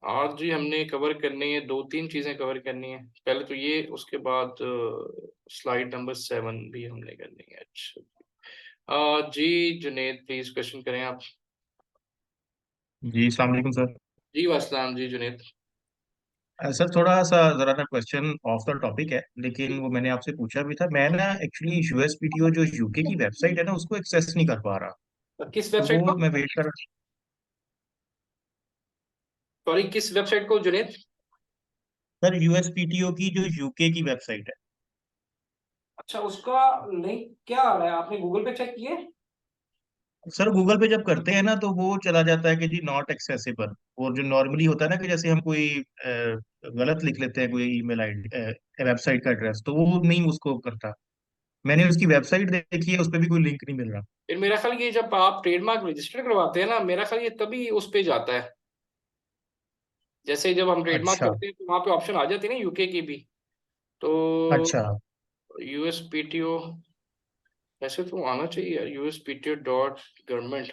आज जी हमने कवर करनी है, दो तीन चीजें कवर करनी है। पहले तो ये, उसके बाद स्लाइड नंबर 7 भी हमने करनी है। अच्छा जी जुनेद, प्लीज क्वेश्चन करें आप। जी अस्सलाम वालेकुम सर। जी वास्सलाम जी जुनेद। सर थोड़ा सा जरा ना क्वेश्चन ऑफ द टॉपिक है, लेकिन वो मैंने आपसे पूछा भी था। मैं ना एक्चुअली यूएसपीटीओ जो यूके की वेबसाइट है ना, उसको एक्सेस नहीं कर पा रहा। किस तो वेबसाइट वो को? मैं वेट कर। सॉरी, किस वेबसाइट को जुनेद? सर यूएसपीटीओ की जो यूके की वेबसाइट है। अच्छा, उसका लिंक क्या आ रहा है? आपने गूगल पे चेक किए? सर गूगल पे जब करते हैं ना, तो वो चला जाता है कि जी नॉट एक्सेसिबल। और जो नॉर्मली होता है ना, कि जैसे हम कोई गलत लिख लेते हैं कोई ईमेल आईडी, वेबसाइट का एड्रेस, तो वो नहीं उसको करता। मैंने उसकी वेबसाइट देखी है, उस पर भी कोई लिंक नहीं मिल रहा। फिर मेरा ख्याल ये, जब आप ट्रेडमार्क रजिस्टर करवाते हैं ना, मेरा ख्याल ये तभी उस पे जाता है। जैसे जब हम ट्रेडमार्क अच्छा। करते हैं तो वहां पे ऑप्शन आ जाती है ना यूके की भी। तो अच्छा। यूएसपीटीओ, वैसे तो आना चाहिए यार, यूएसपीटीओ डॉट गवर्नमेंट।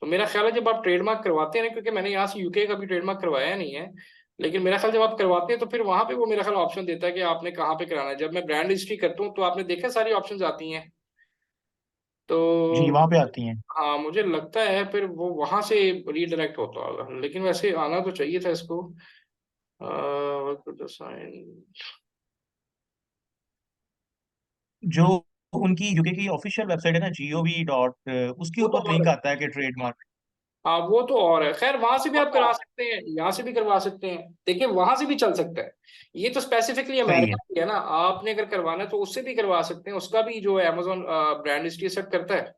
तो मेरा ख्याल है जब आप ट्रेडमार्क करवाते हैं ना, क्योंकि मैंने यहाँ से यूके का भी ट्रेडमार्क करवाया नहीं है, लेकिन मेरा ख्याल जब आप करवाते हैं तो फिर वहां पे वो मेरा ख्याल ऑप्शन देता है कि आपने कहाँ पे कराना है। जब मैं ब्रांड रजिस्ट्री करता हूँ तो आपने देखा सारी ऑप्शंस आती हैं। जी तो वहां पे आती हैं। हाँ, मुझे लगता है फिर वो वहां से रीडायरेक्ट होता होगा, लेकिन वैसे आना तो चाहिए था इसको। साइन। जो उनकी यूके की ऑफिशियल वेबसाइट है ना, जीओवी डॉट, उसके वो तो ऊपर और लिंक है। आता है कि ट्रेडमार्क। हाँ, वो तो और है। खैर, वहां से भी आप करा सकते हैं, यहाँ से भी करवा सकते हैं। देखिए, वहां से भी चल सकता है। ये तो स्पेसिफिकली सही अमेरिका है। की है ना, आपने अगर करवाना है तो उससे भी करवा सकते हैं। उसका भी जो अमेजोन ब्रांड रजिस्ट्री सेट करता है।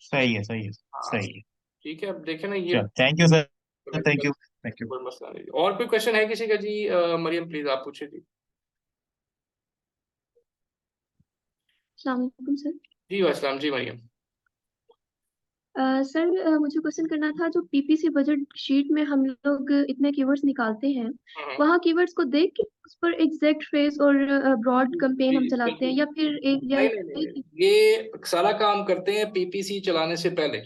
सही है। सही है। हाँ, सही है। ठीक है। अब देखे ना ये, चल thank you sir, thank you. Thank you. कोई मसला नहीं। और कोई क्वेश्चन है किसी का जी? मरियम, प्लीज आप पूछे जी। अस्सलाम वालेकुम सर। जी वास्सलाम जी मरियम। सर, मुझे क्वेश्चन करना था, जो पीपीसी बजट शीट में हम लोग इतने कीवर्ड्स निकालते हैं, हम्म। वहाँ कीवर्ड्स को देख के उस पर एग्जैक्ट फ्रेज और ब्रॉड कैंपेन जी हम जी चलाते हैं, बिल्कुल। या फिर एक या नहीं एक, नहीं नहीं एक नहीं, ये सारा काम करते हैं पीपीसी चलाने से पहले।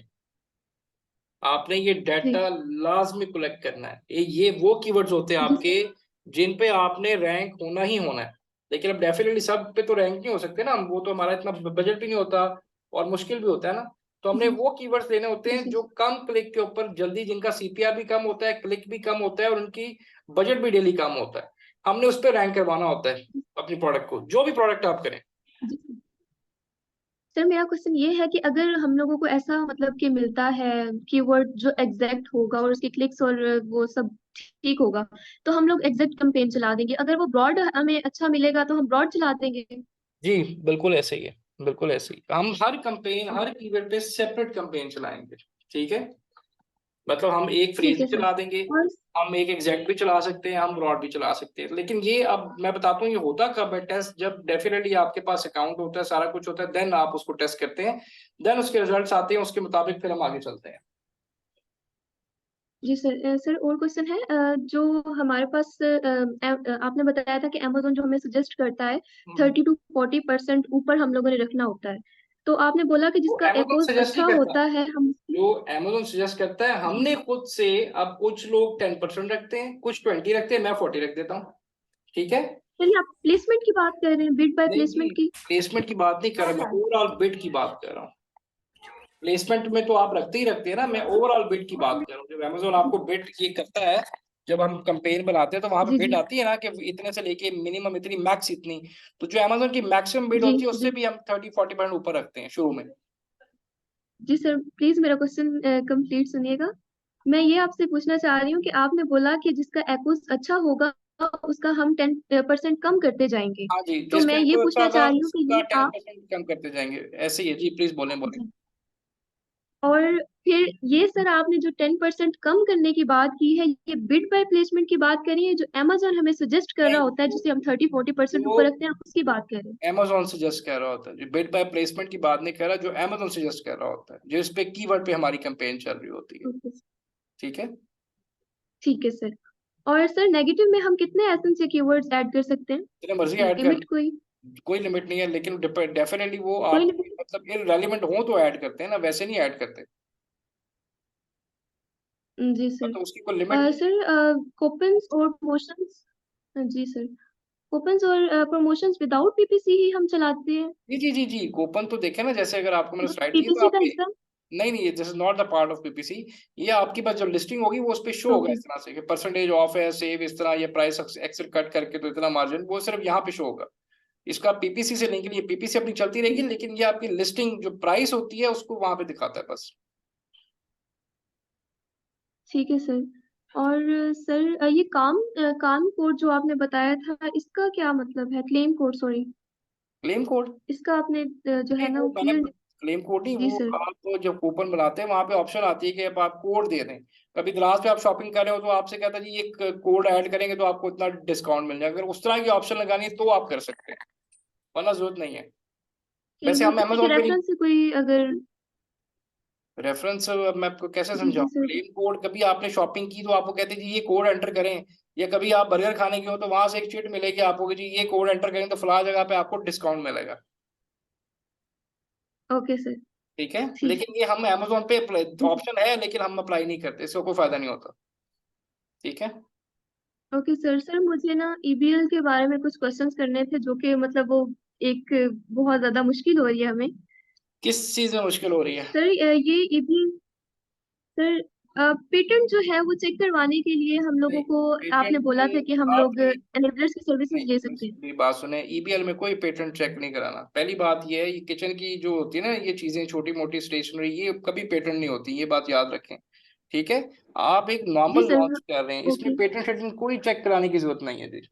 आपने ये जी डाटा लाजमी कलेक्ट करना है। ये वो कीवर्ड्स होते हैं जी आपके जिन पे आपने रैंक होना ही होना है। लेकिन अब डेफिनेटली सब पे तो रैंक नहीं हो सकते ना, वो तो हमारा इतना बजट भी नहीं होता और मुश्किल भी होता है ना। तो हमने जी वो कीवर्ड्स लेने होते जी हैं जी जो कम क्लिक के ऊपर जल्दी, जिनका सीपीआर भी कम होता है, क्लिक भी कम होता है, और उनकी बजट भी डेली कम होता है। हमने उस पर रैंक करवाना होता है अपनी प्रोडक्ट को, जो भी प्रोडक्ट आप करें। जी। सर, मेरा क्वेश्चन ये है कि अगर हम लोगों को ऐसा मतलब कि मिलता है कीवर्ड जो एग्जैक्ट होगा और उसके क्लिक्स और वो सब ठीक होगा, तो हम लोग एग्जैक्ट कैंपेन चला देंगे। अगर वो ब्रॉड हमें अच्छा मिलेगा तो हम ब्रॉड चला देंगे। जी बिल्कुल ऐसे ही है। बिल्कुल ऐसे ही हम हर कंपेन, हर कीवर्ड पे सेपरेट कंपेन चलाएंगे। ठीक है। मतलब हम एक फ्रेज ठीक भी है सर। चला देंगे, और हम एक एग्जैक्ट भी चला सकते हैं, हम ब्रॉड भी चला सकते हैं। लेकिन ये अब मैं बताता हूँ ये होता कब है टेस्ट, जब डेफिनेटली आपके पास अकाउंट होता है, सारा कुछ होता है, देन आप उसको टेस्ट करते हैं। देन उसके रिजल्ट्स आते हैं, उसके मुताबिक फिर हम आगे चलते हैं। जी सर, सर और क्वेश्चन है, जो हमारे पास आपने बताया था कि अमेजोन जो हमें सजेस्ट करता है हम्म। 30 to 40% ऊपर हम लोगों ने रखना होता है। तो आपने बोला कि वो जिसका अमेजोन एकोस सजेस्ट नहीं अच्छा करता। होता है हम जो अमेजोन सजेस्ट करता है, जी हमने खुद से, अब कुछ लोग 10% रखते हैं, कुछ 20 रखते हैं, मैं 40 रख देता हूँ। ठीक है। चलिए, आप प्लेसमेंट की बात कर रहे हैं, बिड बाय नहीं जी, प्लेसमेंट की। प्लेसमेंट की बात नहीं कर रहा मैं, ओवरऑल बिड की बात कर रहा हूँ। प्लेसमेंट में तो आप रखते ही रखते हैं ना, मैं ओवरऑल बिड की बात कर रहा हूँ। जब अमेजोन आपको बिड ये करता है, जब हम कंपेन बनाते हैं तो वहां पे जी बिड जी आती है ना कि इतने से लेके मिनिमम इतनी, मैक्स इतनी। तो जो अमेजोन की मैक्सिमम बिड जी होती है उससे जी भी हम 30-40% ऊपर रखते हैं शुरू में। जी सर, प्लीज मेरा क्वेश्चन कंप्लीट सुनिएगा। मैं ये आपसे पूछना चाह रही हूँ कि आपने बोला कि जिसका एकोस अच्छा होगा उसका हम 10% कम करते जाएंगे। हाँ जी, तो जिसका मैं ये कोई अच्छा पूछना होगा चाह रही हूँ कि उसका ये टेन आप परसेंट कम करते जाएंगे। ऐसे ही है जी, प्लीज बोलें बोलें। जी, और फिर ये सर, आपने जो 10% कम करने की बात की है, ये बिड बाय प्लेसमेंट की बात करी है, जो अमेजोन हमें सजेस्ट कर नहीं, रहा होता है जिसे हम 30-40% जो ऊपर रखते हैं, आप उसकी बात कर रहे हैं। अमेजोन सजेस्ट कर रहा होता है, जो बिड बाय प्लेसमेंट की बात नहीं कर रहा, जो अमेजोन सजेस्ट कर रहा होता है, जो इस पे कीवर्ड पे हमारी कैंपेन चल रही होती है। ओके सर, ठीक है। ठीक है सर। और सर, नेगेटिव में हम कितने एसेंस या कीवर्ड्स ऐड कर सकते हैं? जितने मर्जी ऐड कर लिमिट लो, कोई? कोई लिमिट नहीं है, लेकिन डेफिनेटली वो कोई आप लिमिट? मतलब इररेलेवेंट हो तो ऐड करते हैं ना, वैसे नहीं ऐड करते। जी सर। तो उसकी कोई लिमिट सर कूपन्स और प्रमोशंस, जी सर, कूपन्स और प्रमोशंस विदाउट पीपीसी ही हम चलाते हैं? जी जी जी जी, कूपन तो देखे ना, जैसे अगर आपको मैंने स्लाइड दी है तो पीपीसी का आपके, हिस्सा? नहीं नहीं, this is not the part of PPC. ये आपके पास जो लिस्टिंग होगी वो उस पे शो होगा ओके। इस तरह से कि परसेंटेज ऑफ है, सेव इस तरह, ये प्राइस एक्सेल कट करके तो इतना मार्जिन, वो सिर्फ यहाँ पे शो होगा। इसका पीपीसी से लिंक नहीं है, पीपीसी अपनी चलती रहेगी, लेकिन ये आपकी लिस्टिंग जो प्राइस होती है उसको वहां पे दिखाता है बस। ठीक है सर। और सर ये काम कोड जो आपने बताया था, इसका क्या मतलब है? Claim code, sorry, claim code, इसका आपने जो है नहीं ना वो वो मैंने, क्लियर। क्लेम कोड नहीं, जी वो सर। आप जब कूपन बनाते हैं वहां पे ऑप्शन आती है कि आप कोड दे दें। कभी दराज पे आप शॉपिंग कर रहे हो तो आपसे कहता है जी ये कोड ऐड करेंगे तो आपको इतना डिस्काउंट मिल जाएगा, अगर उस तरह की ऑप्शन लगानी है तो आप कर सकते हैं, वरना जरूरत नहीं है। कि वैसे वो हम किसी के अमेजोन पे नहीं, रेफरेंस से कोई अगर। रेफरेंस मैं आपको कैसे जी समझाऊं, जी सर। क्लेम कोड कभी आपने शॉपिंग की तो आपको कहते हैं जी ये कोड एंटर करें, या कभी आप बर्गर खाने के हो तो वहां से एक चिट मिलेगी आपको कि जी ये कोड एंटर करें तो फला जगह पे आपको डिस्काउंट मिलेगा। Okay sir. ठीक है, ठीक लेकिन ये हम अमेजोन पे ऑप्शन है लेकिन हम अप्लाई नहीं करते, इसका कोई फायदा नहीं होता। ठीक है, ओके सर। सर मुझे ना ईबीएल के बारे में कुछ क्वेश्चंस करने थे, जो कि मतलब वो एक बहुत ज्यादा मुश्किल हो रही है हमें। किस चीज में मुश्किल हो रही है? सर ये ईबीएल, सर पेटेंट जो है वो चेक करवाने के लिए हम नहीं, लोगों को आपने बोला था पेटेंट कि हम लोग आपने, एनेबलर्स की सर्विसेज नहीं ले बस सकते हैं। मेरी बात सुने, ईबीएल में कोई पेटेंट चेक नहीं कराना। पहली बात ये है, ये किचन की जो होती है ना ये चीजें, छोटी मोटी स्टेशनरी, ये कभी पेटेंट नहीं होती, ये बात याद रखें। ठीक है, आप एक जी नॉर्मल सर। लॉन्च कर रहे हैं, इसमें ओके। पेटेंट शेटेंट कोई चेक कराने की जरूरत नहीं है जी।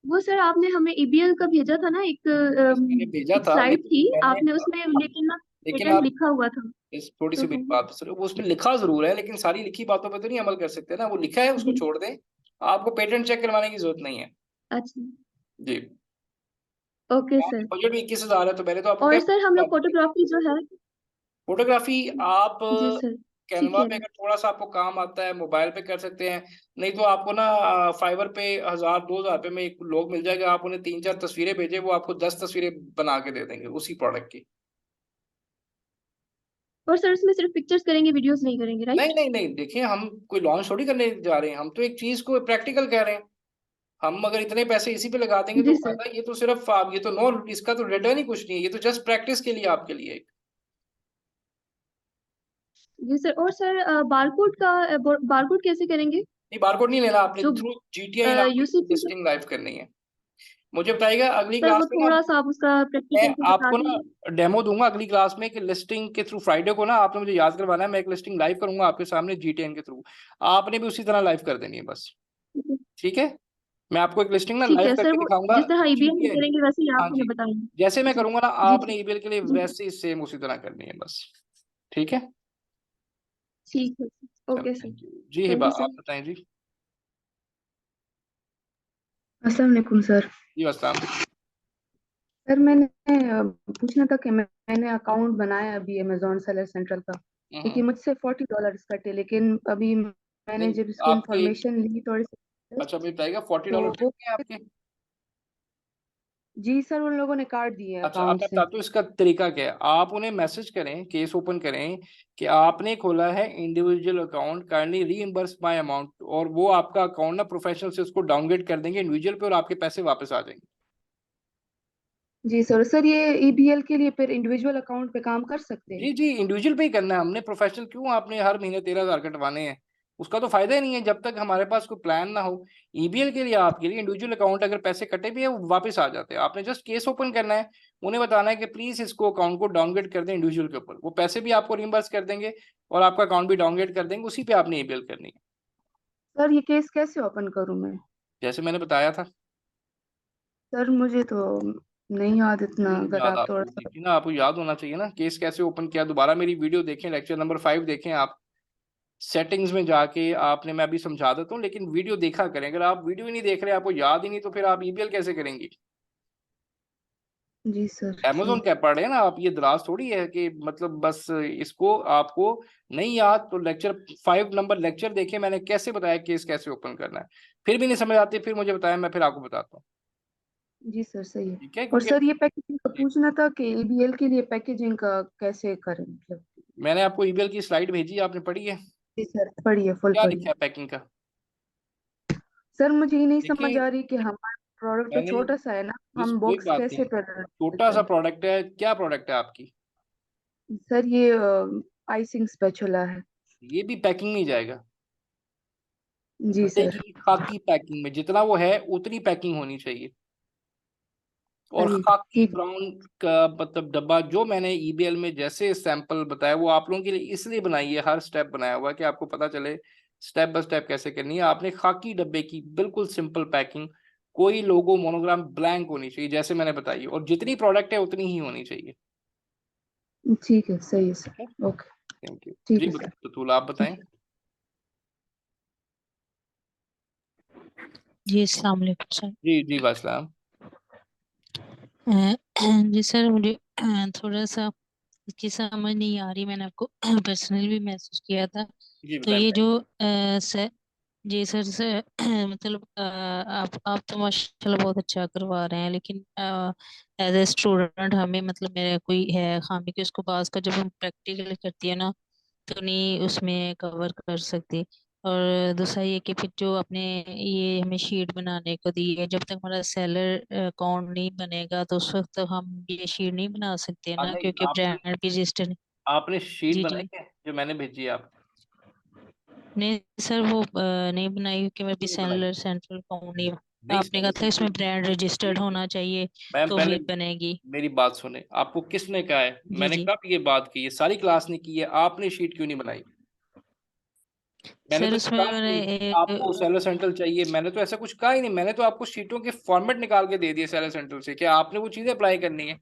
वो सर आपने हमें ईबीएल का भेजा था ना, बस मैंने भेजा एक था, स्लाइड लेकिन थी मैंने, आपने उसमें, लेकिन ना लेकिन पेटेंट आप लिखा हुआ था। इस थोड़ी सी तो मेरी बात सुनो, वो उसमें लिखा जरूर है लेकिन सारी लिखी बातों पे तो नहीं अमल कर सकते ना, वो लिखा है उसको जी। छोड़ दें, आपको पेटेंट चेक करवाने की जरूरत नहीं है। अच्छा। जी, ओके सर। बजट भी 21,000 है तो मैंने तो आपको और क्या, सर हम लोग फोटोग्राफी जो है। फोटोग्राफी आप जी सर। ठीक कैनवा है पे ना। अगर थोड़ा सा आपको काम आता है मोबाइल पे कर सकते हैं, नहीं तो आपको ना फाइवर पे 1,000 2,000 में एक लोग मिल जाएगा, आप उन्हें 3 4 तस्वीरें भेजे, वो आपको 10 तस्वीरें बना के दे देंगे उसी प्रोडक्ट की। और सर उसमें सिर्फ पिक्चर्स करेंगे, वीडियोस नहीं करेंगे, नहीं राइट? नहीं नहीं, देखिए हम कोई लॉन्च थोड़ी करने जा रहे हैं, हम तो एक चीज को प्रैक्टिकल कह रहे हैं। हम अगर इतने पैसे इसी पे लगा देंगे तो जी सर। फायदा, ये तो सिर्फ आप, ये तो नो, इसका तो रिटर्न ही कुछ नहीं है, ये तो जस्ट प्रैक्टिस के लिए आपके लिए। जी सर। और सर बारकोड कैसे करेंगे? नहीं, बारकोड नहीं लेना आपने, जो थ्रू जीटीआई आपको यूसीसी का। लिस्टिंग लाइव करनी है। मुझे बताइएगा अगली सर वो क्लास में ना, थोड़ा सा आप उसका मैं प्रैक्टिकल से बता आपको ना देंगे? डेमो दूंगा अगली क्लास में कि लिस्टिंग के थ्रू, फ्राइडे को ना आपने मुझे याद करवाना है, मैं एक लिस्टिंग लाइव करूंगा आपके सामने जीटीएन के थ्रू, आपने भी उसी तरह लाइव कर देनी है बस। ठीक है। ठीक है, मैं आपको एक लिस्टिंग ना ठीक लाइव है सर। करके वो दिखाऊंगा जिस तरह ईबीएम में जीटीएन। करेंगे वैसे ही आप हाँ मुझे जी, बताएंगे। जैसे मैं जी। करूंगा ना जी आपने ईमेल के लिए जी। वैसे ही सेम उसी तरह करनी है बस। ठीक है, ठीक है। चलो ओके सर। थैंक यू जी, हिबा थैंक यू आप सर। बताएं जी। अस्सलाम वालेकुम सर। जी अस्सलाम। सर मैंने पूछना था कि मैंने अकाउंट बनाया अभी अमेजोन सेलर सेंट्रल का, क्योंकि हम्म, मुझसे $40 कटे, लेकिन अभी मैंने नहीं जब इसकी आपके, इंफॉर्मेशन ली थोड़ी सी, अच्छा मुझे बताइएगा $40 तो कट वो, गए आपके? जी सर, उन लोगों ने काट दिए अच्छा, अब अकाउंट मैं से। बताता हूँ इसका तरीका क्या है। आप उन्हें मैसेज करें, केस ओपन करें कि आपने खोला है individual account, kindly reimburse my amount, और वो आपका अकाउंट ना प्रोफेशनल से उसको डाउनग्रेड कर देंगे इंडिविजुअल पे और आपके पैसे वापस आ जाएंगे। जी सर। सर ये ईबीएल के लिए फिर इंडिविजुअल अकाउंट पे काम कर सकते हैं? जी जी, इंडिविजुअल पे ही करना है हमने, प्रोफेशनल क्यों आपने हर महीने 13,000 कटवाने हैं, उसका तो फायदा ही नहीं है जब तक हमारे पास कोई प्लान ना हो। ईबीएल के लिए आपके लिए इंडिविजुअल अकाउंट अगर पैसे कटे भी है वो वापस आ जाते हैं, आपने जस्ट केस ओपन करना है, उन्हें बताना है कि प्लीज इसको अकाउंट को डाउनग्रेड कर दें इंडिविजुअल के ऊपर, वो पैसे भी आपको रिम्बर्स कर देंगे और आपका अकाउंट भी डाउनग्रेड कर देंगे, उसी पे आपने ईबीएल करनी है, सर ये केस कैसे ओपन करूं मैं? जैसे मैंने बताया था। सर मुझे तो नहीं याद इतना, क्यों अगर याद आप आपको थोड़ा होगी सा। थी ना, आपको याद होना चाहिए ना केस कैसे ओपन किया, दोबारा मेरी वीडियो देखें, लेक्चर नंबर 5 देखें आप, सेटिंग्स में जाके आपने, मैं अभी समझा देता हूँ लेकिन वीडियो देखा करें, अगर आप वीडियो ही नहीं देख रहे, आपको याद ही नहीं, तो फिर आप ईबीएल कैसे करेंगी? जी सर अमेजोन ठीक। क्या पढ़ रहे हैं ना आप, ये दराज थोड़ी है कि मतलब बस इसको आपको नहीं याद तो लेक्चर 5 नंबर लेक्चर देखे, मैंने कैसे बताया केस कैसे ओपन करना है, फिर भी नहीं समझ आती फिर मुझे बताया, मैं फिर आपको बताता हूँ। जी सर सही है। ठीक है, और क्योंकि सर ये पैकेजिंग का पूछना था कि ईबीएल के लिए पैकेजिंग का कैसे करें, मतलब। मैंने आपको ईबीएल की स्लाइड भेजी है, आपने पढ़ी है? जी सर, पढ़िए, फुल क्या लिखा पढ़िए। है पैकिंग का? सर मुझे ये नहीं समझ देखिए आ रही कि हमारा प्रोडक्ट तो मैंने, छोटा सा है ना, जिस हम कोई बॉक्स बात कैसे नहीं, कर छोटा सकते सा हैं? प्रोडक्ट है, क्या प्रोडक्ट है आपकी? सर ये आइसिंग स्पैचुला है। ये भी पैकिंग में ही जाएगा। जी सर। मिलेगी खाकी पैकिंग में, जितना वो है उतनी पैकिंग होनी चाहिए। और सही, खाकी ठीक। ब्राउन का मतलब डब्बा जो मैंने ईबीएल में जैसे सैंपल बताया वो आप लोगों के लिए इसलिए बनाई है, हर स्टेप बनाया हुआ है कि आपको पता चले स्टेप बाय स्टेप कैसे करनी है। आपने खाकी डब्बे की बिल्कुल सिंपल पैकिंग, कोई लोगो मोनोग्राम ब्लैंक होनी चाहिए जैसे मैंने बताई, और जितनी प्रोडक्ट है उतनी ही होनी चाहिए। ठीक है, सही है ठीक है, सर। ओके। थैंक यू ठीक जी। है सर। बतूल आप बताएं। जी अस्सलाम वालेकुम सर। जी जी वासलाम। जी सर, मुझे थोड़ा सा इसकी समझ नहीं आ रही, मैंने आपको पर्सनली भी मैसेज किया था। जी तो बताएं ये बताएं। जो सर, जी सर मतलब आप तो माशाल्लाह बहुत अच्छा करवा रहे हैं, लेकिन एज ए स्टूडेंट हमें मतलब मेरा कोई है खामी कि उसको पास का जब हम प्रैक्टिकल करती है ना तो नहीं उसमें कवर कर सकते। और दूसरा ये कि फिर जो आपने ये हमें शीट बनाने को दी है, जब तक हमारा सेलर अकाउंट नहीं बनेगा तो उस वक्त तक हम ये शीट नहीं बना सकते ना, नहीं क्योंकि आपने, ब्रांड भी रजिस्टर। आपने शीट जी बनाई जी। है जो मैंने भेजी है आप? नहीं सर, वो नहीं बनाई क्योंकि मेरे भी क्यों नहीं बनाई? सेलर सेंट्रल अकाउंट नहीं। नहीं आपने कहा सेलर था इसमें सेंटर, ब्रांड रजिस्टर्ड होना चाहिए मैम तो पहले फिर बनेगी। मेरी बात सुने, आपको किसने कहा है? जी मैंने जी। कब ये बात की है? सारी क्लास ने की है, आपने शीट क्यों नहीं बनाई? मैंने सर तो ये उसमें कहा ही मैंने नहीं कि आपको सेलर सेंट्रल चाहिए, मैंने तो ऐसा कुछ कहा ही नहीं। मैंने तो आपको शीटों के फॉर्मेट निकाल के दे दिए सेलर सेंट्रल से, क्या आपने वो चीजें अप्लाई करनी है?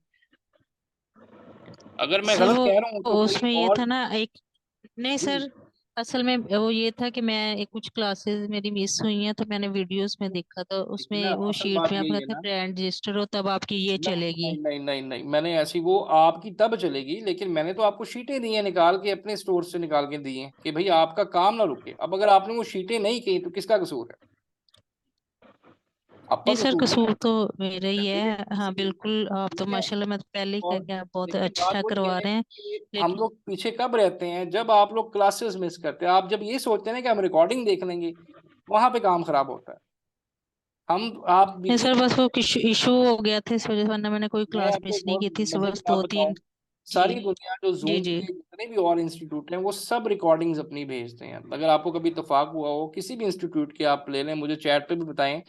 अगर मैं सर गलत वो कह रहा हूँ तो कोई उसमें ये और। था ना एक, नहीं जी सर, असल में वो ये था कि मैं कुछ क्लासेस मेरी मिस हुई हैं तो मैंने वीडियोस में देखा था, लेकिन ना उसमें वो असल शीट बात में आपने यही कहा है था ना, ब्रांड रजिस्टर हो तब आपकी ये नहीं चलेगी। नहीं नहीं नहीं नहीं, मैंने ऐसी वो आपकी तब चलेगी, लेकिन मैंने तो आपको शीटें दी हैं निकाल के, अपने स्टोर से निकाल के दी हैं कि भाई आपका काम ना रुके। अब अगर आपने वो शीटें नहीं की तो किसका कसूर है? आपका नहीं सर, कसूर है। कसूर तो मेरा ही मेरे है, हाँ किसी, बिल्कुल, आप तो ठीक है। माशाल्लाह मैं तो पहले ही कह और के आप बहुत लेकिन बात अच्छा वही करवा है रहे हैं। कि हम लेकिन लोग पीछे कब रहते हैं, जब आप लोग क्लासेस मिस करते हैं। आप जब ये सोचते हैं ना कि हम रिकॉर्डिंग देख लेंगे, वहां पे काम खराब होता है। हम आप नहीं बिलीव, सर, बस वो इशू हो गया था इस वजह से, वरना मैंने कोई मैं क्लास आपको मिस नहीं बहुत की थी, सुबह मजे की बात दो बताऊं, तीन। जी सारी दुनिया जो जी जूम जी। के जितने भी और इंस्टीट्यूट हैं वो सब रिकॉर्डिंग्स अपनी भेजते हैं। अगर आपको कभी इत्तेफाक हुआ हो किसी भी इंस्टीट्यूट के, आप ले लें, मुझे चैट पे भी बताएं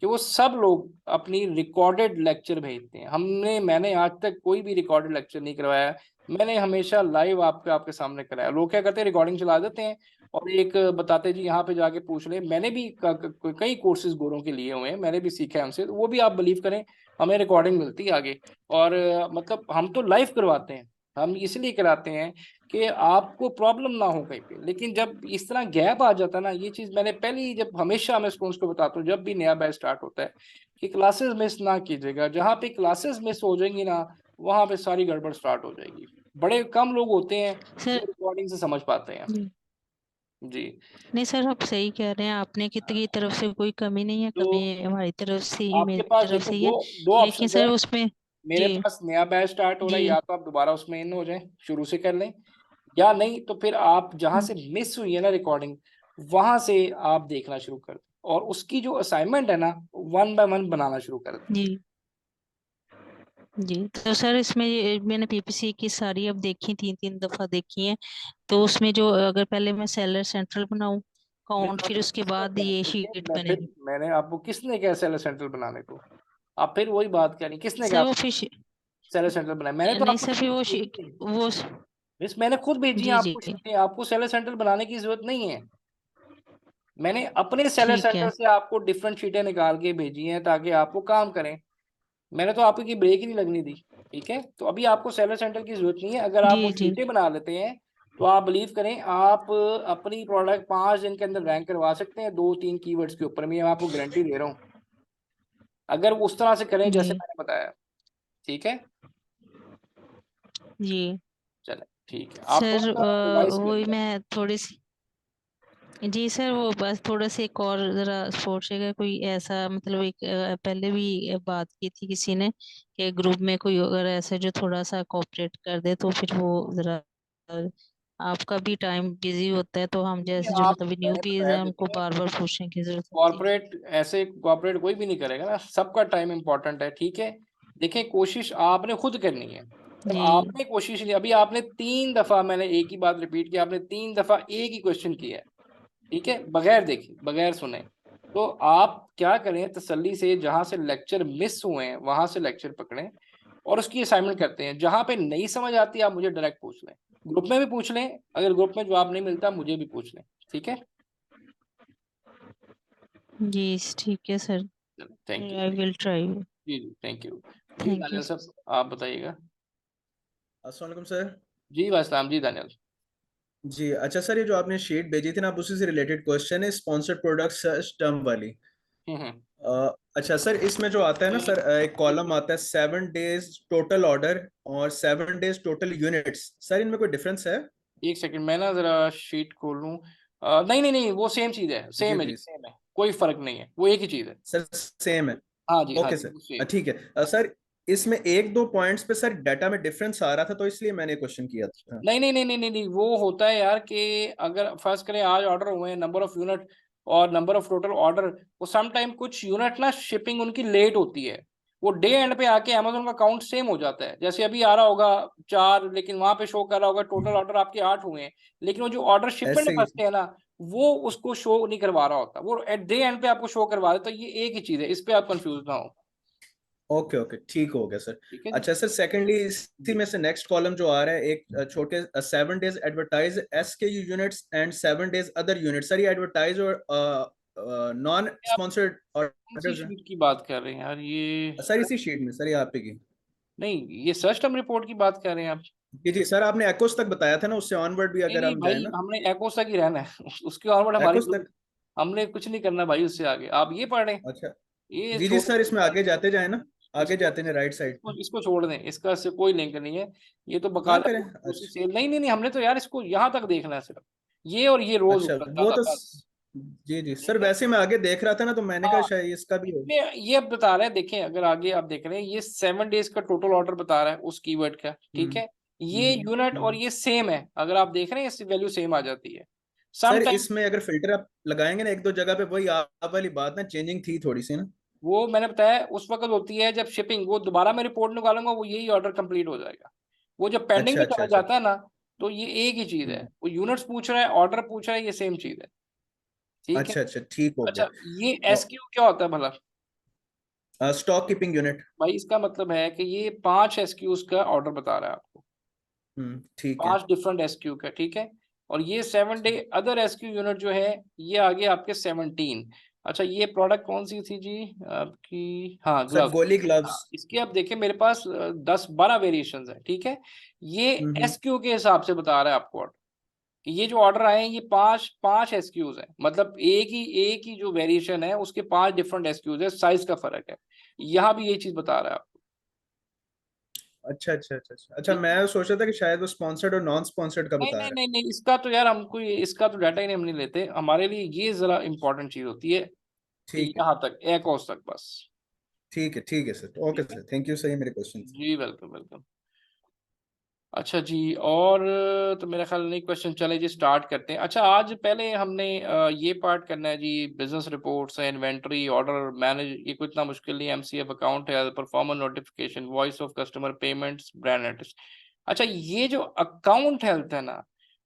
कि वो सब लोग अपनी रिकॉर्डेड लेक्चर भेजते हैं। मैंने आज तक कोई भी रिकॉर्डेड लेक्चर नहीं करवाया, मैंने हमेशा लाइव आपके सामने कराया। लोग क्या करते हैं, रिकॉर्डिंग चला देते हैं और एक बताते हैं जी यहाँ पे जाके पूछ ले। मैंने भी कई कोर्सेज गोरों के लिए हुए हैं, मैंने भी सीखा है उनसे, तो वो भी आप बिलीव करें हमें रिकॉर्डिंग मिलती है आगे। और मतलब हम तो लाइव करवाते हैं, हम इसलिए कराते हैं कि आपको प्रॉब्लम ना हो कहीं पे। लेकिन जब इस तरह गैप आ जाता है ना, ये चीज मैंने पहले ही, जब हमेशा मैं स्टूडेंट्स को बताता हूँ जब भी नया बैच स्टार्ट होता है कि क्लासेस मिस ना कीजिएगा। जहाँ पे क्लासेस मिस हो जाएंगी ना, वहां पे सारी गड़बड़ स्टार्ट हो जाएगी। बड़े कम लोग होते हैं सर। जो रिकॉर्डिंग से समझ पाते हैं। जी। जी। नहीं सर, आप सही कह रहे हैं, आपने की तरफ से कोई कमी नहीं है, तो कमी हमारी तरफ से ही, आपके मेरी पास तरफ देखो से ही दो है। दो लेकिन ऑप्शंस है। सर उसमें। मेरे जी पास नया बैच स्टार्ट हो रहा है, जी। या तो आप दोबारा उसमें इन हो जाएं, शुरू से कर लें, या नहीं तो फिर आप जहां से मिस हुई है ना रिकॉर्डिंग, वहां से आप देखना शुरू कर दें और उसकी जो असाइनमेंट है ना, वन बाय वन बनाना शुरू कर दें। जी जी। तो सर इसमें मैंने पीपीसी की सारी अब देखी, तीन तीन दफा देखी है। तो उसमें जो अगर पहले मैं सेलर सेंट्रल बनाऊं मिस अकाउंट, फिर आपको उसके किसने बाद कहा, ये देखिए शीट मैं फिर, बनेगी। मैंने आपको किसने कहा सेलर सेंट्रल बनाने को? आप फिर वही बात कह रही, किसने कहा सर वो आपको फिर सेलर सेंट्रल बनाए? मैंने तो नहीं आपको सर, फिर शीट वो भेजी थी। वो मिस मैंने खुद भेजी है जी जी। आपको शीटें, आपको सेलर सेंट्रल बनाने की जरूरत नहीं है। मैंने अपने सेलर ठीक सेंटर है। से आपको डिफरेंट शीटें निकाल के भेजी हैं ताकि आप वो काम करें। मैंने तो आपकी ब्रेक ही नहीं लगने दी। ठीक है, तो अभी आपको सेलर सेंटर की जरूरत नहीं है। अगर आप जी वो जी। शीटें बना लेते हैं तो आप बिलीव करें, आप अपनी प्रोडक्ट 5 दिन के अंदर रैंक करवा सकते हैं, 2-3 कीवर्ड्स के ऊपर। मैं आपको गारंटी दे रहा हूँ, अगर वो उस तरह से करें जी जैसे मैंने बताया। ठीक है, जी। चले ठीक है, आप थोड़ा सर सा रिवाइज कर वही लें। मैं थोड़ी सी, जी सर वो बस थोड़ा सा एक और जरा सोचेगा कोई ऐसा, मतलब एक पहले भी बात की थी किसी ने कि ग्रुप में कोई अगर ऐसे जो थोड़ा सा कोऑपरेट कर दे तो फिर वो जरा आपका भी टाइम बिजी होता है, तो हम जैसे जो आप मतलब मैंने न्यूबीज बताया हैं उनको देखिए, बार बार पूछने की जरूरत होती है। कॉर्पोरेट ऐसे कॉर्पोरेट कोई भी नहीं करेगा ना, सबका टाइम इंपॉर्टेंट है, ठीक है। देखिए कोशिश आपने खुद करनी है। जब जी आपने कोशिश की, अभी आपने 3 दफा, मैंने एक ही बात रिपीट की, आपने 3 दफा एक ही क्वेश्चन किया है, ठीक है, बगैर देखे बगैर सुने। तो आप क्या करें, तसल्ली से जहां से लेक्चर मिस हुए हैं वहां से लेक्चर पकड़ें और उसकी असाइनमेंट करते हैं। जहां पे नहीं समझ आती आप मुझे डायरेक्ट पूछ लें, ग्रुप में भी पूछ लें, अगर ग्रुप में जवाब नहीं मिलता मुझे भी पूछ लें, ठीक है। जी ठीक है sir, thank you. I will try. जी जी थैंक यू। जी थैंक यू। दानियल साहब आप बताइएगा। अस्सलाम वालेकुम सर। जी वास्सलाम जी दानियल। जी अच्छा सर, ये जो आपने शीट भेजी थी ना, आप उसी से रिलेटेड क्वेश्चन है, स्पॉन्सर्ड प्रोडक्ट सर्च टर्म वाली। हम्म। अच्छा सर, इसमें जो आता है ना सर, एक कॉलम आता है 7 डेज टोटल ऑर्डर और 7 डेज टोटल यूनिट्स। सर इनमें कोई डिफरेंस है? एक सेकंड मैं ना जरा शीट खोल लूँ। नहीं नहीं नहीं, वो सेम चीज है, जी सेम है जी, जी सेम है, कोई फर्क नहीं है, वो एक ही चीज है। सर, सेम है। हाँ ओके जी सर, वो सेम है। ठीक है। सर इसमें एक दो पॉइंट्स पे सर डाटा में डिफरेंस आ रहा था, तो इसलिए मैंने क्वेश्चन किया था। नहीं नहीं नहीं नहीं नहीं नहीं, वो होता है यार कि अगर फर्स्ट करें आज ऑर्डर हुए हैं, नंबर ऑफ यूनिट और नंबर ऑफ टोटल ऑर्डर, वो सम टाइम कुछ यूनिट ना शिपिंग उनकी लेट होती है, वो डे एंड पे आके अमेजोन का अकाउंट सेम हो जाता है। जैसे अभी आ रहा होगा 4, लेकिन वहां पे शो कर रहा होगा टोटल ऑर्डर आपके 8 हुए हैं, लेकिन वो जो ऑर्डर शिपमेंट में ऐसे ही। फंसते हैं ना, वो उसको शो नहीं करवा रहा होता, वो एट डे एंड पे आपको शो करवा देता है। ये एक ही चीज है, इस पे आप कंफ्यूज ना हो। ओके ओके, ठीक हो गया सर। ठीक है जी। अच्छा सर, सेकेंडली इसी में से नेक्स्ट कॉलम जो आ रहा है, एक छोटे 7 days advertise SKU units and 7 days other unit. Sir ये एडवर्टाइज और नॉन आप स्पॉन्सर्ड कौन सी ऑर्डर्स हैं? शीट की बात कर रहे हैं यार ये? सर इसी शीट में सर, ये आप पे की। नहीं, ये सर्च टर्म रिपोर्ट की बात कर रहे हैं आप? जी जी सर, आपने एकोस तक बताया था ना, उससे ऑनवर्ड भी नहीं अगर नहीं हम जाए भाई, ना। हमने एकोस तक ही रहना है, उसके ऑनवर्ड हमारी एकोस तक। हमने कुछ नहीं करना भाई उससे आगे। आप ये पढ़ रहे हैं, अच्छा। ये जी जी छोड़ सर, इसमें आगे जाते जाए ना, आगे इसको जाते हैं राइट साइड पे। इसको छोड़ दें, इसका से कोई लिंक नहीं है। ये तो क्या बकायदा करें? उसी अच्छा। से, नहीं नहीं नहीं, हमने तो यार इसको यहाँ तक देखना है सिर्फ, ये और ये रोज अच्छा ऊपर वो ज्यादा तो बस। जी जी सर, ठीक है। वैसे मैं आगे देख रहा था ना, तो मैंने कहा हाँ, शायद इसका भी हो। इसमें ये अब बता रहे हैं, देखें अगर आगे आप देख रहे हैं, ये 7 डेज का टोटल ऑर्डर बता रहा है उस कीवर्ड का, ठीक हम्म है। ये यूनिट और हम्म। ये सेम है, अगर आप देख रहे हैं इसकी वैल्यू सेम आ जाती है सम सर टाइम। इसमें अगर फिल्टर आप लगाएंगे ना एक दो जगह पे, वही आप वाली बात ना, चेंजिंग थी थोड़ी सी ना। वो मैंने बताया उस वक्त होती है जब शिपिंग, वो दोबारा मैं रिपोर्ट निकालूंगा, वो यही ऑर्डर कंप्लीट हो जाएगा। वो जब पेंडिंग अच्छा में अच्छा चला अच्छा। जाता है ना, तो ये एक ही चीज है, हम्म, वो यूनिट्स पूछ रहा है, ऑर्डर पूछ रहा है, ये सेम चीज है, ठीक है। अच्छा अच्छा, ठीक हो अच्छा, ये गया। एसक्यू क्या होता है भला? Stock keeping unit. भाई इसका मतलब है कि ये 5 एसक्यूज का ऑर्डर बता रहा है आपको, ठीक है। 5 डिफरेंट एसक्यू का, ठीक है। और ये 7 डे अदर एसक्यू यूनिट जो है, ये आगे आपके 17। अच्छा, ये प्रोडक्ट कौन सी थी जी आपकी? हाँ सर ग्लव। गोली ग्लव्स। इसके आप देखें मेरे पास 10-12 वेरिएशंस है, ठीक है। ये हम्म। एसक्यू के हिसाब से बता रहा है आपको ऑर्डर, कि ये जो ऑर्डर आए हैं ये 5 एसक्यूज है, मतलब एक ही जो वेरिएशन है उसके 5 डिफरेंट एसक्यूज है, साइज का फर्क है। यहाँ भी ये चीज बता रहा है आपको, अच्छा अच्छा अच्छा अच्छा अच्छा, ठीक है। मैं सोच रहा था कि शायद वो स्पॉन्सर्ड और नॉन स्पॉन्सर्ड का नहीं बता नहीं रहा नहीं नहीं, इसका तो यार हमको इसका तो डाटा ही हम नहीं लेते, हमारे लिए ये जरा इंपॉर्टेंट चीज होती है है। कि ठीक है यहाँ तक एकॉस तक बस। ठीक है सर, ओके ठीक है सर, थैंक यू सर, ये मेरे क्वेश्चन। जी, वेलकम वेलकम। अच्छा जी, और तो मेरा ख्याल नहीं क्वेश्चन, चले जी स्टार्ट करते हैं। अच्छा, आज पहले हमने ये पार्ट करना है जी, बिजनेस रिपोर्ट्स है, इन्वेंट्री, ऑर्डर मैनेज, ये कोई इतना मुश्किल नहीं है, MCF अकाउंट है, performance notification, voice of customer, payments, brand address. अच्छा, ये जो अकाउंट हेल्थ है ना,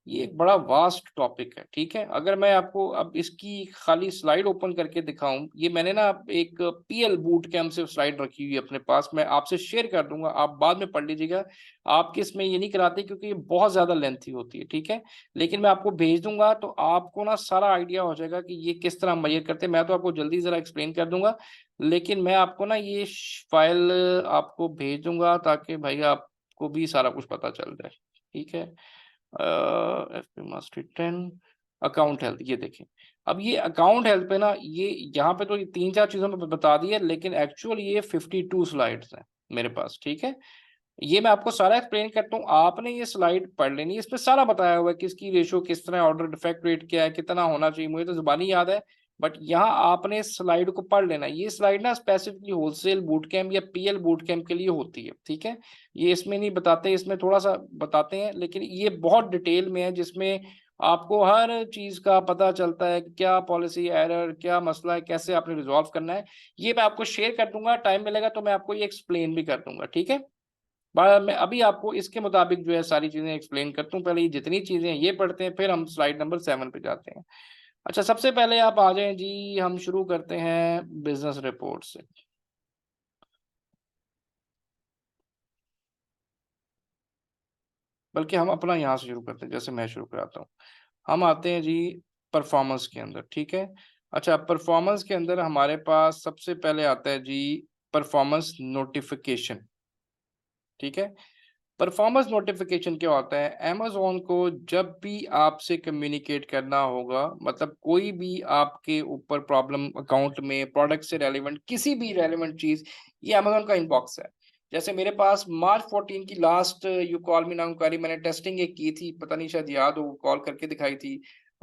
ये एक बड़ा वास्ट टॉपिक है, ठीक है। अगर मैं आपको अब इसकी खाली स्लाइड ओपन करके दिखाऊं, ये मैंने ना एक PL बूट कैंप से स्लाइड रखी हुई है अपने पास, मैं आपसे शेयर कर दूंगा, आप बाद में पढ़ लीजिएगा। आपके इसमें ये नहीं कराते क्योंकि ये बहुत ज्यादा लेंथी होती है, ठीक है। लेकिन मैं आपको भेज दूंगा तो आपको ना सारा आइडिया हो जाएगा कि ये किस तरह मेजर करते हैं। मैं तो आपको जल्दी जरा एक्सप्लेन कर दूंगा, लेकिन मैं आपको ना ये फाइल आपको भेज दूंगा ताकि भाई आपको भी सारा कुछ पता चल जाए, ठीक है। FP मास्टरी 10 अकाउंट हेल्थ, ये देखें। अब ये अकाउंट हेल्थ पे ना, ये यहाँ पे तो ये 3-4 चीजों में बता दी है, लेकिन एक्चुअल ये 52 स्लाइड्स हैं मेरे पास, ठीक है। ये मैं आपको सारा एक्सप्लेन करता हूँ, आपने ये स्लाइड पढ़ लेनी है, इसमें सारा बताया हुआ है किसकी रेशो किस तरह, ऑर्डर डिफेक्ट रेट क्या है, कितना होना चाहिए, मुझे तो जुबानी याद है, बट यहाँ आपने स्लाइड को पढ़ लेना। ये स्लाइड ना स्पेसिफिकली होलसेल बूट कैंप या पीएल बूट कैंप के लिए होती है, ठीक है। ये इसमें नहीं बताते, इसमें थोड़ा सा बताते हैं, लेकिन ये बहुत डिटेल में है, जिसमें आपको हर चीज का पता चलता है कि क्या पॉलिसी एरर, क्या मसला है, कैसे आपने रिजॉल्व करना है। ये मैं आपको शेयर कर दूंगा, टाइम मिलेगा तो मैं आपको ये एक्सप्लेन भी कर दूंगा, ठीक है। मैं अभी आपको इसके मुताबिक जो है सारी चीजें एक्सप्लेन करता हूँ। पहले ये जितनी चीजें हैं ये पढ़ते हैं, फिर हम स्लाइड नंबर 7 पे जाते हैं। अच्छा, सबसे पहले आप आ जाएं जी, हम शुरू करते हैं बिजनेस रिपोर्ट से। बल्कि हम अपना यहाँ से शुरू करते हैं, जैसे मैं शुरू कराता हूँ। हम आते हैं जी परफॉर्मेंस के अंदर, ठीक है। अच्छा, परफॉर्मेंस के अंदर हमारे पास सबसे पहले आता है जी परफॉर्मेंस नोटिफिकेशन, ठीक है। परफॉर्मेंस नोटिफिकेशन क्या होता है? अमेज़ॉन को जब भी आपसे कम्युनिकेट करना होगा, मतलब कोई भी आपके ऊपर प्रॉब्लम अकाउंट में, प्रोडक्ट से रेलिवेंट किसी भी रेलिवेंट चीज, ये अमेज़ॉन का इनबॉक्स है। जैसे मेरे पास मार्च 14 की last you call me now inquiry मैंने टेस्टिंग एक की थी, पता नहीं शायद याद हो, कॉल करके दिखाई थी,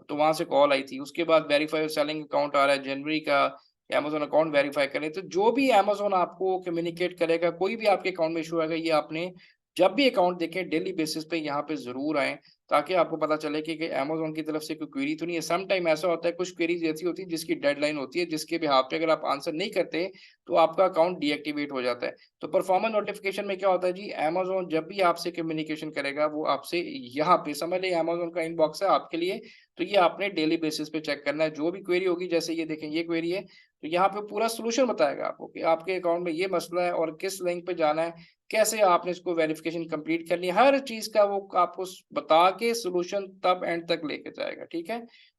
तो वहां से कॉल आई थी। उसके बाद वेरीफाई सेलिंग अकाउंट आ रहा है जनवरी का, अमेज़ॉन अकाउंट वेरीफाई करें। तो जो भी अमेज़ॉन आपको कम्युनिकेट करेगा, कोई भी आपके अकाउंट में इशू आएगा, ये आपने जब भी अकाउंट देखें डेली बेसिस पे यहाँ पे जरूर आए, ताकि आपको पता चले कि अमेज़ॉन की तरफ से कोई क्वेरी तो नहीं है। सम टाइम ऐसा होता है, कुछ क्वेरीज ऐसी होती है जिसकी डेडलाइन होती है, जिसके बिहाफ पे अगर आप आंसर नहीं करते तो आपका अकाउंट डीएक्टिवेट हो जाता है। तो परफॉर्मेंस नोटिफिकेशन में क्या होता है जी, अमेज़ॉन जब भी आपसे कम्युनिकेशन करेगा, वो आपसे यहाँ पे समझ ले अमेज़ॉन का इनबॉक्स है आपके लिए, तो ये आपने डेली बेसिस पे चेक करना है। जो भी क्वेरी होगी, जैसे ये देखें ये क्वेरी है, तो यहाँ पे पूरा सोल्यूशन बताएगा आपको कि आपके अकाउंट में ये मसला है और किस लिंक पे जाना है, कैसे आपने इसको वेरिफिकेशन कंप्लीट करनी है, हर चीज का वो आपको बता के सोल्यूशन तब एंड तक लेके जाएगा, ठीक है।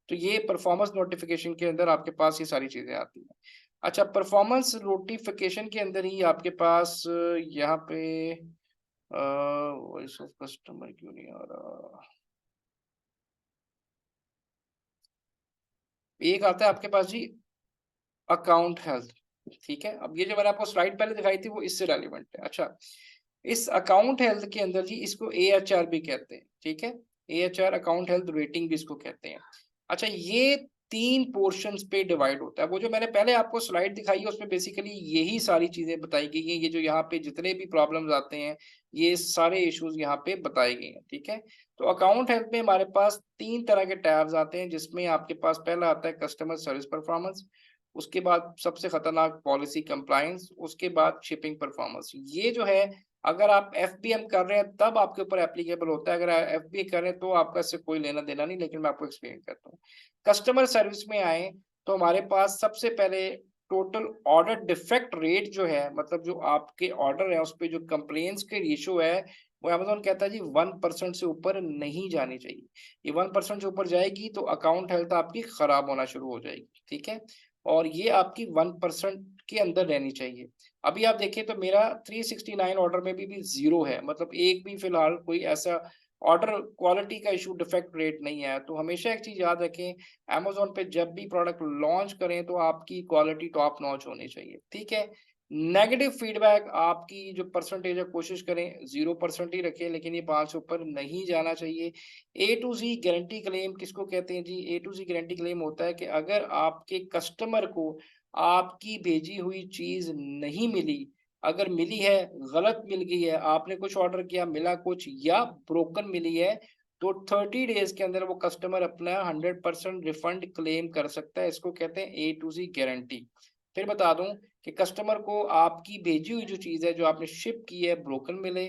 तो ये परफॉर्मेंस नोटिफिकेशन के अंदर आपके पास ये सारी चीजें आती हैं। अच्छा, परफॉर्मेंस नोटिफिकेशन के अंदर ही आपके पास यहाँ पे वॉइस ऑफ कस्टमर क्यों नहीं आ रहा, एक आता है आपके पास जी अकाउंट हेल्थ, ठीक है। अब ये जो मैंने आपको स्लाइड पहले दिखाई थी वो इससे रेलिवेंट है। अच्छा, इस अकाउंट हेल्थ के अंदर जी इसको AHR भी कहते हैं, ठीक है। AHR अकाउंट हेल्थ रेटिंग भी इसको कहते हैं। अच्छा, ये 3 पोर्शंस पे डिवाइड होता है। वो जो मैंने पहले आपको स्लाइड दिखाई है उसमें बेसिकली यही सारी चीजें बताई गई हैं। ये जो यहाँ पे जितने भी प्रॉब्लम्स आते हैं, ये सारे इश्यूज यहाँ पे बताए गए हैं, ठीक है। तो अकाउंट हेल्थ में हमारे पास 3 तरह के टैब्स आते हैं, जिसमें आपके पास पहला आता है कस्टमर सर्विस परफॉर्मेंस, उसके बाद सबसे खतरनाक पॉलिसी कंप्लायंस, उसके बाद शिपिंग परफॉर्मेंस। ये जो है, अगर आप FBM कर रहे हैं तब आपके ऊपर एप्लीकेबल होता है, अगर FBA कर रहे हैं तो आपका इससे कोई लेना देना नहीं, लेकिन मैं आपको एक्सप्लेन करता हूँ। कस्टमर सर्विस में आए तो हमारे पास सबसे पहले टोटल ऑर्डर डिफेक्ट रेट जो है, मतलब जो आपके ऑर्डर है उस पर जो कंप्लेन्स के रेशियो है, वो अमेज़न कहता है जी 1% से ऊपर नहीं जानी चाहिए। ये 1% से ऊपर जाएगी तो अकाउंट हेल्थ आपकी खराब होना शुरू हो जाएगी, ठीक है। और ये आपकी 1% के अंदर रहनी चाहिए। अभी आप देखिए तो मेरा 369 ऑर्डर में भी 0 है, मतलब एक भी फिलहाल कोई ऐसा ऑर्डर क्वालिटी का इशू डिफेक्ट रेट नहीं है। तो हमेशा एक चीज याद रखें, अमेज़न पे जब भी प्रोडक्ट लॉन्च करें तो आपकी क्वालिटी टॉप नॉच होनी चाहिए, ठीक है। नेगेटिव फीडबैक आपकी जो परसेंटेज है कोशिश करें 0% ही रखें, लेकिन ये 5 से ऊपर नहीं जाना चाहिए। A to Z guarantee claim किसको कहते हैं जी? A to Z guarantee claim होता है कि अगर आपके कस्टमर को आपकी भेजी हुई चीज नहीं मिली, अगर मिली है, गलत मिल गई है, आपने कुछ ऑर्डर किया मिला कुछ, या ब्रोकन मिली है, तो 30 डेज के अंदर वो कस्टमर अपना 100% रिफंड क्लेम कर सकता है। इसको कहते हैं A to Z गारंटी। फिर बता दूं कि कस्टमर को आपकी भेजी हुई जो चीज है, जो आपने शिप की है, ब्रोकन मिले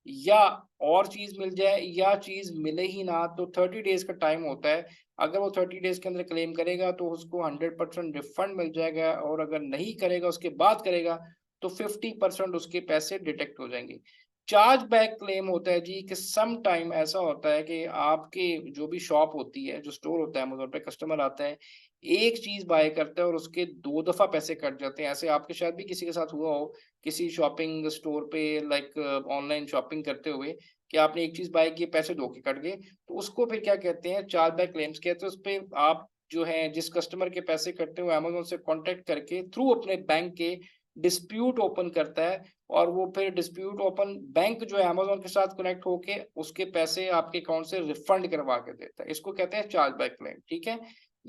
या और चीज मिल जाए या चीज मिले ही ना, तो 30 डेज का टाइम होता है। अगर वो 30 डेज के अंदर क्लेम करेगा तो उसको 100% रिफंड मिल जाएगा, और अगर नहीं करेगा, उसके बाद करेगा, तो 50% उसके पैसे डिटेक्ट हो जाएंगे। चार्ज बैक क्लेम होता है जी कि सम टाइम ऐसा होता है कि आपके जो भी शॉप होती है, जो स्टोर होता है अमेज़न पे, कस्टमर आता है, एक चीज बाय करता है और उसके 2 दफा पैसे कट जाते हैं। ऐसे आपके शायद भी किसी के साथ हुआ हो, किसी शॉपिंग स्टोर पे, लाइक ऑनलाइन शॉपिंग करते हुए, कि आपने एक चीज बाय की, पैसे 2 के कट गए, तो उसको फिर क्या कहते हैं? चार्ज बैक क्लेम्स कहते हैं। उस पे आप जो है, जिस कस्टमर के पैसे कटते हुए अमेज़न से कांटेक्ट करके थ्रू अपने बैंक के डिस्प्यूट ओपन करता है, और वो फिर डिस्प्यूट ओपन बैंक जो है अमेज़न के साथ कनेक्ट होके उसके पैसे आपके अकाउंट से रिफंड करवा के देता है। इसको कहते हैं चार्ज बैक क्लेम, ठीक है।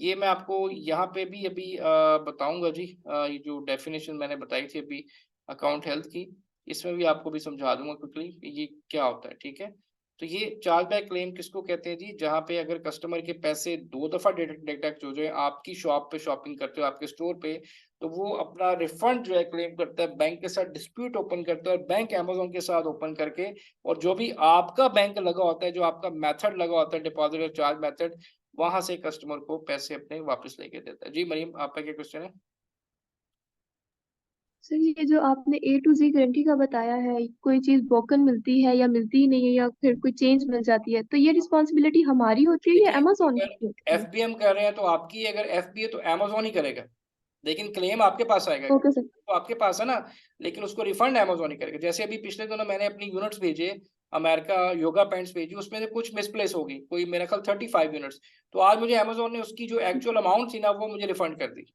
ये मैं आपको यहाँ पे भी अभी बताऊंगा जी। ये जो डेफिनेशन मैंने बताई थी अभी अकाउंट हेल्थ की, इसमें भी आपको भी समझा दूंगा क्विकली ये क्या होता है, ठीक है। तो ये चार्जबैक क्लेम किसको कहते हैं जी? जहाँ पे अगर कस्टमर के पैसे 2 दफा डिडक्ट हो जाए आपकी शॉप पे, शॉपिंग करते हो आपके स्टोर पे, तो वो अपना रिफंड जो है क्लेम करता है, बैंक के साथ डिस्प्यूट ओपन करता है, और बैंक अमेजोन के साथ ओपन करके, और जो भी आपका बैंक लगा होता है, जो आपका मेथड लगा होता है डिपॉजिट और चार्ज मेथड, वहां से कस्टमर को पैसे अपने वापस लेके देता है। जी मरीम, आपका क्या क्वेश्चन है? सर ये जो आपने A to Z गारंटी का बताया है, कोई चीज ब्रोकन मिलती है या मिलती ही नहीं है या फिर कोई चेंज मिल जाती है, तो ये रिस्पॉन्सिबिलिटी हमारी होती है या देखिए, अमेजोन अगर की होती है? एफबीएम कर रहे हैं तो आपकी, अगर एफबीए तो अमेजोन ही करेगा, लेकिन क्लेम आपके पास आएगा, ओके सर। तो आपके पास है ना, लेकिन उसको रिफंड अमेजोन ही करेगा। जैसे अभी पिछले दिनों मैंने अपनी यूनिट्स भेजे, अमेरिका योगा पैंट्स भेजी, उसमें से कुछ मिसप्लेस हो गई, कोई मेरा ख्याल 35 यूनिट्स, तो आज मुझे अमेजोन ने उसकी जो एक्चुअल अमाउंट थी ना वो मुझे रिफंड कर दी,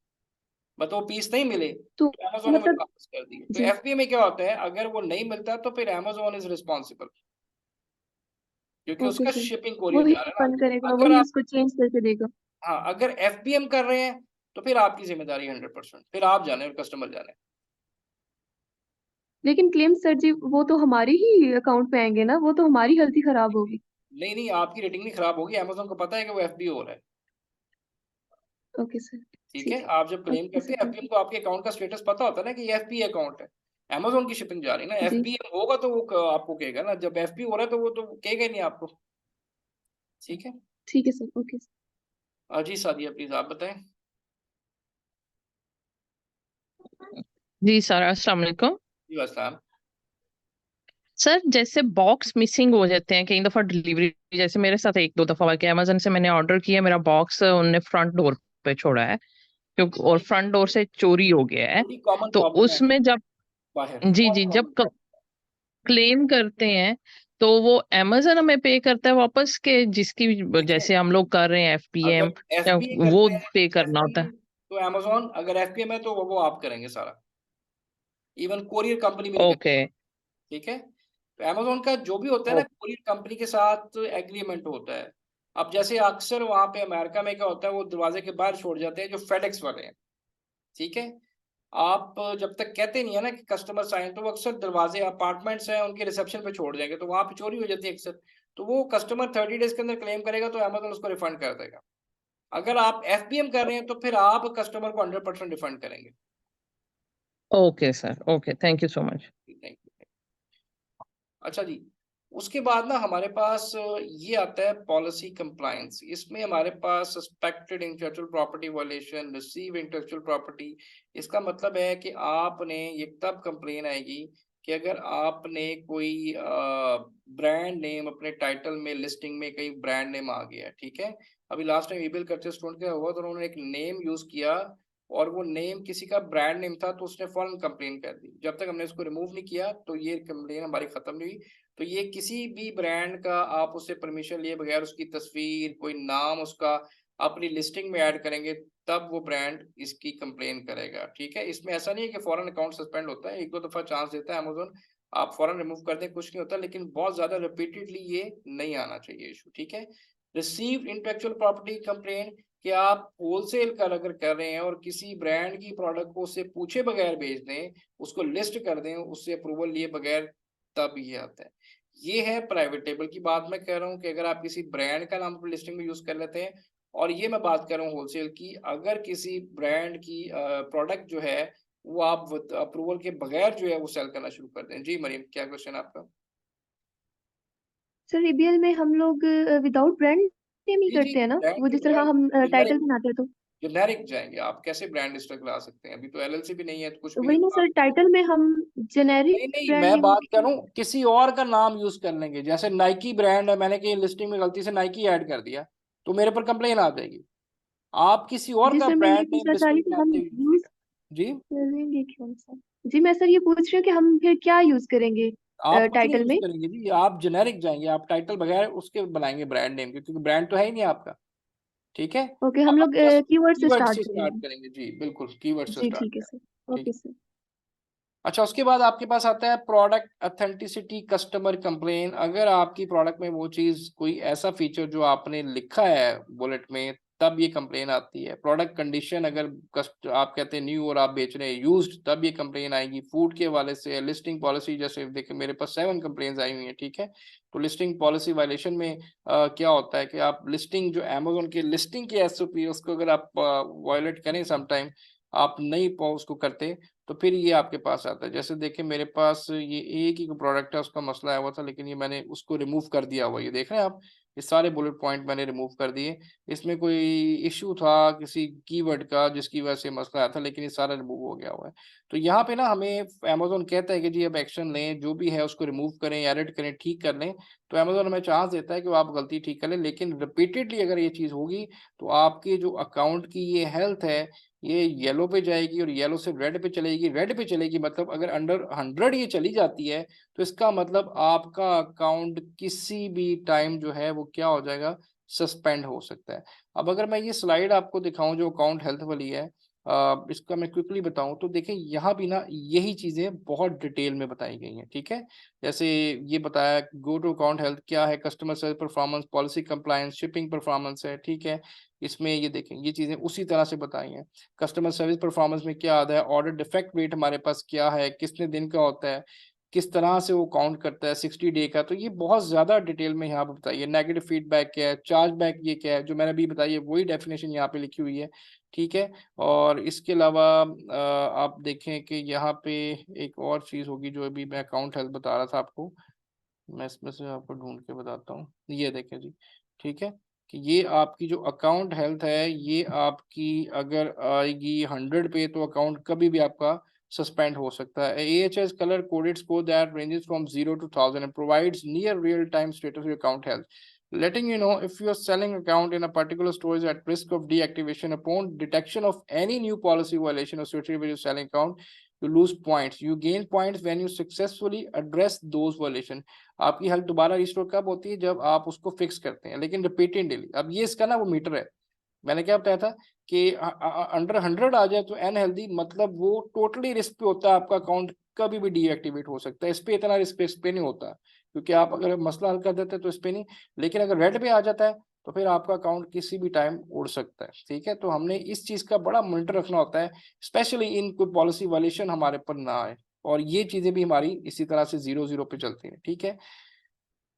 बट वो पीस नहीं मिले, तो तो अमेजोन ने मुझे मतलब वापस कर दिए। तो जी, एफबीए में क्या होता है, अगर वो नहीं मिलता तो फिर अमेजोन इज रिस्पॉन्सिबल, क्योंकि ओके उसका सर, शिपिंग कोरियर वही जा रहा है रिफंड करेगा, ना। अगर वही आप, उसको चेंज करके देगा। हाँ, अगर एफबीएम कर रहे हैं तो फिर आपकी जिम्मेदारी 100%, फिर आप जाने और कस्टमर जाने। लेकिन क्लेम सर जी वो तो हमारी ही अकाउंट पे आएंगे ना, वो तो हमारी हेल्थ ही खराब होगी। नहीं नहीं, आपकी रेटिंग नहीं खराब होगी, अमेजोन को पता है कि वो एफबीओ हो रहा है, ओके सर। ठीक है। ठीक है। आप जब क्लेम ओके करते सर, हैं थैंक एफबीएम को, आपके अकाउंट का स्टेटस पता होता है ना कि ये एफबीए अकाउंट है, अमेजोन की शिपिंग जा रही है ना। यू। जी एफबीएम होगा तो वो आपको कहेगा ना, जब एफबीओ हो रहा है तो वो तो कहेगा ही नहीं आपको, ठीक है। ठीक है सर, ओके सर। जी सादिया प्लीज आप बताएं। जी सर, अस्सलाम वालेकुम। जी अस्सलाम। सर जैसे बॉक्स मिसिंग हो जाते हैं कई दफा डिलीवरी, जैसे मेरे साथ एक दो दफा हुआ कि अमेजन से मैंने ऑर्डर किया, मेरा बॉक्स उन्होंने फ्रंट डोर पे छोड़ा है, क्योंकि और फ्रंट डोर से चोरी हो गया है। बड़ी कॉमन तो प्रॉब्लम है उसमें जब बाहर, जी बहुत जी जब कॉमन। क्लेम करते हैं तो वो अमेजन हमें पे करता है वापस के, जिसकी देखिए, जैसे हम लोग कर रहे हैं एफपीएम, अगर या एफबीए वो करते हैं, पे करना होता है? एफबीए तो अमेजोन, अगर एफबीए में तो वो आप करेंगे सारा, इवन कोरियर कंपनी भी नहीं करेगी, ओके ठीक है। तो अमेजोन का जो भी होता है ना, ओ, कोरियर कंपनी के साथ एग्रीमेंट होता है। अब जैसे अक्सर वहां पे अमेरिका में क्या होता है, वो दरवाजे के बाहर छोड़ जाते हैं जो फेडेक्स वाले हैं, ठीक है। आप जब तक कहते नहीं है ना कि कस्टमर आए, तो वो अक्सर दरवाजे, अपार्टमेंट्स हैं उनके रिसेप्शन पे छोड़ जाएंगे, तो वहां पे चोरी हो जाती है अक्सर। तो वो कस्टमर 30 डेज के अंदर क्लेम करेगा तो अमेजोन उसको रिफंड कर देगा। अगर आप एफबीएम कर रहे हैं तो फिर आप कस्टमर को 100% रिफंड करेंगे। Okay sir, okay, thank you so much. Thank you. अच्छा जी, उसके बाद ना हमारे पास ये आता है पॉलिसी कंप्लायंस। इसमें हमारे पास suspected intellectual property violation, receive intellectual property. इसका मतलब है कि आपने, ये तब कंप्लेन आएगी कि अगर आपने कोई ब्रांड नेम अपने टाइटल में, लिस्टिंग में कहीं ब्रांड नेम आ गया, ठीक है। अभी लास्ट टाइम ईबिल करते स्टूडेंट क्या हुआ, तो उन्होंने एक नेम यूज किया और वो नेम किसी का ब्रांड नेम था, तो उसने फौरन कंप्लेन कर दी। जब तक हमने उसको रिमूव नहीं किया तो ये कंप्लेन हमारी खत्म नहीं हुई। तो ये किसी भी ब्रांड का आप उससे परमिशन लिए बगैर उसकी तस्वीर, कोई नाम उसका अपनी लिस्टिंग में ऐड करेंगे, तब वो ब्रांड इसकी कंप्लेन करेगा, ठीक है। इसमें ऐसा नहीं है कि फौरन अकाउंट सस्पेंड होता है, एक दो दफा चांस देता है अमेजोन, आप फौरन रिमूव कर दें कुछ नहीं होता, लेकिन बहुत ज्यादा रिपीटेडली ये नहीं आना चाहिए इशू, ठीक है। रिसीव इंटेलेक्चुअल प्रॉपर्टी कंप्लेन, कि आप होलसेल का अगर कर रहे हैं और किसी ब्रांड की प्रोडक्ट को उससे पूछे बगैर बेच दें, उसको लिस्ट कर दें उससे अप्रूवल लिए बगैर, तब ये आता है। ये है प्राइवेट टेबल की बात मैं कर रहा हूँ कि अगर आप किसी ब्रांड का नाम अपनी लिस्टिंग में यूज कर लेते हैं, और ये मैं बात कर रहा हूँ होलसेल की, अगर किसी ब्रांड की प्रोडक्ट जो है वो आप अप्रूवल के बगैर जो है वो सेल करना शुरू कर दें। जी मरीम, क्या क्वेश्चन है आपका? सर ABL में हम लोग विदाउट ब्रांड नेम ही जी जी, करते हैं ना, ब्रांड वो के जिस तरह बगैर हम टाइटल जेनेरिक, बनाते हैं तो। जेनेरिक जाएंगे आप, कैसे ब्रांड लिस्ट ला सकते हैं? अभी तो एलएलसी भी नहीं है तो कुछ तो भी वही नहीं ना आप। सर, टाइटल में हम जेनेरिक नहीं नहीं, ब्रांड मैं नेम। बात करूं किसी और का नाम यूज कर लेंगे, जैसे नाइकी ब्रांड है, मैंने कहीं लिस्टिंग में गलती से नाइकी ऐड कर दिया, तो मेरे पर कंप्लेन आ जाएगी। आप किसी और जी का सर, मैं ये ब्रांड नेम पूछना चाह लिस्टिंग रही में थी हम आते यूज जी, करेंगे क्यों सर? जी मैं सर ये पूछ रही हूँ कि हम फिर क्या यूज करेंगे आप कुछ नहीं टाइटल यूज में? करेंगे जी, आप जेनेरिक जाएंगे, आप टाइटल बगैर उसके बनाएंगे ब्रांड नेम के, क्योंकि ब्रांड तो है ही नहीं आपका, ठीक है। ओके, हम आप लोग जस्ट कीवर्ड से कीवर्ड स्टार्ट से स्टार्ट करेंगे। करेंगे जी, बिल्कुल कीवर्ड से जी स्टार्ट ठीक है सर। करेंगे, ठीक ओके है। सर। अच्छा, उसके बाद आपके पास आता है प्रोडक्ट ऑथेंटिसिटी कस्टमर कंप्लेन। अगर आपकी प्रोडक्ट में वो चीज, कोई ऐसा फीचर जो आपने लिखा है बुलेट में, तब ये कंप्लेन आती है। प्रोडक्ट कंडीशन अगर आप कहते हैं न्यू और आप बेच रहे हैं यूज्ड, तब ये कंप्लेन आएगी। फूड के हवाले से लिस्टिंग पॉलिसी, जैसे देखिए मेरे पास 7 कंप्लेन्स आई हुई हैं, ठीक है। तो लिस्टिंग पॉलिसी वायलेशन में क्या होता है कि आप लिस्टिंग जो अमेजोन के लिस्टिंग की SOP उसको अगर आप वायलेट करें समटाइम, आप नहीं उसको करते, तो फिर ये आपके पास आता है। जैसे देखिए मेरे पास ये एक ही प्रोडक्ट है, उसका मसला आया हुआ था, लेकिन ये मैंने उसको रिमूव कर दिया हुआ, ये देख रहे हैं आप, ये सारे बुलेट पॉइंट मैंने रिमूव कर दिए। इसमें कोई इश्यू था किसी कीवर्ड का जिसकी वजह से मसला आया था, लेकिन ये सारा रिमूव हो गया हुआ है। तो यहाँ पे ना हमें अमेजोन कहता है कि जी अब एक्शन लें, जो भी है उसको रिमूव करें, एडिट करें, ठीक कर लें। तो अमेजोन हमें चांस देता है कि वो आप गलती ठीक कर लें, लेकिन रिपीटेडली अगर ये चीज़ होगी तो आपके जो अकाउंट की ये हेल्थ है ये येलो पे जाएगी, और येलो से रेड पे चलेगी। रेड पे चलेगी मतलब अगर अंडर 100 ये चली जाती है, तो इसका मतलब आपका अकाउंट किसी भी टाइम जो है वो क्या हो जाएगा, सस्पेंड हो सकता है। अब अगर मैं ये स्लाइड आपको दिखाऊं जो अकाउंट हेल्थ वाली है, इसका मैं क्विकली बताऊं तो देखिए यहाँ भी ना यही चीजें बहुत डिटेल में बताई गई हैं, ठीक है। जैसे ये बताया गो टू अकाउंट हेल्थ क्या है, customer service performance, policy compliance, shipping performance है, ठीक है। इसमें ये देखें ये चीजें उसी तरह से बताई हैं। कस्टमर सर्विस परफॉर्मेंस में क्या आता है, ऑर्डर डिफेक्ट रेट हमारे पास क्या है, कितने दिन का होता है, किस तरह से वो काउंट करता है, 60 डे का। तो ये बहुत ज्यादा डिटेल में यहाँ पे बताइए। नेगेटिव फीडबैक क्या है, चार्ज बैक ये क्या है, जो मैंने अभी बताई है वही डेफिनेशन यहाँ पे लिखी हुई है, ठीक है। और इसके अलावा आप देखें कि यहाँ पे एक और चीज होगी जो अभी मैं अकाउंट हेल्थ बता रहा था आपको, मैं इसमें से आपको ढूंढ के बताता हूँ। ये देखें जी, ठीक है, कि ये आपकी जो अकाउंट हेल्थ है ये आपकी अगर आएगी 100 पे, तो अकाउंट कभी भी आपका सस्पेंड हो सकता है। AHS color coded score that ranges from 0 to 1000 and provides near real time status of your account health, letting you know if your selling account in a particular store is at risk of deactivation. Upon detection of any new policy violation associated with your selling account, you lose points. You gain points when you successfully address those violation. आपकी health दोबारा restore कब होती है, जब आप उसको fix करते हैं, लेकिन रिपीटेडली। अब ये इसका ना वो मीटर है, मैंने क्या बताया था कि अंडर 100 आ जाए तो अनहेल्दी, मतलब वो टोटली रिस्क पे होता है, आपका अकाउंट कभी भी डीएक्टिवेट हो सकता है। इस पे इतना रिस्क इस पे नहीं होता, क्योंकि आप अगर मसला हल कर देते हैं तो इस पे नहीं। लेकिन अगर रेड पे आ जाता है तो फिर आपका अकाउंट किसी भी टाइम उड़ सकता है, ठीक है। तो हमने इस चीज का बड़ा मॉनिटर रखना होता है, स्पेशली इन कोई पॉलिसी वायलेशन हमारे पर ना आए। और ये चीजें भी हमारी इसी तरह से 0-0 पे चलती हैं, ठीक है।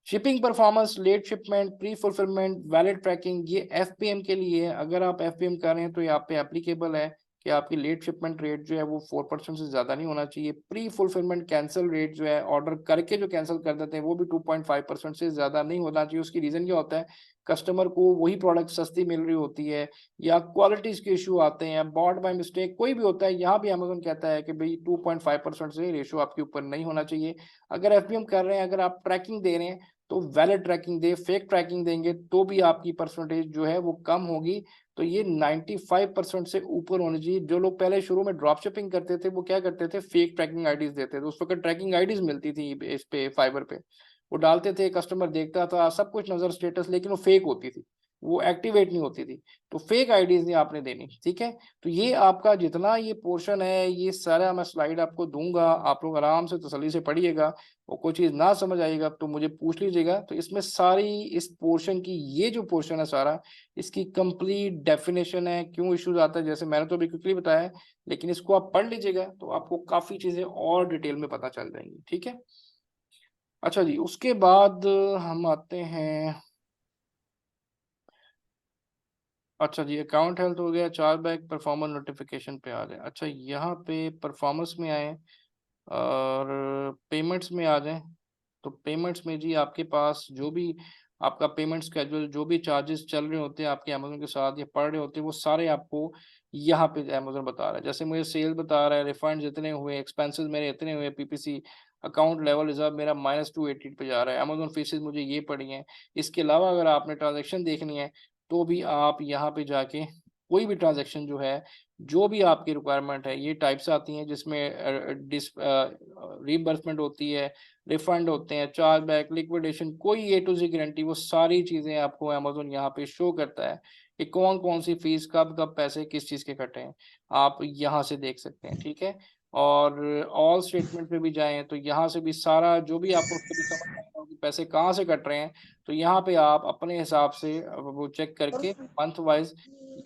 Shipping performance, late shipment, pre fulfilment, valid tracking, ये FPM के लिए है। अगर आप FPM कर रहे हैं तो यहाँ पे एप्लीकेबल है कि आपकी लेट शिपमेंट रेट जो है वो 4% से ज्यादा नहीं होना चाहिए। प्री फुलफिलमेंट कैंसिल रेट जो है, ऑर्डर करके जो कैंसिल कर देते हैं, वो भी 2.5% से ज्यादा नहीं होना चाहिए। उसकी रीजन क्या होता है, कस्टमर को वही प्रोडक्ट सस्ती मिल रही होती है, या क्वालिटीज के इशू आते हैं, बॉट बाय मिस्टेक कोई भी होता है। यहाँ भी अमेजोन कहता है कि भाई 2.5% से रेशो आपके ऊपर नहीं होना चाहिए। अगर FPM कर रहे हैं, अगर आप ट्रैकिंग दे रहे हैं तो वैलिड ट्रैकिंग दे, फेक ट्रैकिंग देंगे तो भी आपकी परसेंटेज जो है वो कम होगी। तो ये 95% से ऊपर होनी चाहिए। जो लोग पहले शुरू में ड्रॉप शिपिंग करते थे वो क्या करते थे, फेक ट्रैकिंग आईडीज देते थे। उस वक्त ट्रैकिंग आईडीज मिलती थी इस पे फाइबर पे, वो डालते थे, कस्टमर देखता था सब कुछ नजर स्टेटस, लेकिन वो फेक होती थी, वो एक्टिवेट नहीं होती थी। तो फेक आईडीज नहीं आपने देनी, ठीक है। तो ये आपका जितना ये पोर्शन है ये सारा मैं स्लाइड आपको दूंगा, आप लोग आराम से तसल्ली से पढ़िएगा। और कोई चीज ना समझ आएगा तो मुझे पूछ लीजिएगा। तो इसमें सारी इस पोर्शन की, ये जो पोर्शन है सारा, इसकी कंप्लीट डेफिनेशन है, क्यों इश्यूज आता है, जैसे मैंने तो अभी क्विकली बताया है, लेकिन इसको आप पढ़ लीजिएगा तो आपको काफी चीजें और डिटेल में पता चल जाएंगी, ठीक है। अच्छा जी, उसके बाद हम आते हैं, अच्छा जी, अकाउंट हेल्थ हो गया, चार्ज बैक, परफॉर्मेंस नोटिफिकेशन पे आ जाए। अच्छा, यहाँ पे परफॉर्मेंस में आए और पेमेंट्स में आ जाए। तो पेमेंट्स में जी आपके पास जो भी आपका पेमेंट स्केड्यूल, जो भी चार्जेस चल रहे होते हैं आपके अमेजोन के साथ या पड़ रहे होते हैं, वो सारे आपको यहाँ पे अमेजोन बता रहा है। जैसे मुझे सेल बता रहा है, रिफंड इतने हुए, एक्सपेंसेस मेरे इतने हुए, PPC अकाउंट लेवल रिजर्व मेरा -280 पे जा रहा है, अमेजोन फीसेस मुझे ये पड़ी हैं। इसके अलावा अगर आपने ट्रांजेक्शन देखनी है तो भी आप यहाँ पे जाके कोई भी ट्रांजेक्शन जो है, जो भी आपकी रिक्वायरमेंट है, ये टाइप्स आती हैं जिसमें रीइंबर्समेंट होती है, रिफंड होते हैं, चार्ज बैक, लिक्विडेशन, कोई A to Z गारंटी, वो सारी चीजें आपको अमेजोन यहाँ पे शो करता है कि कौन कौन सी फीस, कब कब पैसे किस चीज के कटे हैं, आप यहाँ से देख सकते हैं, ठीक है। और ऑल स्टेटमेंट पे भी जाएं तो यहाँ से भी सारा जो भी आपको कभी समझ नहीं आएगा कि पैसे कहाँ से कट रहे हैं, तो यहाँ पे आप अपने हिसाब से वो चेक करके मंथ वाइज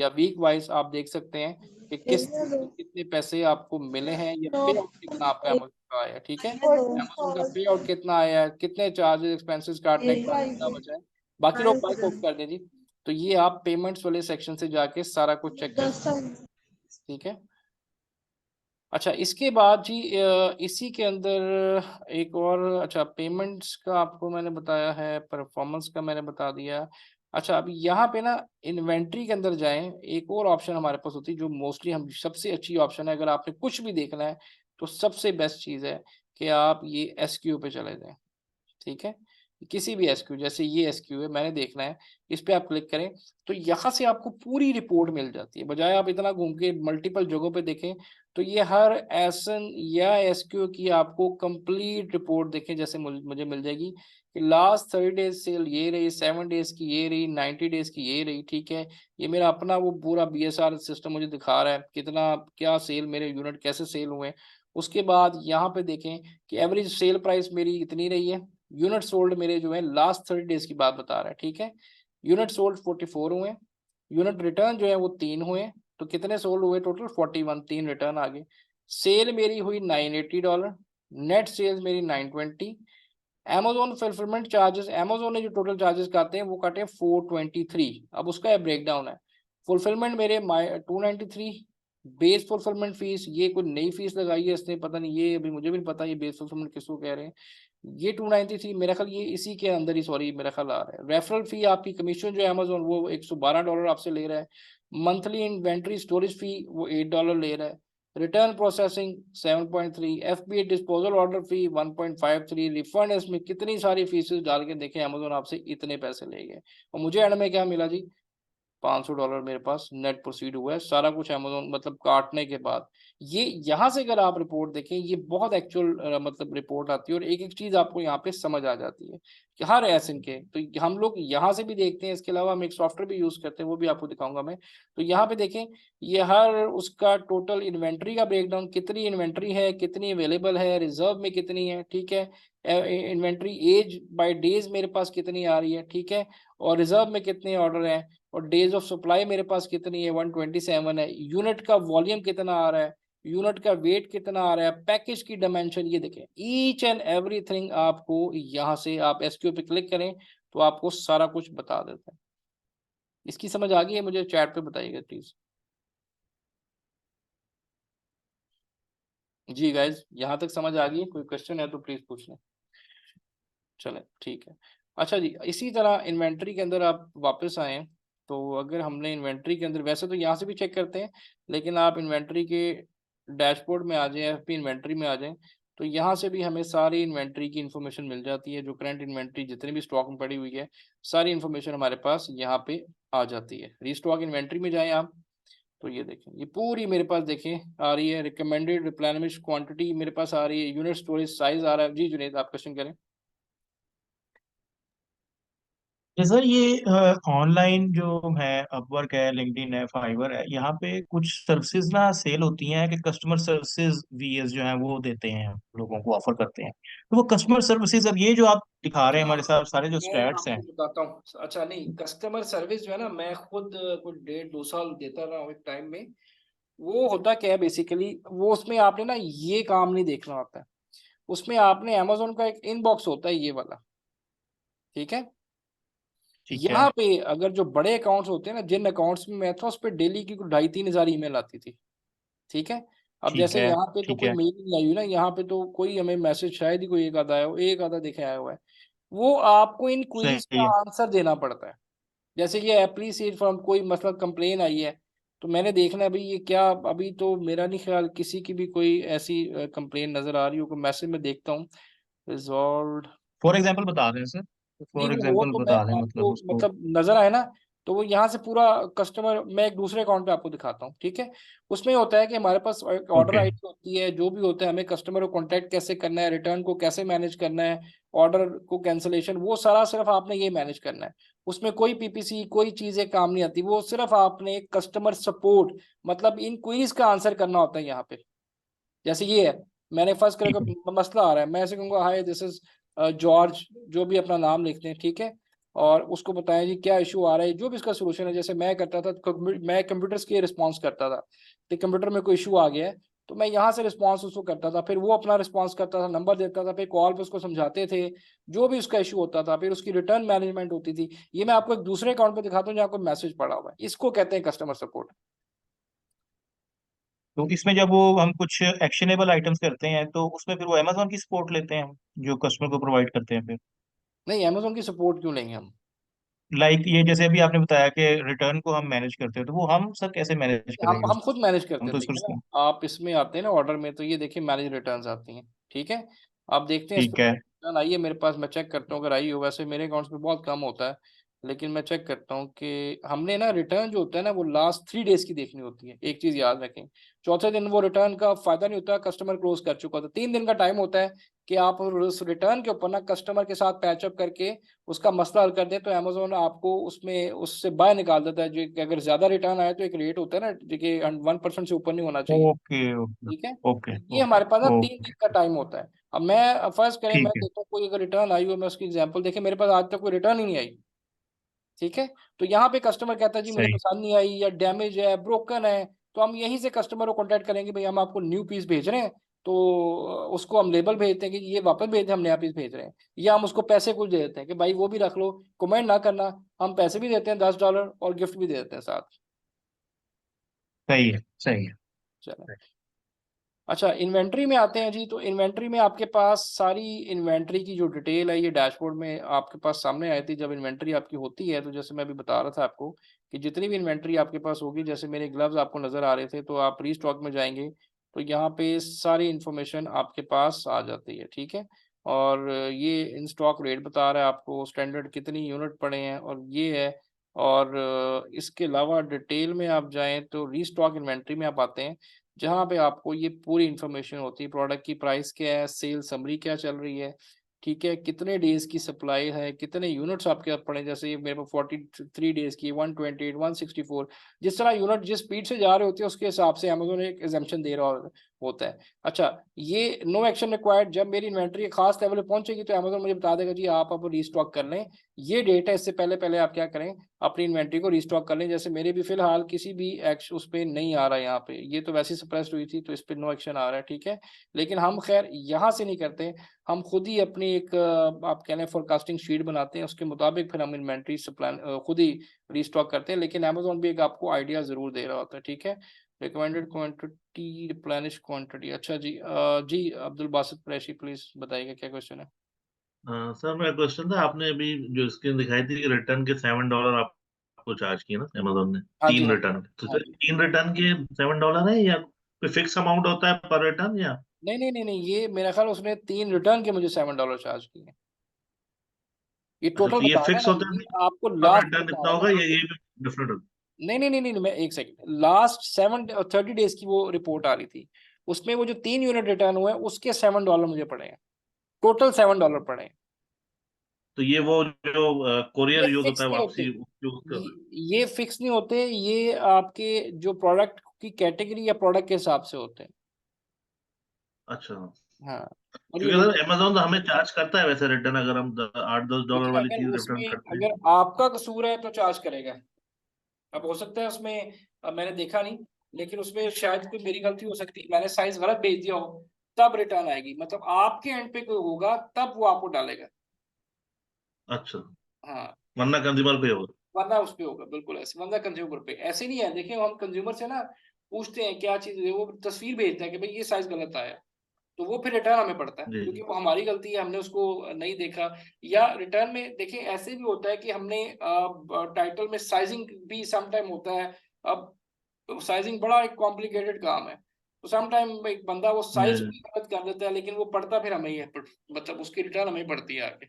या वीक वाइज आप देख सकते हैं कि किस कितने पैसे आपको मिले हैं या पे आउट कितना आपका अमेज़न का आया है। ठीक है, अमेज़न का पे आउट कितना आया है, कितने चार्जेस एक्सपेंसेस काटने के बाद कितना बचा है, बाकी लोग बाइक ऑफ कर दें जी। तो ये आप पेमेंट्स वाले सेक्शन से जाके सारा कुछ चेक कर सकते हैं। ठीक है, अच्छा इसके बाद जी इसी के अंदर एक और, अच्छा पेमेंट्स का आपको मैंने बताया है, परफॉर्मेंस का मैंने बता दिया। अच्छा अभी यहाँ पे ना इन्वेंट्री के अंदर जाएं, एक और ऑप्शन हमारे पास होती है जो मोस्टली हम सबसे अच्छी ऑप्शन है, अगर आपने कुछ भी देखना है तो सबसे बेस्ट चीज़ है कि आप ये एसक्यू पे चले जाएं। ठीक है, किसी भी एसक्यू, जैसे ये एसक्यू है मैंने देखना है, इस पे आप क्लिक करें तो यहाँ से आपको पूरी रिपोर्ट मिल जाती है, बजाय आप इतना घूम के मल्टीपल जगहों पे देखें। तो ये हर एसन या एसक्यू की आपको कंप्लीट रिपोर्ट देखें, जैसे मुझे मिल जाएगी कि लास्ट 30 डेज सेल ये रही, 7 डेज की ये रही, 90 डेज की ये रही। ठीक है, ये मेरा अपना वो पूरा BSR सिस्टम मुझे दिखा रहा है कितना क्या सेल, मेरे यूनिट कैसे सेल हुए हैं। उसके बाद यहाँ पे देखें कि एवरेज सेल प्राइस मेरी इतनी रही है, यूनिट सोल्ड मेरे जो है लास्ट 30 डेज की बात बता रहा है। ठीक है, यूनिट सोल्ड 44 हुए, यूनिट रिटर्न जो है वो 3 हुए, तो कितने सोल्ड हुए टोटल 41, 3 रिटर्न आ गए। सेल मेरी हुई $980, नेट सेल्स मेरी 920। Amazon फुलफिलमेंट चार्जेस, Amazon ने जो टोटल चार्जेस काटे हैं वो काटे हैं 423। अब उसका ब्रेक डाउन है, फुलफिलमेंट मेरे 293, बेस फुलफिलमेंट फीस, ये कोई नई फीस लगाई है इसने, पता नहीं, ये अभी मुझे भी नहीं पता ये बेस फुलफिलमेंट किसको कह रहे हैं। ये 293 मेरा ख्याल ये इसी के अंदर ही, सॉरी मेरा ख्याल आ रहा है। रेफरल फी आपकी कमीशन जो है अमेजोन वो $112 आपसे ले रहा है। मंथली इन्वेंट्री स्टोरेज फी वो $8 ले रहा है। Return processing 7.3, FBA disposal order fee 1.53, refund, इसमें कितनी सारी फीसेस डाल के देखें अमेजोन आपसे इतने पैसे ले गए। और मुझे एंड में क्या मिला जी, $500 मेरे पास नेट प्रोसीड हुआ है, सारा कुछ अमेजोन मतलब काटने के बाद। ये यहाँ से अगर आप रिपोर्ट देखें ये बहुत एक्चुअल मतलब रिपोर्ट आती है, और एक एक चीज आपको यहाँ पे समझ आ जाती है कि हर एसन के, तो हम लोग यहाँ से भी देखते हैं, इसके अलावा हम एक सॉफ्टवेयर भी यूज करते हैं, वो भी आपको दिखाऊंगा मैं। तो यहाँ पे देखें ये हर उसका टोटल इन्वेंट्री का ब्रेकडाउन, कितनी इन्वेंट्री है, कितनी अवेलेबल है, रिजर्व में कितनी है। ठीक है, इन्वेंट्री एज बाय डेज मेरे पास कितनी आ रही है। ठीक है, और रिजर्व में कितने ऑर्डर हैं, और डेज ऑफ सप्लाई मेरे पास कितनी है, 127 है। यूनिट का वॉल्यूम कितना आ रहा है, यूनिट का वेट कितना आ रहा है, पैकेज की डायमेंशन, ये देखें ईच एंड एवरीथिंग आपको यहाँ से, आप एसक्यू पे क्लिक करें तो आपको सारा कुछ बता देता है। इसकी समझ आ गई है, मुझे चैट पे बताइएगा प्लीज। जी गाइज यहाँ तक समझ आ गई, कोई क्वेश्चन है तो प्लीज पूछ लें। चले ठीक है, अच्छा जी इसी तरह इन्वेंट्री के अंदर आप वापस आए, तो अगर हमने इन्वेंट्री के अंदर, वैसे तो यहाँ से भी चेक करते हैं, लेकिन आप इन्वेंट्री के डैशबोर्ड में आ जाएं, FP इन्वेंट्री में आ जाएं, तो यहाँ से भी हमें सारी इन्वेंट्री की इन्फॉर्मेशन मिल जाती है, जो करंट इन्वेंट्री जितनी भी स्टॉक में पड़ी हुई है सारी इन्फॉर्मेशन हमारे पास यहाँ पे आ जाती है। रीस्टॉक इन्वेंट्री में जाएं आप, तो ये देखें ये पूरी मेरे पास देखें आ रही है, रिकमेंडेड रिप्लेनिश क्वांटिटी मेरे पास आ रही है, यूनिट स्टोरेज साइज आ रहा है। जी जुनेद आप क्वेश्चन करें। जी सर, ये ऑनलाइन जो है, अपवर्क है, लिंक्डइन है, फाइवर है, यहाँ पे कुछ सर्विसेज ना सेल होती हैं कि कस्टमर सर्विसेज VS जो है वो देते हैं, लोगों को ऑफर करते हैं। तो वो कस्टमर सर्विसेज, अब ये जो आप दिखा रहे हैं हमारे साथ सारे जो मैं स्टैट्स हैं। आपको बताता हूँ, अच्छा नहीं कस्टमर सर्विस जो है ना, मैं खुद कुछ 1.5-2 साल देता रहा हूँ एक टाइम में। वो होता क्या है बेसिकली, वो उसमें आपने ना ये काम नहीं देखना होता है, उसमें आपने अमेजोन का एक इनबॉक्स होता है ये वाला। ठीक है, ठीक है। यहाँ पे अगर जो बड़े अकाउंट्स होते हैं ना, जिन अकाउंट्स में मैं था उस पर डेली की 2,500-3 हज़ार ईमेल आती थी। ठीक है, अब ठीक जैसे है। यहाँ पे तो ठीक कोई है। मेल नहीं आई हुई ना, यहाँ पे तो कोई हमें मैसेज शायद ही कोई एक आधा आया हो, एक आधा देखे आया हुआ है। वो आपको इन क्वेरीज सही का है। आंसर देना पड़ता है। जैसे ये एप्रिसिएट फ्रॉम, कोई मतलब कंप्लेन आई है तो मैंने देखना है भाई ये क्या, अभी तो मेरा नहीं ख्याल किसी की भी कोई ऐसी कंप्लेन नजर आ रही हो, कोई मैसेज में देखता हूँ रिजॉल्व। फॉर एग्जाम्पल बता दें सर, नहीं फॉर वो एग्जाम्पल तो मैं बता दें, मतलब आपको उसको। मतलब नजर आए ना, तो वो यहाँ से पूरा कस्टमर, मैं एक दूसरे अकाउंट पे आपको दिखाता हूँ। ठीक है, उसमें होता है कि हमारे पास ऑर्डर ओके। आईडी होती है, जो भी होता है हमें कस्टमर को कांटेक्ट कैसे करना है, रिटर्न को कैसे मैनेज करना है, ऑर्डर को कैंसिलेशन, वो सारा सिर्फ आपने ये मैनेज करना है। उसमें कोई PPC कोई चीजें काम नहीं आती, वो सिर्फ आपने कस्टमर सपोर्ट मतलब इन क्वेरीज का आंसर करना होता है यहाँ पे। जैसे ये है, मैंने फर्स्ट ठीक करके है। मसला आ रहा है, मैं ऐसे कहूँगा हाय दिस इज जॉर्ज, जो भी अपना नाम लिखते हैं, ठीक है, और उसको बताएं जी क्या इशू आ रहा है, जो भी इसका सोल्यूशन है। जैसे मैं करता था, मैं कंप्यूटर्स के रिस्पॉन्स करता था, तो कंप्यूटर में कोई इशू आ गया है तो मैं यहाँ से रिस्पॉन्स उसको करता था, फिर वो अपना रिस्पॉन्स करता था, नंबर देता था, फिर कॉल पे उसको समझाते थे जो भी उसका इशू होता था, फिर उसकी रिटर्न मैनेजमेंट होती थी। ये मैं आपको एक दूसरे अकाउंट पे दिखाता हूँ जहाँ कोई मैसेज पड़ा हुआ है, इसको कहते हैं कस्टमर सपोर्ट। तो इसमें जब वो हम कुछ एक्शनेबल आइटम्स करते हैं तो उसमें फिर वो अमेजोन की सपोर्ट लेते हैं हम, जो कस्टमर को प्रोवाइड करते हैं फिर। नहीं, अमेजोन की सपोर्ट क्यों लेंगे हम? लाइक ये जैसे अभी आपने बताया कि रिटर्न को हम मैनेज करते हैं, तो वो हम सर कैसे मैनेज करेंगे हम खुद मैनेज हम करते हैं, तो देखिए इसको। ना, आप इसमें आते हैं ना ऑर्डर में, तो ये देखिए मैनेज रिटर्न्स आती हैं, ठीक है, आप देखते हैं इस ठीक पर है। रिटर्न आई है मेरे पास, मैं चेक करता हूँ, अगर आई हो, वैसे मेरे अकाउंट्स में बहुत कम होता है, लेकिन मैं चेक करता हूँ कि हमने ना रिटर्न जो होता है ना वो लास्ट 3 डेज की देखनी होती है। एक चीज याद रखें, चौथे दिन वो रिटर्न का फायदा नहीं होता, कस्टमर क्लोज कर चुका होता है। 3 दिन का टाइम होता है कि आप उस रिटर्न के ऊपर ना कस्टमर के साथ पैचअप करके उसका मसला हल कर दें, तो अमेजोन आपको उसमें उससे बाय निकाल देता है। जो कि अगर ज्यादा रिटर्न आए तो एक रेट होता है ना, जो कि 1% से ऊपर नहीं होना चाहिए, ओके ओके ठीक है। ओके ये ओके हमारे पास ना 3 दिन ओके। का टाइम होता है। अब मैं फर्स्ट करें, मैं ठीक है। देखता हूँ कोई अगर रिटर्न आई हो, मैं उसकी एग्जांपल देखें, मेरे पास आज तक कोई रिटर्न ही नहीं आई, ठीक है, तो यहाँ पे कस्टमर कहता है जी मुझे सही। पसंद नहीं आई, या डैमेज है, ब्रोकन है, तो हम यहीं से कस्टमर को कांटेक्ट करेंगे, भाई हम आपको न्यू पीस भेज रहे हैं, तो उसको हम लेबल भेजते हैं कि ये वापस भेज दें, हम नया पीस भेज रहे हैं, या हम उसको पैसे कुछ दे देते हैं कि भाई वो भी रख लो, कमेंट ना करना, हम पैसे भी देते हैं $10 और गिफ्ट भी दे देते हैं साथ। सही है। सही है। चलो, अच्छा इन्वेंट्री में आते हैं जी। तो इन्वेंट्री में आपके पास सारी इन्वेंट्री की जो डिटेल है ये डैशबोर्ड में आपके पास सामने आई थी जब इन्वेंट्री आपकी होती है। तो जैसे मैं अभी बता रहा था आपको कि जितनी भी इन्वेंट्री आपके पास होगी, जैसे मेरे ग्लव्स आपको नज़र आ रहे थे, तो आप रीस्टॉक में जाएंगे तो यहाँ पे सारी इंफॉर्मेशन आपके पास आ जाती है, ठीक है। और ये इन स्टॉक रेट बता रहा है आपको, स्टैंडर्ड कितनी यूनिट पड़े हैं, और ये है। और इसके अलावा डिटेल में आप जाएं तो रीस्टॉक इन्वेंट्री में आप आते हैं, जहाँ पे आपको ये पूरी इंफॉर्मेशन होती है, प्रोडक्ट की प्राइस क्या है, सेल समरी क्या चल रही है, ठीक है, कितने डेज की सप्लाई है, कितने यूनिट्स आपके पास पड़े, जैसे ये मेरे पास 43 डेज की, 128, 164, जिस तरह यूनिट जिस स्पीड से जा रहे होते हैं उसके हिसाब से अमेजोन एक एग्जम्पशन दे रहा होता है। अच्छा, ये नो एक्शन रिक्वायर्ड, जब मेरी इन्वेंट्री खास लेवल पे पहुंचेगी तो अमेजोन मुझे बता देगा जी आप अब रीस्टॉक कर लें, ये डेट है, इससे पहले पहले आप क्या करें, अपनी इन्वेंट्री को रीस्टॉक कर लें। जैसे मेरे भी फिलहाल किसी भी एक्शन उस पर नहीं आ रहा है, यहाँ पे ये तो वैसे सप्रेस्ड हुई थी तो इस पर नो एक्शन आ रहा है, ठीक है। लेकिन हम खैर यहाँ से नहीं करते, हम खुद ही अपनी एक आप कह लें फोरकास्टिंग शीट बनाते हैं, उसके मुताबिक फिर हम इन्वेंट्री सप्लाई खुद ही रीस्टॉक करते हैं। लेकिन अमेजोन भी एक आपको आइडिया जरूर दे रहा होता है, ठीक है। रिकमेंडेड क्वांटिटी, रिप्लेनिश क्वांटिटी, अच्छा जी, जी अब्दुल बासित कुरैशी प्लीज बताइएगा क्या क्वेश्चन है। सर मेरा क्वेश्चन था, आपने अभी जो स्क्रीन दिखाई थी रिटर्न के $7 आपको चार्ज किए ना अमेजोन ने, हाँ जी, तीन हाँ जी, रिटर्न तो हाँ सर जी। 3 रिटर्न के $7 है या कोई फिक्स अमाउंट होता है पर रिटर्न या? नहीं नहीं नहीं नहीं, ये मेरा ख्याल उसने 3 रिटर्न के मुझे $7 चार्ज किए, ये अच्छा, टोटल तो ये बता रहा है फिक्स ना, होता ये है आपको पर लास्ट रिटर्न बता इतना रहा है होगा ना। या ये भी डिफरेंट होगा? नहीं नहीं नहीं नहीं नहीं, मैं एक सेकंड, लास्ट 30 डेज की वो रिपोर्ट आ रही थी, उसमें वो जो 3 यूनिट रिटर्न हुए हैं उसके $7 मुझे पड़े हैं, टोटल $7 पड़े हैं। तो ये वो जो ये कोरियर यूज होता फिक्स है नहीं होते, वापसी यूज कर? ये फिक्स नहीं होते, ये आपके जो प्रोडक्ट की कैटेगरी या प्रोडक्ट के हिसाब से होते हैं। अच्छा, हाँ, और ये क्योंकि सर देखिए, अमेजोन तो हमें चार्ज करता है वैसे रिटर्न, अगर हम 8-10 डॉलर लेकिन वाली अगर चीज रिटर्न उसमें करते हैं। अगर आपका कसूर है तो चार्ज करेगा। अब हो सकता है उसमें, अब मैंने देखा नहीं, लेकिन उसमें शायद कोई मेरी गलती हो सकती है, मैंने साइज गलत भेज दिया हो, तब रिटर्न आएगी, मतलब आपके एंड पे कोई होगा तब वो आपको डालेगा। अच्छा, हाँ, वरना कंज्यूमर पे होगा? वरना उस पे होगा, बिल्कुल ऐसे, वरना कंज्यूमर पे ऐसे नहीं है। देखिए हम कंज्यूमर से ना पूछते हैं क्या चीज है, वो तस्वीर भेजते हैं कि भाई ये साइज गलत आया, तो वो फिर रिटर्न हमें पड़ता है, जी क्योंकि जी। वो हमारी गलती है, हमने उसको नहीं देखा। या रिटर्न में देखिए ऐसे भी होता है कि हमने टाइटल में साइजिंग भी सम टाइम होता है। अब साइजिंग बड़ा एक कॉम्प्लिकेटेड काम है, तो सम टाइम एक बंदा वो साइज जी, भी गलत कर देता है, लेकिन वो पड़ता फिर हमें ही है, मतलब उसकी रिटर्न हमें पड़ती है आगे,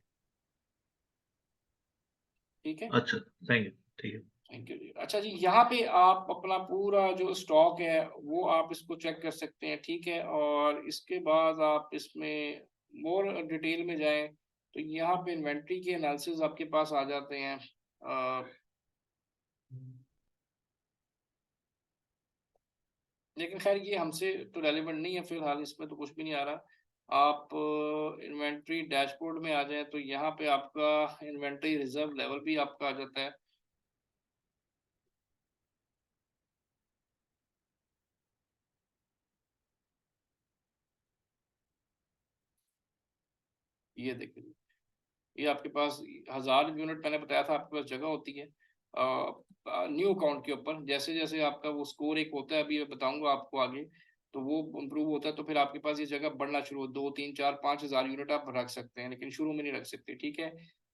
ठीक है। अच्छा, थैंक यू। ठीक है। थैंक यू जी। अच्छा जी, यहाँ पे आप अपना पूरा जो स्टॉक है वो आप इसको चेक कर सकते हैं, ठीक है। और इसके बाद आप इसमें मोर डिटेल में जाएं तो यहाँ पे इन्वेंट्री के एनालिसिस आपके पास आ जाते हैं। लेकिन खैर ये हमसे तो रेलिवेंट नहीं है फिलहाल, इसमें तो कुछ भी नहीं आ रहा। आप इन्वेंट्री डैशबोर्ड में आ जाए तो यहाँ पे आपका इन्वेंट्री रिजर्व लेवल भी आपका आ जाता है। ये देखिए, ये आपके पास 1000 यूनिट मैंने बताया था आपके पास जगह होती है न्यू अकाउंट के ऊपर। जैसे जैसे आपका वो स्कोर एक होता है, अभी मैं बताऊंगा आपको आगे, तो वो इम्प्रूव होता है, तो फिर आपके पास ये जगह बढ़ना शुरू हो, 2 3 4 5 हज़ार यूनिट आप रख सकते हैं, लेकिन शुरू में नहीं रख सकते, ठीक है।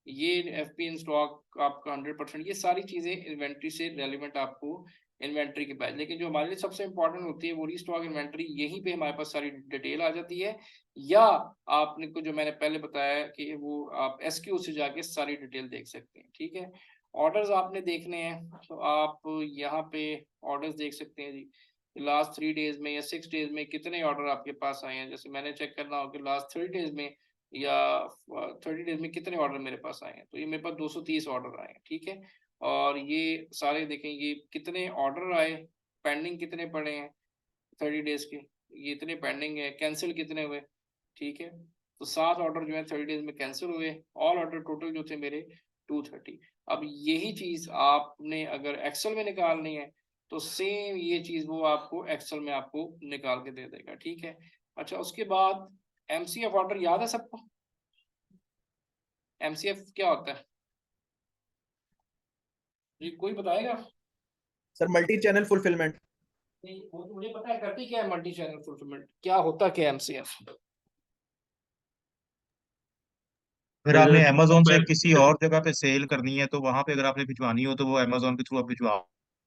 ये एफपी इन स्टॉक आपका 100%, ये सारी चीजें इन्वेंट्री से रेलिवेंट आपको इन्वेंट्री के बैच। लेकिन जो हमारे लिए सबसे इंपॉर्टेंट होती है वो रीस्टॉक इन्वेंट्री, यहीं पे हमारे पास सारी डिटेल आ जाती है, या आपने को जो मैंने पहले बताया कि वो आप एसक्यू से जाके सारी डिटेल देख सकते हैं, ठीक है। ऑर्डर्स आपने देखने हैं तो आप यहाँ पे ऑर्डर्स देख सकते हैं जी, लास्ट 3 डेज में या 6 डेज में कितने ऑर्डर आपके पास आए हैं। जैसे मैंने चेक करना हो कि लास्ट 30 डेज में या 30 डेज में कितने ऑर्डर मेरे पास आए हैं, तो ये मेरे पास 230 ऑर्डर आए हैं, ठीक है। और ये सारे देखें, ये कितने ऑर्डर आए, पेंडिंग कितने पड़े हैं 30 डेज के, ये इतने पेंडिंग है, कैंसिल कितने हुए, ठीक है। तो 7 ऑर्डर जो है 30 डेज में कैंसिल हुए, ऑल ऑर्डर टोटल जो थे मेरे 230। अब यही चीज आपने अगर एक्सेल में निकालनी है तो सेम ये चीज वो आपको एक्सेल में आपको निकाल के दे देगा, ठीक है। अच्छा, उसके बाद एमसीएफ ऑर्डर याद है सबको? एमसीएफ क्या होता है जी, कोई बताएगा? Sir multi channel fulfilment. नहीं, वो तो मुझे पता है, करती क्या है मल्टी चैनल फुलफिलमेंट, क्या होता क्या है एमसीएफ? अगर आपने अमेजोन से पैक किसी और जगह पे सेल करनी है तो वहां पे अगर आपने भिजवानी हो तो वो अमेजोन के थ्रू आप भिजवा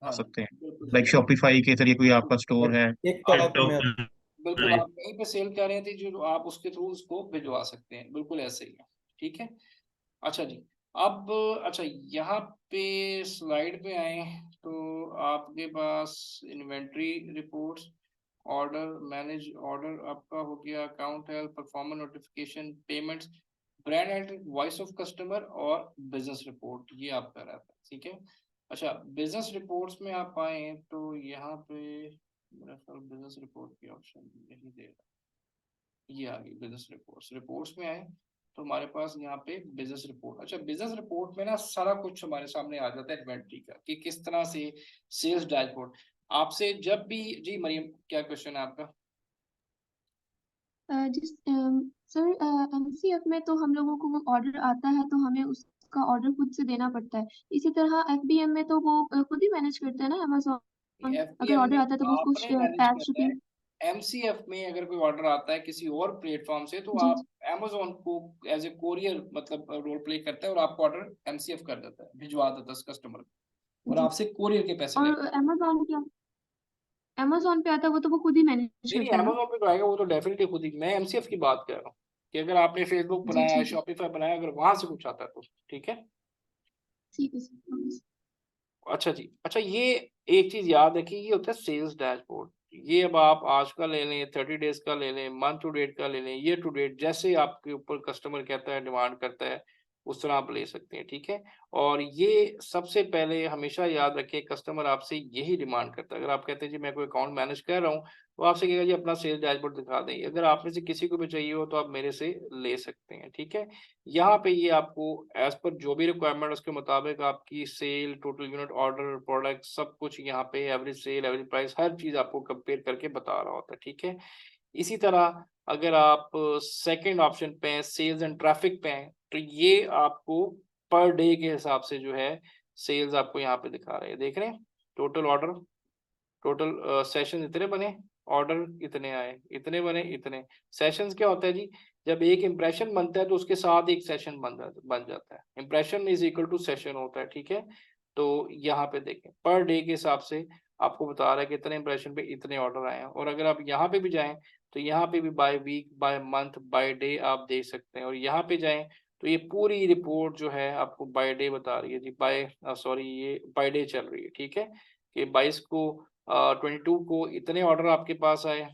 हाँ, सकते हैं। बिल्कुल लाइक सही। शॉपिफाई के जरिए कोई आपका स्टोर है। टिकटॉक में टिकटॉक बिल्कुल, आप कहीं पे सेल कर रहे थे जो आप उसके थ्रू उसको भिजवा सकते हैं, बिल्कुल ऐसे ही है, ठीक है। अच्छा जी, अब अच्छा यहाँ पे स्लाइड पे आए तो आपके पास inventory reports, order manage, order आपका हो गया, account health, performance notification, payments, brand and voice of customer और बिजनेस रिपोर्ट, ये आपका रहता है, ठीक है। अच्छा, बिजनेस रिपोर्ट्स में आप आए तो यहाँ पे मेरा ख्याल बिजनेस रिपोर्ट की ऑप्शन यही दे रहा है, ये आ गई बिजनेस रिपोर्ट्स। रिपोर्ट्स में आए तो हमारे पास यहाँ पे बिजनेस रिपोर्ट। अच्छा, बिजनेस रिपोर्ट में ना सारा कुछ हमारे सामने आ जाता है इन्वेंट्री का, कि किस तरह से सेल्स डैशबोर्ड। आपसे जब भी, जी मरियम क्या क्वेश्चन है आपका? जिस सर एमसीएफ में तो हम लोगों को वो ऑर्डर आता है तो हमें उसका ऑर्डर खुद से देना पड़ता है। इसी तरह एफबीएम में तो वो खुद ही मैनेज करते हैं ना अमेजोन। अगर एफबीएम ऑर्डर में आता है तो वो कुछ आपने मैनेज पैक करना है। शिपिंग। एमसीएफ में अगर कोई ऑर्डर आता है किसी और प्लेटफॉर्म से तो जी आप अमेजोन को एज ए कोरियर मतलब रोल प्ले करता है और आपको ऑर्डर एमसीएफ कर देता है, भिजवा देता है कस्टमर को, और जी। आपसे कोरियर के पैसे और लेता है। अमेजोन पे आता है वो तो वो खुद ही मैनेज नहीं नहीं, करता है ना। अमेजोन पे तो आएगा, वो तो डेफिनेटली खुद ही, मैं एमसीएफ की बात कर रहा हूँ कि अगर आपने फेसबुक जी बनाया है, ठीक है। शॉपिफाई बनाया, अगर वहां से कुछ आता है तो ठीक है। ठीक है सर, ओके सर। अच्छा जी, अच्छा ये एक चीज याद रखिए, ये होता है सेल्स डैशबोर्ड। ये अब आप आज का ले लें, 30 डेज का ले लें, मंथ टू डेट का ले लें, ईयर टू डेट, जैसे आपके ऊपर कस्टमर कहता है, डिमांड करता है, उस तरह आप ले सकते हैं, ठीक है। और ये सबसे पहले हमेशा याद रखिए, कस्टमर आपसे यही डिमांड करता है। अगर आप कहते हैं जी मैं कोई अकाउंट मैनेज कर रहा हूँ, तो आपसे कहेगा जी अपना सेल्स डैशबोर्ड दिखा दें। अगर आप में से किसी को भी चाहिए हो तो आप मेरे से ले सकते हैं, ठीक है। यहाँ पे ये आपको एज पर जो भी रिक्वायरमेंट उसके मुताबिक आपकी sale, total unit, order, product, सब कुछ यहाँ पे एवरेज सेल, एवरेज प्राइस, हर चीज आपको कंपेयर करके बता रहा होता है, ठीक है। इसी तरह अगर आप सेकंड ऑप्शन पे हैं, सेल्स एंड ट्रैफिक पे हैं, तो ये आपको पर डे के हिसाब से जो है सेल्स आपको यहाँ पे दिखा रहे हैं, देख रहे हैं, टोटल ऑर्डर, टोटल सेशन इतने बने, ऑर्डर इतने आए, इतने बने, इतने। सेशंस क्या होता है जी, जब एक इंप्रेशन बनता है तो उसके साथ एक सेशन बन जाता है, impression is equal to session होता है, ठीक है। तो यहाँ पे देखें पर डे के हिसाब से आपको बता रहा है कि इतने इंप्रेशन पे इतने ऑर्डर आए हैं। और अगर आप यहाँ पे भी जाएं तो यहाँ पे भी by week, by month, by day आप देख सकते हैं। और यहाँ पे जाएं तो ये पूरी रिपोर्ट जो है आपको बाय डे बता रही है जी, बाय सॉरी ये बाय डे चल रही है, ठीक है। कि 22 को 22 को इतने ऑर्डर आपके पास आए,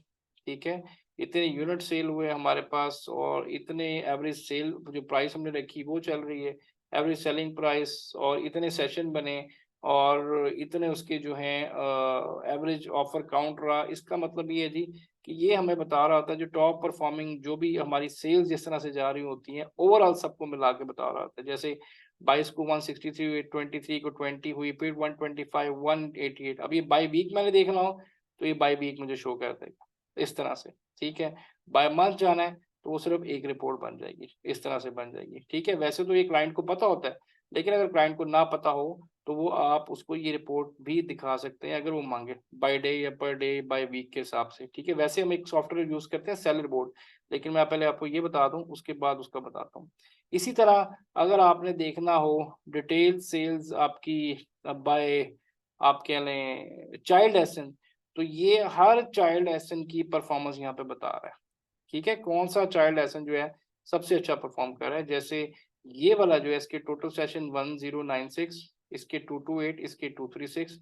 ठीक है, इतने यूनिट सेल हुए हमारे पास, और इतने एवरेज सेल जो प्राइस हमने रखी वो चल रही है, एवरेज सेलिंग प्राइस, और इतने सेशन बने, और इतने उसके जो हैं एवरेज ऑफर काउंट रहा। इसका मतलब ये है जी कि ये हमें बता रहा होता है जो टॉप परफॉर्मिंग जो भी हमारी सेल्स जिस तरह से जा रही होती हैं ओवरऑल सबको मिला के बता रहा होता है। जैसे 22 को 163 हुई, 23 को 20 हुई, फिर 125, 188। अब ये बाई वीक मैंने देखना हो तो ये बाई वीक मुझे शो कर देगा इस तरह से, ठीक है। बाय मंथ जाना है तो वो सिर्फ एक रिपोर्ट बन जाएगी, इस तरह से बन जाएगी, ठीक है। वैसे तो ये क्लाइंट को पता होता है, लेकिन अगर क्लाइंट को ना पता हो तो वो आप उसको ये रिपोर्ट भी दिखा सकते हैं अगर वो मांगे, बाय डे या पर डे बाय वीक के हिसाब से, ठीक है। वैसे हम एक सॉफ्टवेयर यूज करते हैं सेलर बोर्ड, लेकिन मैं पहले आपको ये बता दूं उसके बाद उसका बताता हूँ। इसी तरह अगर आपने देखना हो डिटेल सेल्स आपकी बाय आप कह लें चाइल्ड एसन, तो ये हर चाइल्ड एसन की परफॉर्मेंस यहाँ पे बता रहा है, ठीक है। कौन सा चाइल्ड एसन जो है सबसे अच्छा परफॉर्म कर रहा है। जैसे ये वाला जो है इसके टोटल सेशन 1096, इसके 228, इसके 236,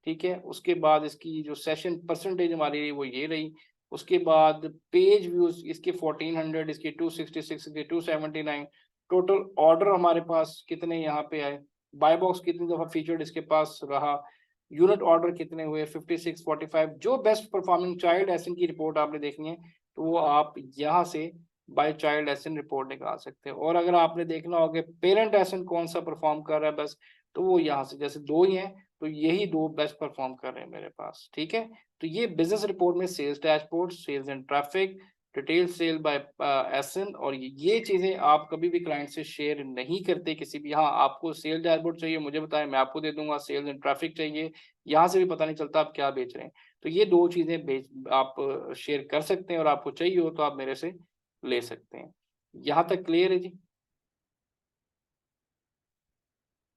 ठीक है। उसके बाद इसकी जो सेशन परसेंटेज हमारी रही वो ये रही। उसके बाद पेज व्यूज इसके 1400, इसके 266, इसके 279। टोटल ऑर्डर हमारे पास कितने यहाँ पे आए, बाय बॉक्स कितनी दफा फीचर्ड इसके पास रहा, यूनिट ऑर्डर कितने हुए 56, 45। जो बेस्ट परफॉर्मिंग चाइल्ड एसन की रिपोर्ट आपने देखनी है तो वो आप यहाँ से बाय चाइल्ड एसन रिपोर्ट निकाल सकते हैं। और अगर आपने देखना होगा पेरेंट एसन कौन सा परफॉर्म कर रहा है बस, तो वो यहाँ से, जैसे दो ही हैं तो यही दो बेस्ट परफॉर्म कर रहे हैं मेरे पास, ठीक है। तो ये बिजनेस रिपोर्ट में sales dashboard, sales and traffic, detail sale by ASIN, और ये चीजें आप कभी भी क्लाइंट से शेयर नहीं करते किसी भी। हाँ, आपको सेल्स डैशबोर्ड चाहिए मुझे बताएं, मैं आपको दे दूंगा। सेल्स एंड ट्रैफिक चाहिए, यहाँ से भी पता नहीं चलता आप क्या बेच रहे हैं। तो ये दो चीजें बेच आप शेयर कर सकते हैं, और आपको चाहिए हो तो आप मेरे से ले सकते हैं। यहाँ तक क्लियर है जी?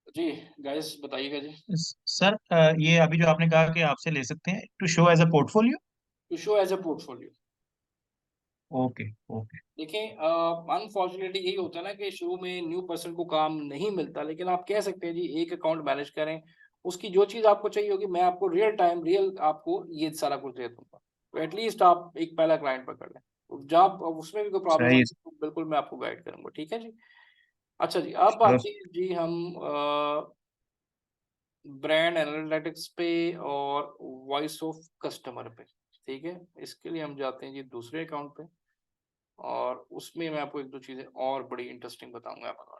जी गाइस बताइएगा जी। सर ये अभी जो आपने कहा कि आपसे ले सकते हैं to show as a portfolio. To show as a portfolio. Okay okay. देखिए अनफॉर्चुनेटली यही होता है ना कि शुरू में न्यू पर्सन को काम नहीं मिलता, लेकिन आप कह सकते हैं जी एक अकाउंट मैनेज करें, उसकी जो चीज़ आपको चाहिए होगी मैं आपको रियल टाइम रियल आपको ये सारा कुछ दे दूंगा। तो एटलीस्ट आप एक पहला क्लाइंट पकड़ लें, तो जब उसमें भी कोई प्रॉब्लम सही आती है तो बिल्कुल मैं आपको गाइड करूंगा, ठीक है जी। अच्छा जी, अब है। आते हैं जी हम ब्रांड एनालिटिक्स पे और वॉइस ऑफ कस्टमर पे, ठीक है। इसके लिए हम जाते हैं जी दूसरे अकाउंट पे, और उसमें मैं आपको एक दो चीजें और बड़ी इंटरेस्टिंग बताऊंगा आपको।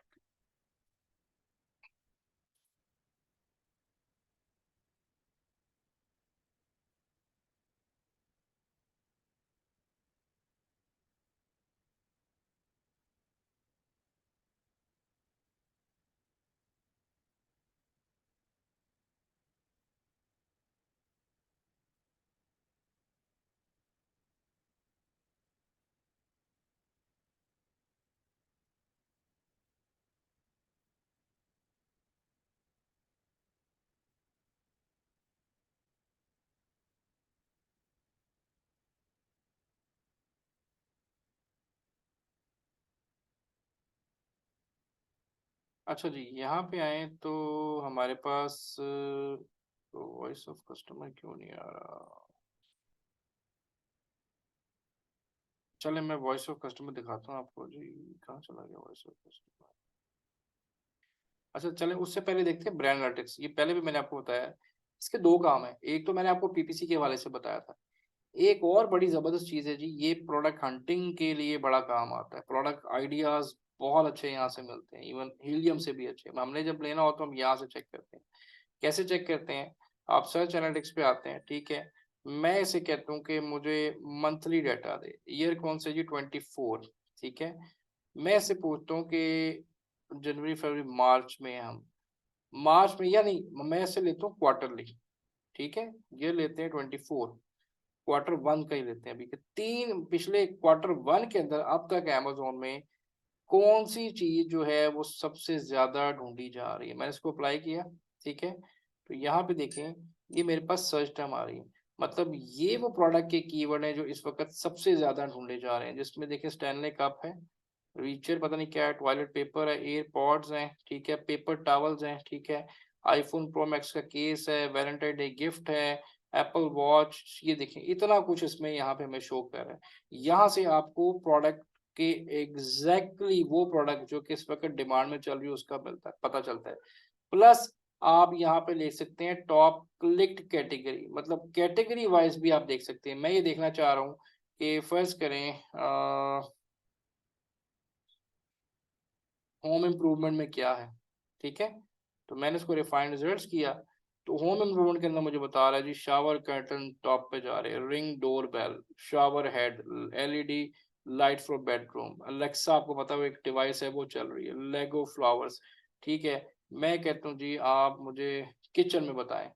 अच्छा जी, यहाँ पे आए तो हमारे पास वॉइस ऑफ कस्टमर क्यों नहीं आ रहा। चले मैं वॉइस ऑफ कस्टमर दिखाता हूँ आपको जी, कहाँ चला गया वॉइस ऑफ कस्टमर। अच्छा चले उससे पहले देखते हैं ब्रांड एनालिटिक्स। ये पहले भी मैंने आपको बताया है, इसके दो काम है। एक तो मैंने आपको पीपीसी के हवाले से बताया था, एक और बड़ी जबरदस्त चीज है जी, ये प्रोडक्ट हंटिंग के लिए बड़ा काम आता है। प्रोडक्ट आइडियाज बहुत अच्छे यहाँ से मिलते हैं, इवन हीलियम से भी अच्छे। हमने जब लेना हो तो हम यहाँ से चेक करते हैं। कैसे चेक करते हैं, आप सर्च एनालिटिक्स पे आते हैं, ठीक है। मैं इसे कहता हूँ कि मुझे मंथली डाटा दे, ईयर कौन से जी 24, ठीक है। मैं इसे पूछता हूँ कि जनवरी फरवरी मार्च में, हम मार्च में या नहीं, मैं इसे लेता हूँ क्वार्टरली, ठीक है। ये लेते हैं 24, क्वार्टर वन का ही लेते हैं अभी के तीन। पिछले क्वार्टर वन के अंदर अब तक अमेजोन में कौन सी चीज जो है वो सबसे ज्यादा ढूंढी जा रही है, मैंने इसको अप्लाई किया, ठीक है। तो यहाँ पे देखें ये मेरे पास सर्च टर्म आ रही है, मतलब ये वो प्रोडक्ट के कीवर्ड हैं जो इस वक्त सबसे ज्यादा ढूंढे जा रहे हैं। जिसमें देखें स्टैनले कप है, रीचर पता नहीं क्या है, टॉयलेट पेपर है, एयरपॉड्स हैं, ठीक है, पेपर टॉवल्स हैं, ठीक है, आईफोन प्रो मैक्स का केस है, वैलेंटाइन डे गिफ्ट है, एप्पल वॉच। ये देखें इतना कुछ इसमें यहाँ पे हमें शो कर रहा है। यहाँ से आपको प्रोडक्ट के एग्जैक्टली वो प्रोडक्ट जो कि इस वक्त डिमांड में चल रही है उसका मिलता है, पता चलता है। प्लस आप यहाँ पे ले सकते हैं टॉप क्लिक्ड कैटेगरी, मतलब कैटेगरी वाइज भी आप देख सकते हैं। मैं ये देखना चाह रहा हूँ कि फर्स्ट करें होम इम्प्रूवमेंट में क्या है, ठीक है। तो मैंने इसको रिफाइंड रिजल्ट्स किया, तो होम इम्प्रूवमेंट के अंदर मुझे बता रहा है जी शावर कर्टन टॉप पे जा रहे हैं, ring doorbell, shower head, LED light for bedroom, Alexa आपको पता है वो एक डिवाइस है वो चल रही है, लेगो फ्लावर्स, ठीक है। मैं कहता हूँ जी आप मुझे किचन में बताएं,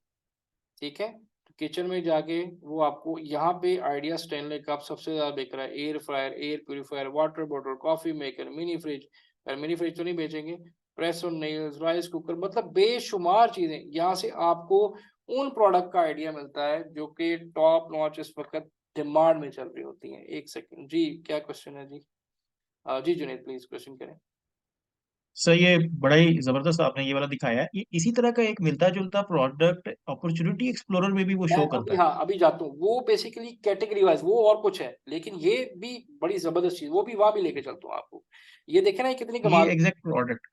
ठीक है। तो किचन में जाके वो आपको यहाँ पे आइडिया स्टेनले कप सबसे ज्यादा बिक रहा है, air fryer, air purifier, water bottle, coffee maker, mini fridge, mini fridge तो नहीं बेचेंगे, press on nails, rice cooker, मतलब बेशुमार चीजें यहाँ से आपको उन प्रोडक्ट का आइडिया मिलता है जो कि टॉप नॉच इस वक्त डिमांड में चल रही होती हैं। एक सेकंड जी, क्या क्वेश्चन है जी? जी जुनेद प्लीज क्वेश्चन करें। सर ये बड़ा ही जबरदस्त आपने ये वाला दिखाया है। ये इसी तरह का एक मिलता जुलता प्रोडक्ट अपॉर्चुनिटी एक्सप्लोरर में भी वो मैं शो अभी, करता है। हाँ अभी जाता हूँ, वो बेसिकली कैटेगरी वाइज वो और कुछ है, लेकिन ये भी बड़ी जबरदस्त चीज, वो भी वहां भी लेके चलता हूँ आपको। ये देखे ना ये कितनी ये कमाल, एग्जैक्ट प्रोडक्ट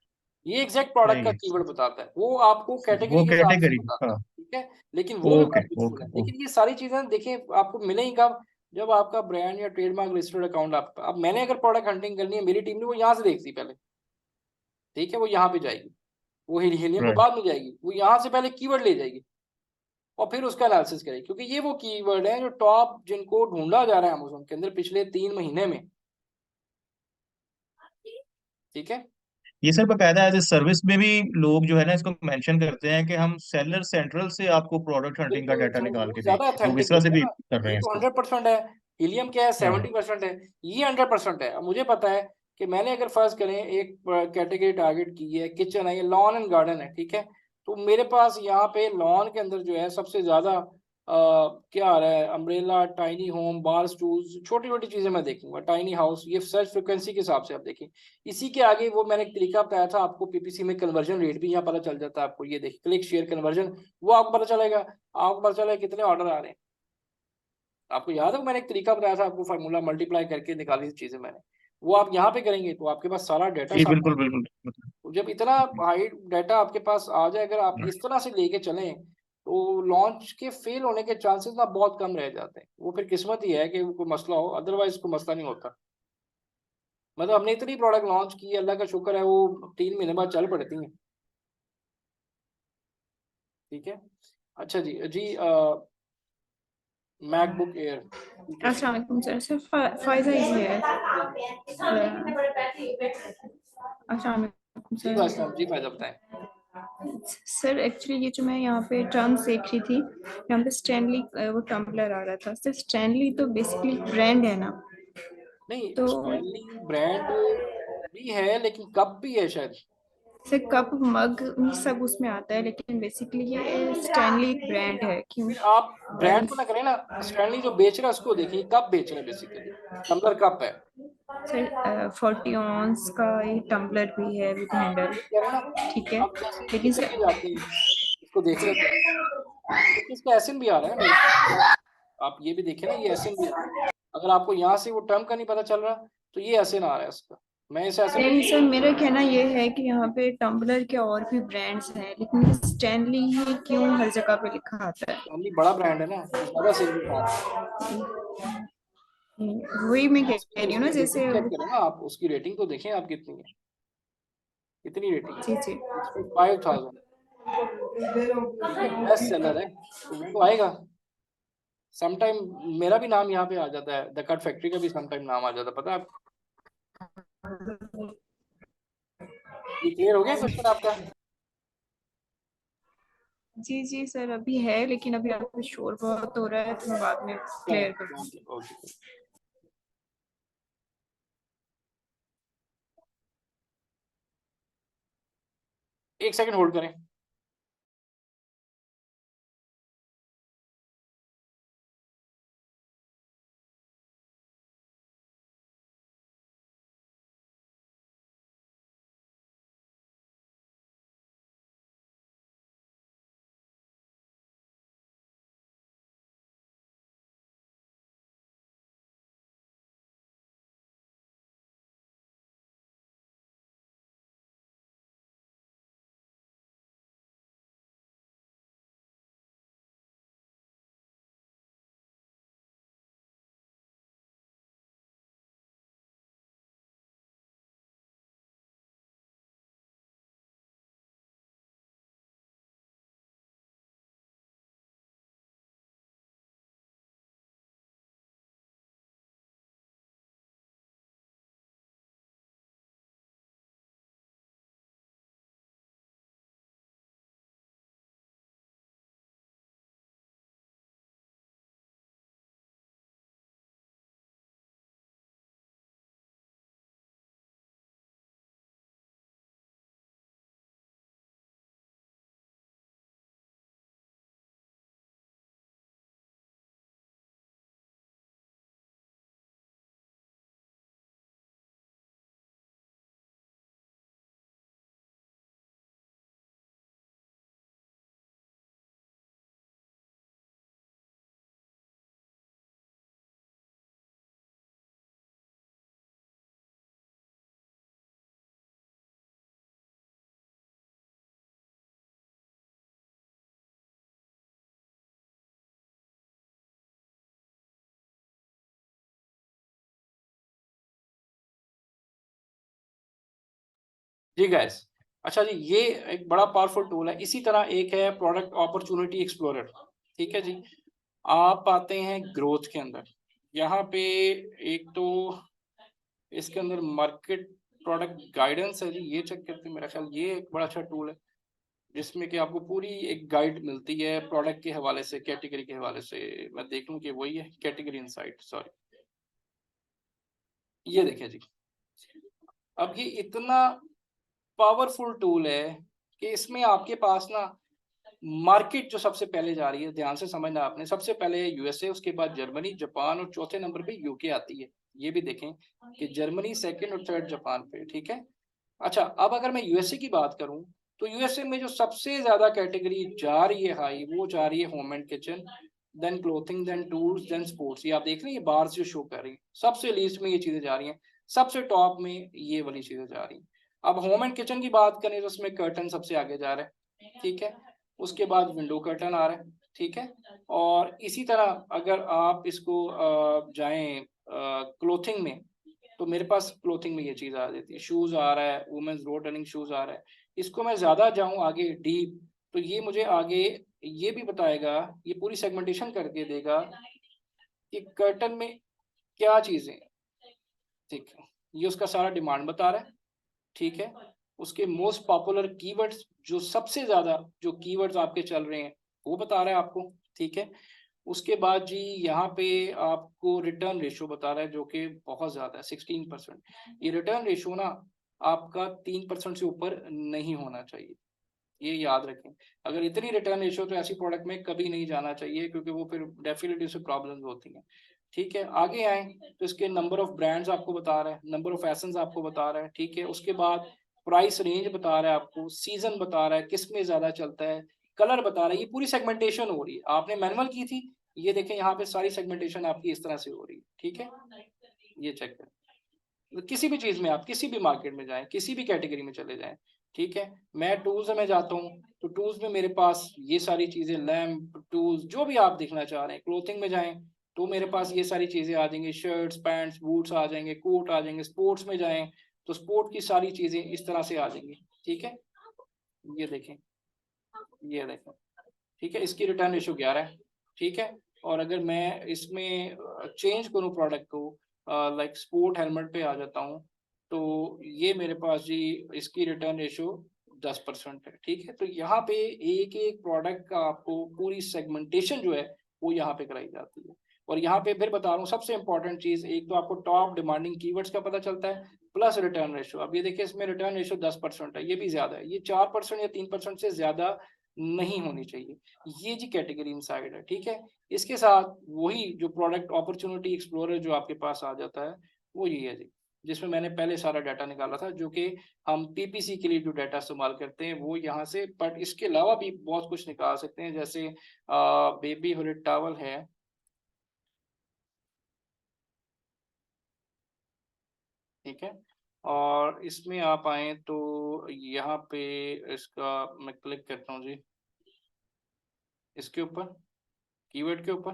ये एग्जैक्ट प्रोडक्ट का नहीं, कीवर्ड बताता है, वो आपको कैटेगरी वो के हिसाब से कैटेगरी। बताता हाँ। है, ठीक है। लेकिन वो भी बड़ा ओके यूजफुल ओके है, ओके। लेकिन ये सारी चीजें देखिए आपको मिले ही कब, जब आपका ब्रांड या ट्रेडमार्क रजिस्टर्ड अकाउंट आप, अब मैंने अगर प्रोडक्ट हंटिंग करनी है, मेरी टीम ने वो यहाँ से देखती पहले, ठीक है, वो यहाँ पे जाएगी, वो हीलियम पे राइट। बाद में जाएगी, वो यहाँ से पहले कीवर्ड ले जाएगी और फिर उसका एनालिसिस करेगी, क्योंकि ये वो कीवर्ड है जो टॉप जिनको ढूंढा जा रहा है अमेज़न के अंदर पिछले 3 महीने में, ठीक है। ये सर बकायदा एज ए सर्विस में भी लोग जो है ना इसको मेंशन करते हैं कि हम सेलर सेंट्रल से आपको प्रोडक्ट हंटिंग का बिल्कुल डाटा निकाल वो के दें। ज्यादा लोग इस ऑथेंटिक तरह से होता है भी ना, कर रहे ये हैं तो इसको। 100% है, हीलियम क्या है हाँ। 70% है, ये 100% है। अब मुझे पता है कि मैंने अगर फर्ज करें एक कैटेगरी टारगेट की है, किचन है, ये लॉन एंड गार्डन है, ठीक है। तो मेरे पास यहाँ पे लॉन के अंदर जो है सबसे ज्यादा क्या आ रहा है, अम्ब्रेला, टाइनी होम, बार स्टूल्स, छोटी छोटी चीजें मैं देखूंगा, टाइनी हाउस, ये सर्च फ्रिक्वेंसी के हिसाब से आप देखें। इसी के आगे वो मैंने एक तरीका बताया था आपको, पीपीसी में कन्वर्जन रेट भी यहाँ पता चल जाता है आपको, ये देखिए क्लिक शेयर कन्वर्जन, वो आपको पता चलेगा, आपको पता चलेगा कितने ऑर्डर आ रहे हैं। आपको याद है मैंने एक तरीका बताया था आपको, फार्मूला मल्टीप्लाई करके निकाली थी चीजें मैंने, वो आप यहाँ पे करेंगे तो आपके पास सारा डाटा जी सामने बिल्कुल आएगा। बिल्कुल। तो जब इतना हाई डाटा आपके पास आ जाए, अगर आप इस तरह से लेके चलें, तो लॉन्च के फेल होने के चांसेस ना बहुत कम रह जाते हैं। वो फिर किस्मत ही है कि कोई मसला हो, अदरवाइज कोई मसला नहीं होता। मतलब हमने इतनी प्रोडक्ट लॉन्च की, अल्लाह का शुक्र है वो 3 महीने बाद चल पड़ती हैं, ठीक है। अच्छा जी जी, मैकबुक एयर, अस्सलाम वालेकुम सर। सर फायदा ये है। अस्सलाम वालेकुम जी सर। भाई साहब, जी फायदा बताएं। सर एक्चुअली ये जो मैं यहाँ पे टर्म्स देख रही थी, यहाँ पे स्टैनली वो टम्बलर आ रहा था। सर स्टैनली तो बेसिकली ब्रांड है ना, नहीं तो स्टैनली ब्रांड भी है लेकिन कप भी है शायद। सर कप मग सब उसमें आता है, लेकिन बेसिकली ये स्टैनली एक ब्रांड है क्यों? फिर आप ब्रांड को ना करें ना, स्टैनली जो बेच रहा है उसको देखिए, कप बेच रहा है बेसिकली, टम्बलर कप है। सर 40 ऑन्स का ये टम्बलर भी है विद हाँ हैंडल, वही कह रहे हैं ना। ठीक है। अब जैसे लेकिन किचन में सर जाते हैं, इसको देख लेते हैं, देखिए इसका एसएन भी आ रहा है मेरे पास, आप ये भी देखिए ना, ये एसएन भी आ रहा है। अगर आपको यहाँ से वो टर्म का नहीं पता चल रहा, तो ये एसएन आ रहा है इसका, मैं इस एसएन को नहीं सर, मेरा कहना ये है कि यहाँ पे टम्बलर के और भी ब्रांड्स हैं, लेकिन स्टैनली ही क्यों हर जगह पे लिखा आता है? स्टैनली बड़ा ब्रांड है ना, ये ज्यादा सेल भी मारता है। वही मैं कह उसकी रही हूँ ना, उसकी रेटिंग जैसे चेक करें ना आप, उसकी रेटिंग तो देखें आप कितनी है, कितनी रेटिंग है, जी जी 65,000, ठीक है, बेस्ट सेलर है, तो वो तो आएगा। समटाइम मेरा भी नाम यहाँ पे आ जाता है, द कट फैक्ट्री का भी समटाइम नाम आ जाता है, पता है आपको। ये क्लियर हो गया क्वेश्चन आपका? जी जी सर, अभी है लेकिन अभी आपको शोर बहुत हो रहा है, तो मैं बाद में क्लियर करूँगी। Okay okay. एक सेकंड होल्ड करें। जी गाइस, अच्छा जी, ये एक बड़ा पावरफुल टूल है। इसी तरह एक है प्रोडक्ट अपॉर्चुनिटी एक्सप्लोरर, ठीक है जी। आप आते हैं ग्रोथ के अंदर, यहाँ पे एक तो इसके अंदर मार्केट प्रोडक्ट गाइडेंस है जी, ये चेक करते हैं। मेरा ख्याल ये एक बड़ा अच्छा टूल है जिसमें कि आपको पूरी एक गाइड मिलती है प्रोडक्ट के हवाले से, कैटेगरी के हवाले से। मैं देख लूं कि वही है, कैटेगरी इनसाइट, सॉरी, ये देखें जी। अब ये इतना पावरफुल टूल है कि इसमें आपके पास ना मार्केट जो सबसे पहले जा रही है, ध्यान से समझना आपने, सबसे पहले यूएसए, उसके बाद जर्मनी, जापान और चौथे नंबर पे यूके आती है। ये भी देखें कि जर्मनी सेकंड और थर्ड जापान पे, ठीक है। अच्छा, अब अगर मैं यूएसए की बात करूं तो यूएसए में जो सबसे ज्यादा कैटेगरी जा रही है हाई, वो जा रही है home and kitchen, then clothing, then tools, then sports. ये आप देख रहे हैं, ये बार्स जो शो कर रही है, सबसे लीस्ट में ये चीजें जा रही हैं, सबसे टॉप में ये वाली चीजें जा रही हैं। अब होम एंड किचन की बात करें तो उसमें कर्टन सबसे आगे जा रहा है, ठीक है। उसके बाद विंडो कर्टन आ रहा है, ठीक है। और इसी तरह अगर आप इसको जाएं क्लोथिंग में, तो मेरे पास क्लोथिंग में ये चीज आ जाती है, शूज आ रहा है, वुमेन्स रोड रनिंग शूज आ रहा है। इसको मैं ज्यादा जाऊं आगे डीप, तो ये मुझे आगे ये भी बताएगा, ये पूरी सेगमेंटेशन करके देगा कि कर्टन में क्या चीजें हैं, ठीक है। ये उसका सारा डिमांड बता रहा है, ठीक है। उसके मोस्ट पॉपुलर कीवर्ड्स, जो सबसे ज्यादा जो कीवर्ड्स आपके चल रहे हैं, वो बता रहा है आपको, ठीक है। उसके बाद जी यहाँ पे आपको रिटर्न रेशो बता रहा है, जो कि बहुत ज्यादा है, 16%। ये रिटर्न रेशो ना आपका 3% से ऊपर नहीं होना चाहिए, ये याद रखें। अगर इतनी रिटर्न रेशो तो ऐसी प्रोडक्ट में कभी नहीं जाना चाहिए, क्योंकि वो फिर डेफिनेटली उससे प्रॉब्लम्स होती हैं, ठीक है। आगे आए तो इसके नंबर ऑफ ब्रांड्स आपको बता रहा है, नंबर ऑफ एसेंस आपको बता रहा है, ठीक है। उसके बाद प्राइस रेंज बता रहा है आपको, सीजन बता रहा है, किस में ज्यादा चलता है, कलर बता रहा है। ये पूरी सेगमेंटेशन हो रही है, आपने मैनुअल की थी, ये देखें यहाँ पे सारी सेगमेंटेशन आपकी इस तरह से हो रही है, ठीक है। ये चेक करें, किसी भी चीज में आप किसी भी मार्केट में जाएं, किसी भी कैटेगरी में चले जाएं, ठीक है। मैं टूल्स में जाता हूँ तो टूल्स में मेरे पास ये सारी चीजें, लैम्प, टूल्स, जो भी आप देखना चाह रहे हैं। क्लोथिंग में जाएं तो मेरे पास ये सारी चीजें आ जाएंगी, शर्ट्स, पैंट्स, बूट्स आ जाएंगे, कोट आ जाएंगे। स्पोर्ट्स में जाएं तो स्पोर्ट की सारी चीजें इस तरह से आ जाएंगी, ठीक है। ये देखें, ये देखें, ठीक है। इसकी रिटर्न रेशो 11 है, ठीक है। और अगर मैं इसमें चेंज करूं प्रोडक्ट को, लाइक स्पोर्ट हेलमेट पे आ जाता हूं, तो ये मेरे पास जी इसकी रिटर्न रेशो 10% है, ठीक है। तो यहाँ पे एक एक प्रोडक्ट का आपको पूरी सेगमेंटेशन जो है वो यहाँ पे कराई जाती है। और यहाँ पे फिर बता रहा हूँ, सबसे इंपॉर्टेंट चीज, एक तो आपको टॉप डिमांडिंग कीवर्ड्स का पता चलता है, प्लस रिटर्न रेशो। अब ये देखिए, इसमें रिटर्न रेशो 10% है, ये भी ज्यादा है, ये 4% या 3% से ज्यादा नहीं होनी चाहिए। ये जी कैटेगरी इनसाइड है, ठीक है। इसके साथ वही जो प्रोडक्ट अपॉर्चुनिटी एक्सप्लोरर जो आपके पास आ जाता है, वो ये है जी, जिसमें मैंने पहले सारा डाटा निकाला था, जो कि हम पीपीसी के लिए जो डाटा इस्तेमाल करते हैं वो यहाँ से। बट इसके अलावा भी बहुत कुछ निकाल सकते हैं, जैसे बेबी हुड टॉवल है, ठीक है। और इसमें आप आए तो यहाँ पे इसका मैं क्लिक करता हूँ जी, इसके ऊपर, कीवर्ड के ऊपर,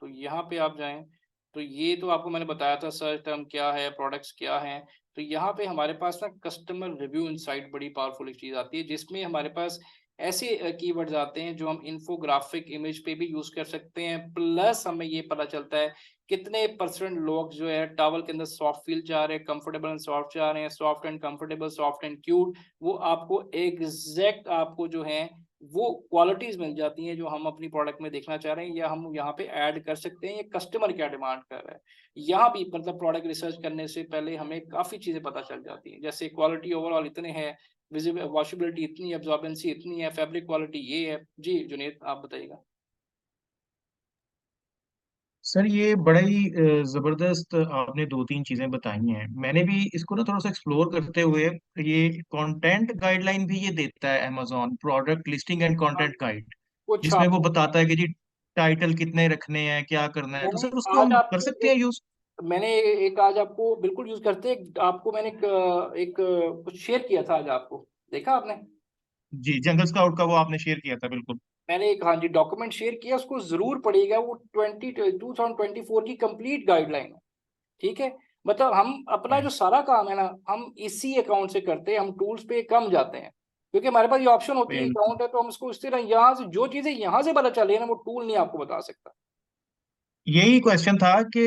तो यहाँ पे आप जाएं तो ये तो आपको मैंने बताया था, सर्च टर्म क्या है, प्रोडक्ट्स क्या हैं। तो यहाँ पे हमारे पास ना कस्टमर रिव्यू इनसाइट बड़ी पावरफुल एक चीज आती है, जिसमें हमारे पास ऐसे कीवर्ड्स आते हैं जो हम इन्फोग्राफिक इमेज पे भी यूज कर सकते हैं। प्लस हमें ये पता चलता है कितने % लोग जो है टॉवल के अंदर सॉफ्ट फील चाह रहे हैं, कंफर्टेबल एंड सॉफ्ट चाह रहे हैं, soft and comfortable, soft and cute. वो आपको एग्जैक्ट आपको जो है वो क्वालिटीज मिल जाती हैं जो हम अपनी प्रोडक्ट में देखना चाह रहे हैं, या हम यहाँ पे ऐड कर सकते हैं, ये कस्टमर क्या डिमांड कर रहा है। यहाँ भी मतलब प्रोडक्ट रिसर्च करने से पहले हमें काफी चीजें पता चल जाती हैं, जैसे क्वालिटी ओवरऑल इतने है, विजिबल वॉशेबिलिटी इतनी है, एब्जॉर्बेंसी इतनी है, फैब्रिक क्वालिटी ये है जी। जुनेद आप बताइएगा। सर ये बड़ा ही जबरदस्त आपने दो तीन चीजें बताई हैं। मैंने भी इसको ना थोड़ा सा एक्सप्लोर करते हुए, ये कंटेंट गाइडलाइन भी ये देता है Amazon, product listing and content guide, कुछ जिसमें वो आपको बताता है कि जी टाइटल कितने रखने हैं, क्या करना है। तो मैंने सर उसको आज हम कर आपको सकते हैं यूज? मैंने एक आज आपको बिल्कुल यूज करते हैं, आपको मैंने एक कुछ शेयर किया था आज, आपको देखा आपने? जी, जंगल स्काउट का वो आपने शेयर किया था, बिल्कुल। मैंने एक, हाँ जी, डॉक्यूमेंट शेयर किया, उसको जरूर पढ़िएगा। वो 2024 की कंप्लीट गाइडलाइन है, ठीक है। मतलब हम अपना जो सारा काम है ना हम इसी अकाउंट से करते हैं, हम टूल्स पे कम जाते हैं क्योंकि हमारे पास ये ऑप्शन होती है बिल्कुल। अकाउंट है, तो हम इसको इस तरह यहाँ से जो चीजें यहाँ से पता चल रही है ना वो टूल नहीं आपको बता सकता। यही क्वेश्चन था कि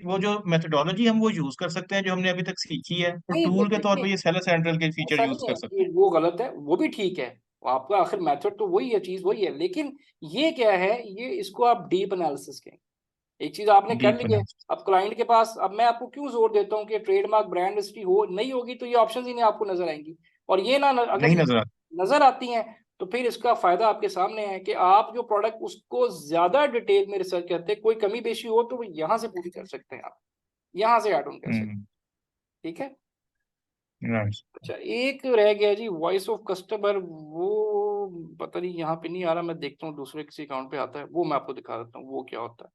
वो जो मेथोडोलॉजी हम वो यूज कर सकते हैं जो हमने अभी तक सीखी है, तो नहीं वो टूल के तौर देखिए, पे ये सेलर सेंट्रल के फीचर ऐसा यूज नहीं कर है सकते कि हैं। वो गलत है, वो भी ठीक है, वो आपका आखिर मेथड तो वही है, चीज वही है, लेकिन ये क्या है, ये इसको आप डीप एनालिसिस कहें। एक चीज आपने कर डीप ली है, एनालिसिस। अब क्लाइंट के पास, अब मैं आपको क्यों जोर देता हूँ कि ट्रेडमार्क ब्रांड रजिस्ट्री हो नहीं होगी तो ये ऑप्शंस ही नहीं आपको नजर आएंगी, और ये ना अगर नहीं ये नजर आता। नजर आती हैं तो फिर इसका फायदा आपके सामने है कि आप जो प्रोडक्ट उसको ज्यादा डिटेल में रिसर्च करते हैं, कोई कमी पेशी हो तो वो यहाँ से पूरी कर सकते हैं, आप यहाँ से ऐड ऑन कर सकते हैं। ठीक है। राइट। अच्छा एक रह गया जी वॉइस ऑफ कस्टमर, वो पता नहीं यहाँ पे नहीं आ रहा, मैं देखता हूँ दूसरे किसी अकाउंट पे आता है, वो मैं आपको दिखा देता हूँ वो क्या होता है।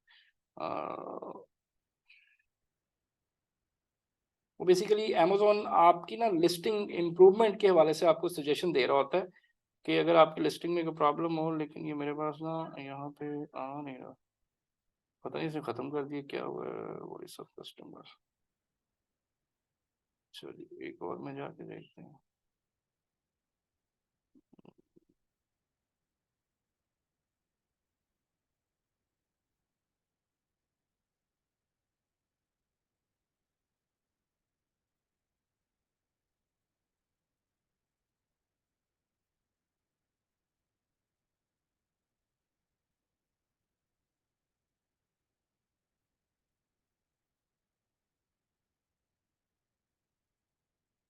वो बेसिकली अमेजोन आपकी ना लिस्टिंग इम्प्रूवमेंट के हवाले से आपको सजेशन दे रहा होता है कि अगर आपकी लिस्टिंग में कोई प्रॉब्लम हो, लेकिन ये मेरे पास ना यहाँ पे आ नहीं रहा, पता नहीं इसे खत्म कर दिया क्या हुआ है वॉइस ऑफ कस्टमर। चलिए एक और में जाके देखते हैं।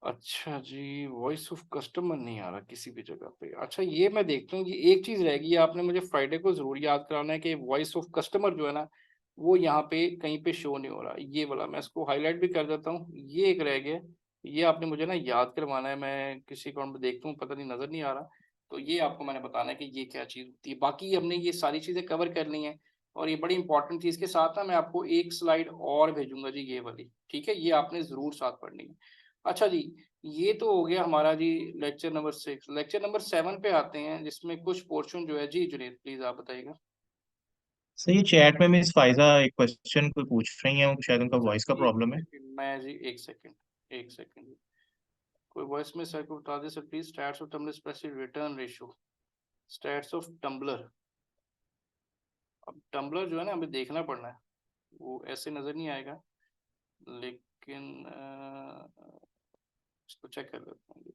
अच्छा जी वॉइस ऑफ कस्टमर नहीं आ रहा किसी भी जगह पे। अच्छा ये मैं देखता हूँ, ये एक चीज रहेगी, आपने मुझे फ्राइडे को जरूर याद कराना है कि वॉइस ऑफ कस्टमर जो है ना वो यहाँ पे कहीं पे शो नहीं हो रहा, ये वाला मैं इसको हाईलाइट भी कर देता हूँ, ये एक रह गया, ये आपने मुझे ना याद करवाना है, मैं किसी अकाउंट में देखता हूँ पता नहीं नजर नहीं आ रहा, तो ये आपको मैंने बताना है कि ये क्या चीज होती है। बाकी हमने ये सारी चीजें कवर कर ली हैं, और ये बड़ी इंपॉर्टेंट चीज के साथ ना मैं आपको एक स्लाइड और भेजूंगा जी, ये वाली, ठीक है, ये आपने जरूर साथ पढ़नी है। अच्छा जी ये तो हो गया हमारा जी लेक्चर नंबर 6। लेक्चर नंबर 7 पे आते हैं जिसमें कुछ पोर्शन जो है जी, जुनेद प्लीज आप बताइएगा। सर ये चैट में मिस फाइजा एक क्वेश्चन कोई पूछ रही हैं, शायद उनका अच्छा वॉइस का एक प्रॉब्लम है। सेकंड मैं जी, एक सेकंड कोई वॉइस में सर को बता दे sir please, stats of tumbler specific return ratio, stats of tumbler. अब टम्बलर जो है ना हमें देखना पड़ना है, वो ऐसे नजर नहीं आएगा, लेकिन इसको चेक कर लेते हैं।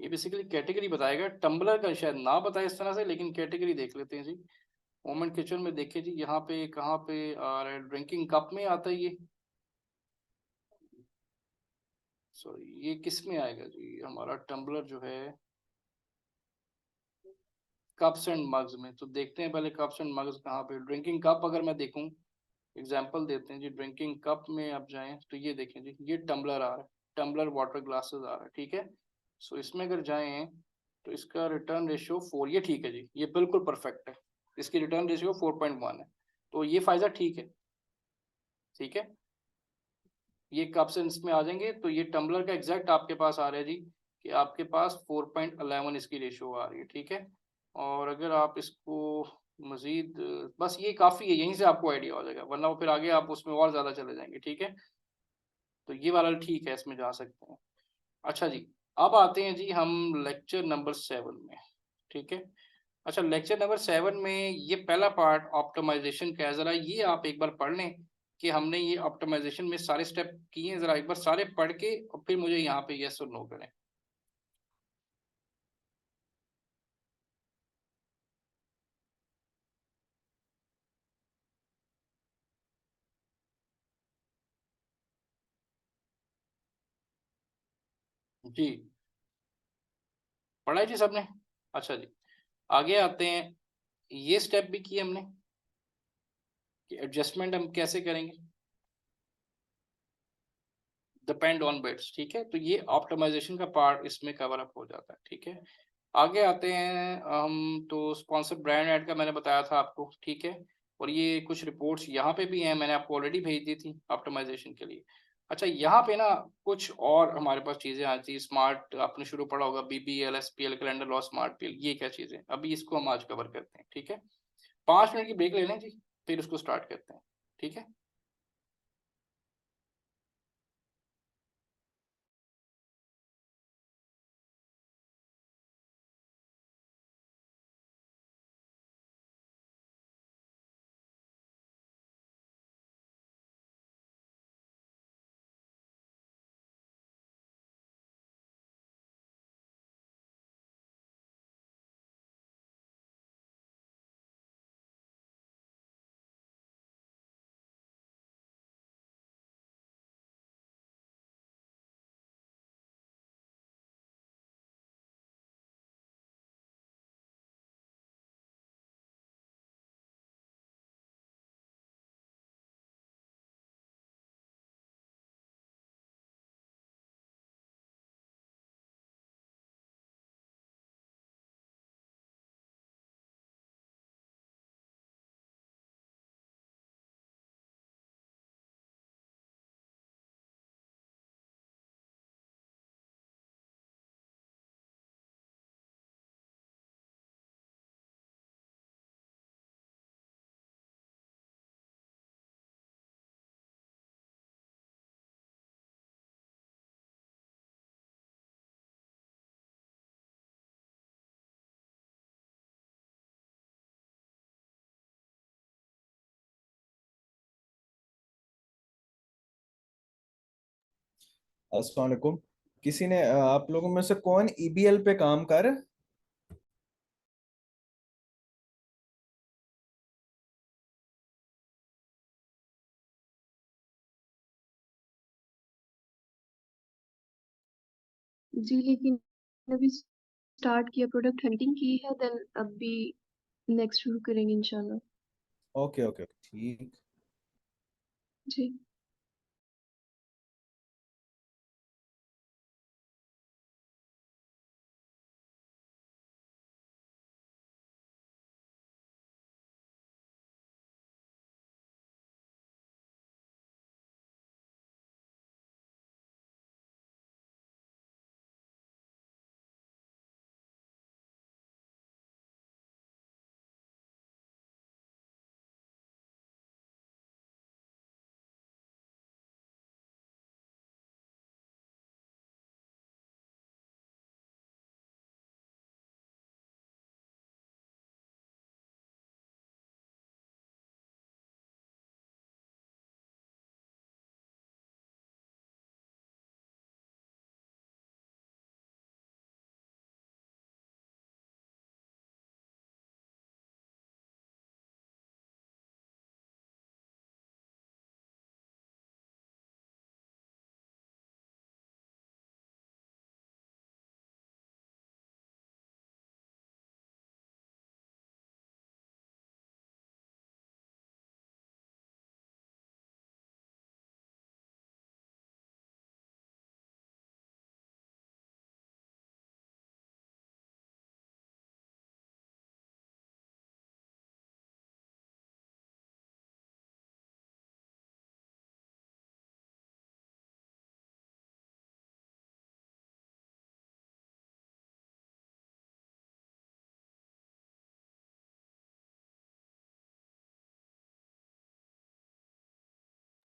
ये बेसिकली कैटेगरी बताएगा, टम्बलर का शायद ना बताए इस तरह से, लेकिन कैटेगरी देख लेते हैं जी। मोमेंट किचन में देखिए जी, यहाँ पे कहाँ पे आ रहा है, ड्रिंकिंग कप में आता है ये, सॉरी ये किस में आएगा जी हमारा टम्बलर जो है, कप्स एंड मग्स में। तो देखते हैं पहले कप्स एंड मग्स कहाँ पे, ड्रिंकिंग कप अगर मैं देखूं, एग्जांपल देते हैं जी, ड्रिंकिंग कप में आप जाएं तो ये देखें जी, ये टम्बलर आ रहा है, टम्बलर वाटर ग्लासेस आ रहा है, ठीक है। सो इसमें अगर जाएं तो इसका रिटर्न रेशियो 4, ये ठीक है जी, ये बिल्कुल परफेक्ट है, इसकी रिटर्न रेशियो 4.1 है, तो ये फायदा ठीक है, ठीक है। ये कप्स एंड इसमें आ जाएंगे तो ये टम्बलर का एग्जैक्ट आपके पास आ रहा है जी कि आपके पास 4.11 इसकी रेशियो आ रही है, ठीक है। और अगर आप इसको मजीद, बस ये काफ़ी है, यहीं से आपको आइडिया हो जाएगा, वरना वो फिर आगे आप उसमें और ज़्यादा चले जाएंगे, ठीक है। तो ये वाला ठीक है, इसमें जा सकते हैं। अच्छा जी अब आते हैं जी हम लेक्चर नंबर 7 में, ठीक है। अच्छा लेक्चर नंबर 7 में ये पहला पार्ट ऑप्टिमाइजेशन का है, ज़रा ये आप एक बार पढ़ लें कि हमने ये ऑप्टिमाइजेशन में सारे स्टेप किए हैं, ज़रा एक बार सारे पढ़ के और फिर मुझे यहाँ पे यस और नो करें। जी पढ़ा है जी सबने। अच्छा जी आगे आते हैं, ये स्टेप भी किए हमने कि एडजस्टमेंट हम कैसे करेंगे, डिपेंड ऑन बिट्स, ठीक है। तो ये ऑप्टिमाइजेशन का पार्ट इसमें कवर अप हो जाता है, ठीक है। आगे आते हैं हम, तो स्पॉन्सर ब्रांड ऐड का मैंने बताया था आपको, ठीक है। और ये कुछ रिपोर्ट्स यहाँ पे भी हैं, मैंने आपको ऑलरेडी भेज दी थी ऑप्टिमाइजेशन के लिए। अच्छा, यहाँ पे ना कुछ और हमारे पास चीजें आ थी। स्मार्ट आपने शुरू पढ़ा होगा, BBL, SPL, calendar law, smart PL, ये क्या चीजें, अभी इसको हम आज कवर करते हैं, ठीक है। 5 मिनट की ब्रेक ले लें जी, फिर उसको स्टार्ट करते हैं, ठीक है। अस्सलाम वालेकुम। किसी ने आप लोगों में से कौन EBL पे काम कर रहा है? जी, लेकिन अभी स्टार्ट किया, प्रोडक्ट हंटिंग की है, देन अभी नेक्स्ट शुरू करेंगे इंशाल्लाह। ओके ओके ठीक। जी।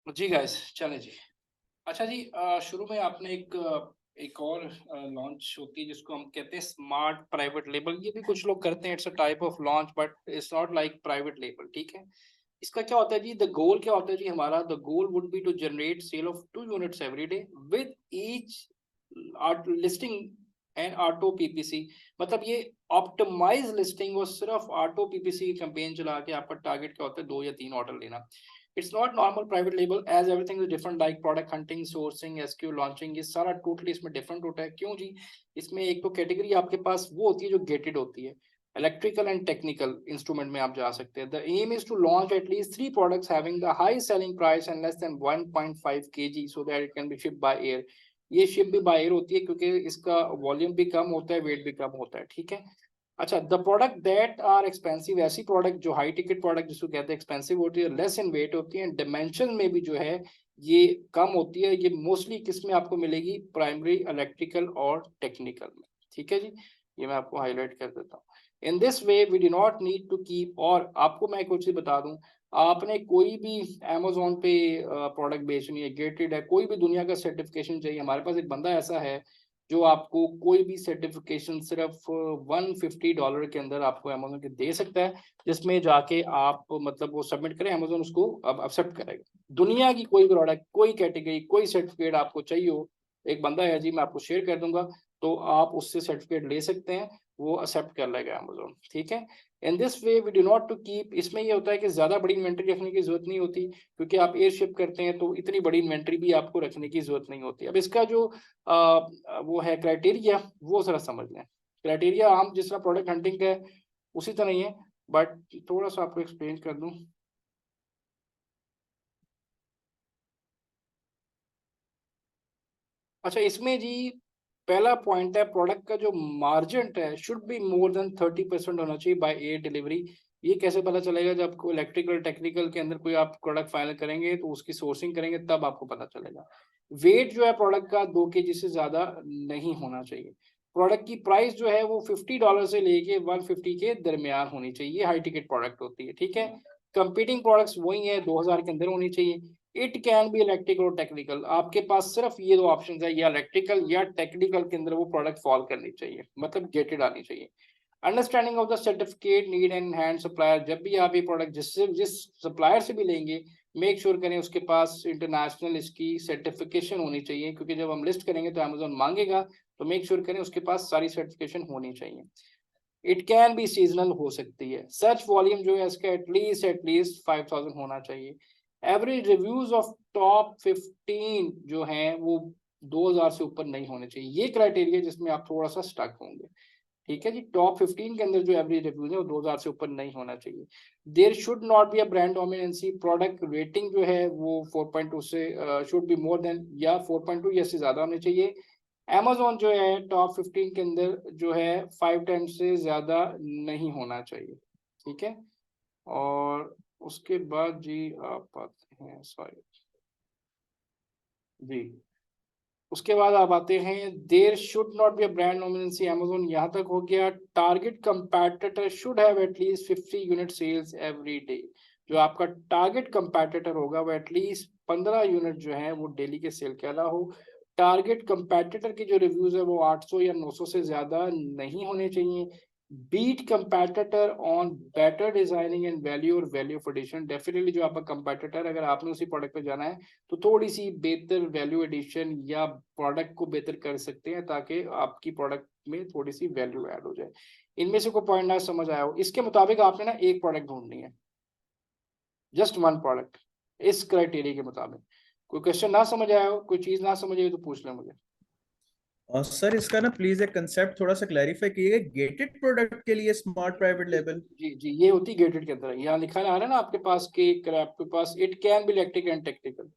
जी गाइस, चलें जी। अच्छा जी, शुरू में आपने एक और लॉन्च होती है जिसको हम कहते हैं स्मार्ट प्राइवेट लेबल। ये भी कुछ लोग करते हैं, it's a type of launch, but it's not like private label, ठीक है। इसका क्या होता है जी, द गोल क्या होता है जी हमारा, the goal would be to generate sale of 2 units every day with each listing and auto PPC। मतलब ये ऑप्टिमाइज लिस्टिंग और सिर्फ ऑटो PPC कैंपेन चला के आपका टारगेट क्या होता है, 2 या 3 ऑर्डर लेना। It's not normal private label as everything is different, like product hunting, sourcing, SKU launching, ये सारा टोटली इसमें डिफरेंट होता है। क्यों जी? इसमें एक तो कैटेगरी आपके पास वो होती है जो गेटेड होती है, इलेक्ट्रिकल एंड टेक्निकल इंस्ट्रूमेंट में आप जा सकते हैं। The aim is to launch at least 3 products having the high selling price and less than 1.5 kg so that it can be shipped by air। ये शिप भी by air होती है क्योंकि इसका वॉल्यूम भी कम होता है, वेट भी कम होता है, ठीक है। अच्छा, the product that are expensive, ऐसी प्रोडक्ट जो हाई टिकट प्रोडक्ट जिसको कहते हैं एक्सपेंसिव होती है, लेस इन वेट होती है, डिमेंशन में भी जो है ये कम होती है, ये मोस्टली किस में आपको मिलेगी, प्राइमरी, इलेक्ट्रिकल और टेक्निकल में। ठीक है जी, ये मैं आपको हाईलाइट कर देता हूँ। In this way we do not need to keep, और आपको मैं कुछ चीज बता दूं, आपने कोई भी अमेजोन पे प्रोडक्ट बेचनी है, गेटेड है, कोई भी दुनिया का सर्टिफिकेशन चाहिए, हमारे पास एक बंदा ऐसा है जो आपको कोई भी सर्टिफिकेशन सिर्फ $150 के अंदर आपको अमेजोन के दे सकता है, जिसमें जाके आप मतलब वो सबमिट करें, अमेजोन उसको अब एक्सेप्ट करेगा। दुनिया की कोई प्रोडक्ट, कोई कैटेगरी, कोई सर्टिफिकेट आपको चाहिए हो, एक बंदा है जी, मैं आपको शेयर कर दूंगा, तो आप उससे सर्टिफिकेट ले सकते हैं, वो एक्सेप्ट कर लेगा अमेजोन। ठीक है, in this way we do not to keep, इसमें ये होता है कि ज्यादा बड़ी इन्वेंट्री रखने की जरूरत नहीं होती, क्योंकि आप एयर शिप करते हैं तो इतनी बड़ी इन्वेंट्री भी आपको रखने की जरूरत नहीं होती। अब इसका जो वो है क्राइटेरिया, वो जरा समझ लें। क्राइटेरिया आम जिस तरह प्रोडक्ट हंटिंग का है उसी तरह ही है, बट थोड़ा सा आपको एक्सप्लेन कर दूं। अच्छा, इसमें जी पहला पॉइंट है, प्रोडक्ट का जो मार्जिन है शुड बी मोर देन 30% होना चाहिए बाय एयर डिलीवरी। ये कैसे पता चलेगा, जब आपको इलेक्ट्रिकल टेक्निकल के अंदर कोई आप प्रोडक्ट फाइनल करेंगे तो उसकी सोर्सिंग करेंगे तब आपको पता चलेगा। वेट जो है प्रोडक्ट का 2 kg से ज्यादा नहीं होना चाहिए। प्रोडक्ट की प्राइस जो है वो $50 से लेके 150 के दरमियान होनी चाहिए, हाई टिकट प्रोडक्ट होती है। ठीक है, कंपीटिंग प्रोडक्ट्स वही है, 2000 के अंदर होनी चाहिए। इट कैन बी इलेक्ट्रिकल और टेक्निकल, आपके पास सिर्फ ये दो ऑप्शन है, या इलेक्ट्रिकल या टेक्निकल के अंदर वो प्रोडक्ट फॉल करनी चाहिए, मतलब गेटेड आनी चाहिए। Understanding of the certificate need and hand supplier, जब भी आप ये प्रोडक्ट जिस सप्लायर से भी लेंगे, मेक श्योर करें उसके पास इंटरनेशनल इसकी सर्टिफिकेशन होनी चाहिए, क्योंकि जब हम लिस्ट करेंगे तो अमेजोन मांगेगा, तो मेक श्योर करें उसके पास सारी सर्टिफिकेशन होनी चाहिए। इट कैन बी सीजनल हो सकती है। सर्च वॉल्यूम जो है इसका एटलीस्ट 5000 होना चाहिए। एवरेज रिव्यूज ऑफ टॉप 15 जो हैं वो 2000 से ऊपर नहीं होने चाहिए। ये क्राइटेरिया जिसमें आप थोड़ा सा स्टक होंगे। ठीक है जी, टॉप 15 के अंदर जो एवरेज रिव्यूज है वो 2000 से ऊपर नहीं होना चाहिए। There should not be a brand dominancy, product rating जो है वो 4.2 से शुड बी मोर देन, या 4.2 या से ज्यादा होनी चाहिए। Amazon जो है टॉप 15 के अंदर जो है 5 टाइम्स से ज्यादा नहीं होना चाहिए। ठीक है, और उसके बाद जी आप आते हैं, सॉरी जी, उसके बाद आप आते हैं, there should not be a brand dominancy Amazon, यहाँ तक हो गया। Target competitor should have at least 50 unit sales every day, जो आपका टारगेट कंपैटिटर होगा वो एटलीस्ट 15 यूनिट जो है वो डेली के सेल के अलावा हो। टारगेट कंपैटिटर के जो रिव्यूज है वो 800 या 900 से ज्यादा नहीं होने चाहिए। Beat competitor on better designing and value और वैल्यू ऑफ एडिशन, डेफिनेटली जो आपका कंपैटिटर, अगर आपने उसी प्रोडक्ट पे जाना है तो थोड़ी सी बेहतर वैल्यू एडिशन या प्रोडक्ट को बेहतर कर सकते हैं, ताकि आपकी प्रोडक्ट में थोड़ी सी वैल्यू ऐड हो जाए। इनमें से कोई पॉइंट ना समझ आया हो, इसके मुताबिक आपने ना एक प्रोडक्ट ढूंढनी है, जस्ट वन प्रोडक्ट, इस क्राइटेरिया के मुताबिक। कोई क्वेश्चन ना समझ आया हो, कोई चीज ना समझ आई तो पूछ लें मुझे। सर इसका ना प्लीज एक कंसेप्ट थोड़ा सा क्लैरिफाई कीजिए, गेटेड प्रोडक्ट के लिए स्मार्ट प्राइवेट लेबल। जी जी, ये होती गेटेड के अंदर, यहाँ लिखा आ रहा है ना आपके पास कि आपके पास it can be electric and technical,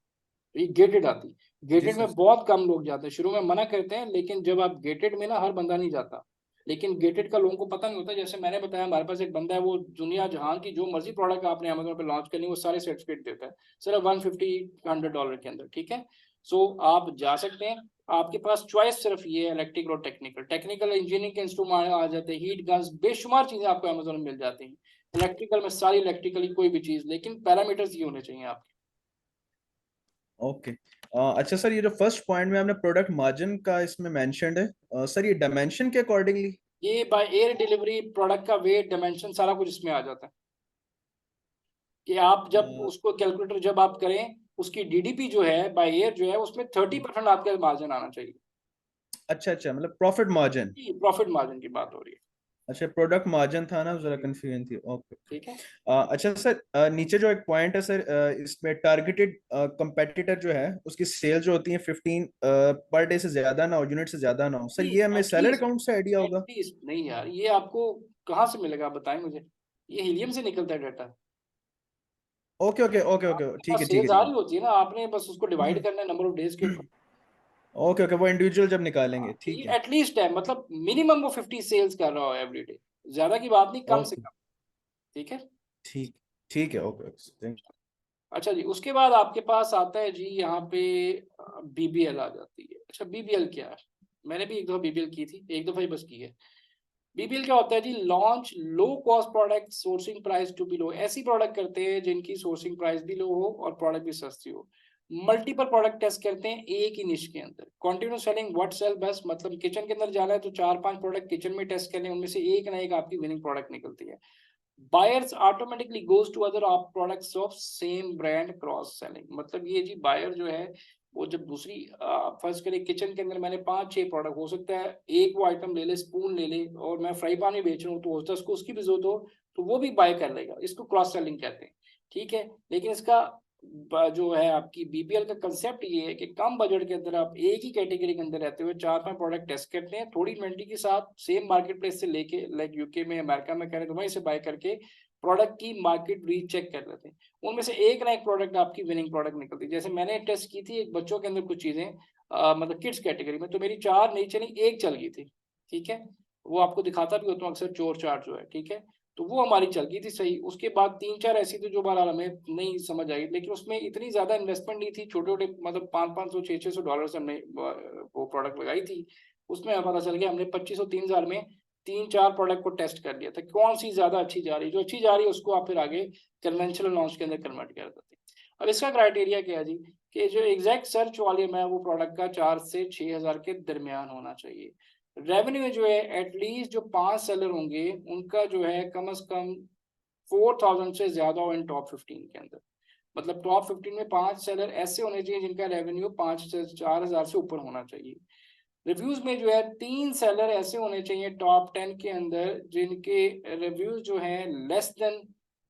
ये गेटेड आती। जी गेटेड सर। में बहुत कम लोग जाते हैं, शुरू में मना करते हैं, लेकिन जब आप गेटेड में ना, हर बंदा नहीं जाता, लेकिन गेटेड का लोगों को पता नहीं होता। जैसे मैंने बताया, हमारे पास एक बंदा है, वो दुनिया जहां की जो मर्जी प्रोडक्ट आपने अमेजोन पे लॉन्च करनी, वो सारे सर्टिफिकेट देता है सिर्फ $150-100 के अंदर। ठीक है, सो आप जा सकते हैं, आपके पास चॉइस सिर्फ ये है, इलेक्ट्रिकल और टेक्निकल। टेक्निकल इंजीनियरिंग के इंस्ट्रूमेंट आ जाते हैं, हीट गन्स, बेशुमार चीजें आपको अमेजोन में मिल जाती हैं। इलेक्ट्रिकल में सारी इलेक्ट्रिकल की कोई भी चीज, लेकिन पैरामीटर्स ये होने चाहिए आपके। ओके। अच्छा सर, ये जो फर्स्ट पॉइंट में आपने प्रोडक्ट मार्जिन का इसमें मेंशन्ड है, सर ये डायमेंशन के अकॉर्डिंगली? ये बाय एयर डिलीवरी प्रोडक्ट का वेट, डायमेंशन, सारा कुछ इसमें आ जाता है, कि आप जब उसको कैलकुलेटर जब आप करें, उसकी डीडीपी जो है बाय एयर जो है उसमें 30% आपका मार्जिन आना चाहिए। अच्छा अच्छा, मतलब प्रॉफिट मार्जिन। प्रॉफिट मार्जिन की बात हो रही है। अच्छा, प्रोडक्ट मार्जिन था ना, जरा कंफ्यूजन थी। ओके। ठीक है, अच्छा सर, नीचे जो एक पॉइंट है सर, इसमें टारगेटेड कंपेटिटर जो है उसकी सेल जो होती है 15 पर डे से ज्यादा ना हो, यूनिट से ज्यादा ना हो, सर ये हमें सैलरी अकाउंट से आइडिया होगा? एटलीस्ट नहीं यार, ये आपको कहाँ से मिलेगा, आप बताएं मुझे। ये हीलियम से निकलता है data. Okay okay okay okay, ठीक है ठीक है सेल्स आ ठीक रही होती है ना, आपने बस उसको डिवाइड करना है नंबर ऑफ डेज के है। ऊपर। ओके ओके, वो इंडिविजुअल जब निकालेंगे, ठीक है। एटलीस्ट है, मतलब मिनिमम वो 50 सेल्स कर रहा हो एवरी डे, ज्यादा की बात नहीं, कम से ओके, कम। ठीक है, ठीक ठीक है, ओके ओके। अच्छा जी, उसके बाद आपके पास आता है जी यहाँ पे बीबीएल आ जाती है। अच्छा बीबीएल क्या है, मैंने भी एक दफा बीबीएल की थी, एक दफा ही बस की है। बीबीएल क्या होता है जी, launch low cost product sourcing price to be low. ऐसी प्रोडक्ट करते हैं जिनकी सोर्सिंग प्राइस भी लो हो और प्रोडक्ट भी सस्ती हो। मल्टीपल प्रोडक्ट टेस्ट करते हैं एक ही निश के अंदर। Continue selling what sell best, मतलब किचन के अंदर जाना है तो 4-5 प्रोडक्ट किचन में टेस्ट करने, उनमें से एक ना एक आपकी विनिंग प्रोडक्ट निकलती है। Buyers automatically goes to other products of same brand cross selling, मतलब ये जी बायर जो है वो जब दूसरी फर्स्ट करें किचन के अंदर मैंने 5-6 प्रोडक्ट, हो सकता है एक वो आइटम ले ले, स्पून ले ले, और मैं फ्राई पैन भी बेच रहा हूँ तो हो सकता है उसको उसकी भी जरूरत हो तो वो भी बाय कर लेगा। इसको क्रॉस सेलिंग कहते हैं, ठीक है। लेकिन इसका जो है आपकी बीपीएल का कंसेप्ट ये है कि कम बजट के अंदर आप एक ही कैटेगरी के अंदर रहते हुए 4-5 प्रोडक्ट टेस्ट करते हैं, थोड़ी इन्वेंट्री के साथ सेम मार्केट प्लेस से लेके, लाइक यूके में अमेरिका में करें तो वहीं से बाय करके प्रोडक्ट की मार्केट रीच चेक कर लेते हैं। उनमें से एक ना एक प्रोडक्ट आपकी विनिंग प्रोडक्ट निकलती है। जैसे मैंने टेस्ट की थी एक बच्चों के अंदर कुछ चीजें, मतलब किड्स कैटेगरी में, तो मेरी 4 नहीं चली, एक चल गई थी, ठीक है। वो आपको दिखाता भी होता हूँ अक्सर, चोर चार जो है, ठीक है। तो वो हमारी चल गई थी सही। उसके बाद 3-4 ऐसी थी जो बहरहाल हमें नहीं समझ आई, लेकिन उसमें इतनी ज्यादा इन्वेस्टमेंट नहीं थी, छोटे छोटे मतलब $500, $600 से हमने वो प्रोडक्ट लगाई थी। उसमें हमें पता चल गया, हमने 2500-3000 में 3-4 प्रोडक्ट को टेस्ट कर लिया था, कौन सी ज्यादा अच्छी जा रही, जो अच्छी जा रही है उसको आप फिर आगे कन्वेंशनल लॉन्च के अंदर कन्वर्ट कर देते हैं। अब इसका क्राइटेरिया क्या है जी, कि जो एग्जैक्ट सर्च वॉल्यूम है वो प्रोडक्ट का 4 से 6000 के दरमियान होना चाहिए। रेवेन्यू जो है एटलीस्ट जो 5 सेलर होंगे उनका जो है कम से कम 4000 से ज्यादा हो इन टॉप 15 के अंदर। मतलब टॉप 15 में 5 सेलर ऐसे होने चाहिए जिनका रेवेन्यू 5 से 4000 से ऊपर होना चाहिए। रिव्यूज में जो है 3 सेलर ऐसे होने चाहिए टॉप 10 के अंदर जिनके रिव्यूज जो है less than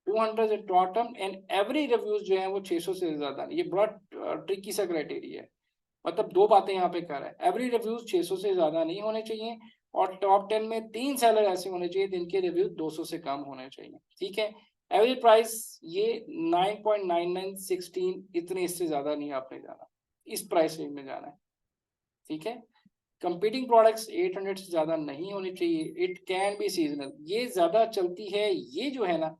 200 Tatum, and every reviews जो है वो 600 से ज्यादा। ये बड़ा ट्रिकी सा क्राइटेरिया है, मतलब 2 बातें यहाँ पे कर रहा है। एवरी रिव्यूज 600 से ज्यादा नहीं होने चाहिए, और टॉप 10 में 3 सेलर ऐसे होने चाहिए जिनके रिव्यू 200 से कम होने चाहिए, ठीक है। एवरेज प्राइस ये 9.9916, इतने, इससे ज्यादा नहीं आपने जाना, इस प्राइस रेंज में जाना है, ठीक है। कंपीटिंग प्रोडक्ट्स 800 से ज्यादा नहीं होनी चाहिए। इट कैन बी सीजनल, ये ज्यादा चलती है, ये जो है ना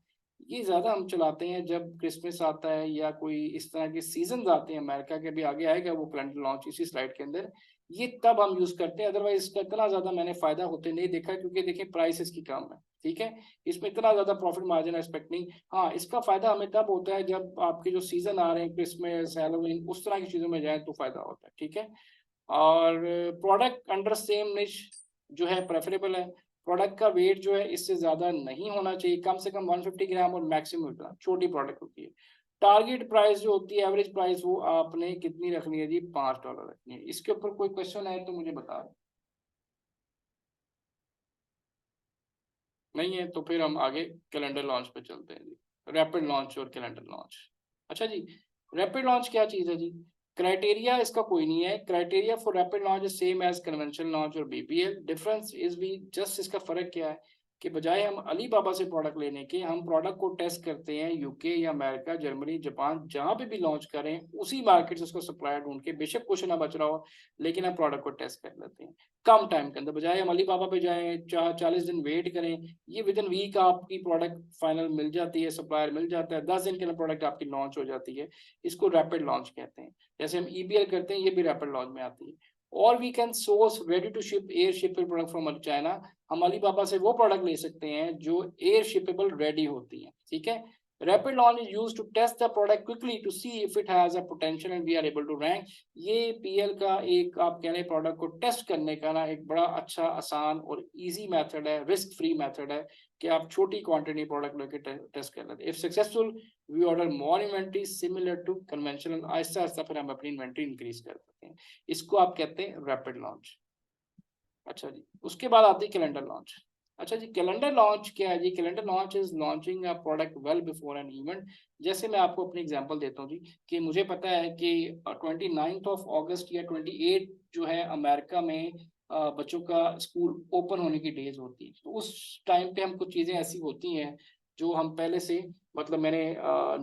ये ज्यादा हम चलाते हैं जब क्रिसमस आता है या कोई इस तरह के सीजन आते हैं। अमेरिका के भी आगे आएगा वो कैलेंडर लॉन्च इसी स्लाइड के अंदर, ये तब हम यूज करते हैं। अदरवाइज इसका इतना ज्यादा मैंने फायदा होते नहीं देखा, क्योंकि देखिए प्राइस इसकी कम है, ठीक है। इसमें इतना ज्यादा प्रॉफिट मार्जिन एक्सपेक्ट नहीं। हाँ, इसका फायदा हमें तब होता है जब आपके जो सीजन आ रहे हैं क्रिसमस, हैलोवीन, उस तरह की चीजों में जाए तो फायदा होता है, ठीक है। और प्रोडक्ट अंडर सेम निश जो है प्रेफरेबल है। प्रोडक्ट का वेट जो है इससे ज्यादा नहीं होना चाहिए, कम से कम 150 ग्राम, और मैक्सिमम इतना, छोटी प्रोडक्ट होती है। टारगेट प्राइस जो होती है, एवरेज प्राइस, वो आपने कितनी रखनी है जी, $5 रखनी है। इसके ऊपर कोई क्वेश्चन है तो मुझे बता दो, नहीं है तो फिर हम आगे कैलेंडर लॉन्च पे चलते हैं जी। रैपिड लॉन्च और कैलेंडर लॉन्च। अच्छा जी, रैपिड लॉन्च क्या चीज है जी, क्राइटेरिया इसका कोई नहीं है। Criteria for rapid launch is same as conventional launch और बीपीएल। डिफरेंस इज भी जस्ट, इसका फर्क क्या है कि बजाय हम अली बाबा से प्रोडक्ट लेने के, हम प्रोडक्ट को टेस्ट करते हैं यूके या अमेरिका, जर्मनी, जापान, जहां पे भी लॉन्च करें उसी मार्केट से उसको सप्लायर ढूंढ के, बेशक कुछ ना बच रहा हो, लेकिन हम प्रोडक्ट को टेस्ट कर लेते हैं कम टाइम के अंदर। बजाय हम अली बाबा पे जाएं 40 दिन वेट करें, ये विद इन वीक आपकी प्रोडक्ट फाइनल मिल जाती है, सप्लायर मिल जाता है, 10 दिन के अंदर प्रोडक्ट आपकी लॉन्च हो जाती है। इसको रैपिड लॉन्च कहते हैं। जैसे हम ईबीएल करते हैं, ये भी रैपिड लॉन्च में आती है। और we can source ready to ship air shippable product from China. हम अलीबाबा से वो प्रोडक्ट ले सकते हैं जो एयर शिपेबल रेडी होती हैं, ठीक है। Rapid launch is used to test the product quickly to see if it has a potential and we are able to rank. ये पीएल का एक, आप कह रहे प्रोडक्ट को टेस्ट करने का ना एक बड़ा अच्छा, आसान और इजी मेथड है, रिस्क फ्री मेथड है कि आप छोटी क्वांटिटी प्रोडक्ट लेके टेस्ट कर लेते हैं। If successful we order more inventory similar to conventional. आहिस्ता आहिस्ता फिर हम अपनी इन्वेंट्री इंक्रीज कर देते हैं। इसको आप कहते हैं रैपिड लॉन्च। अच्छा जी, उसके बाद आती है कैलेंडर लॉन्च। अच्छा जी, कैलेंडर लॉन्च क्या है जी, calendar launch is launching a product well before an event. जैसे मैं आपको अपनी एग्जांपल देता हूँ जी, कि मुझे पता है कि 29 अगस्त या 28 जो है अमेरिका में बच्चों का स्कूल ओपन होने की डेज होती है। तो उस टाइम पे हम कुछ चीज़ें ऐसी होती हैं जो हम पहले से मतलब मैंने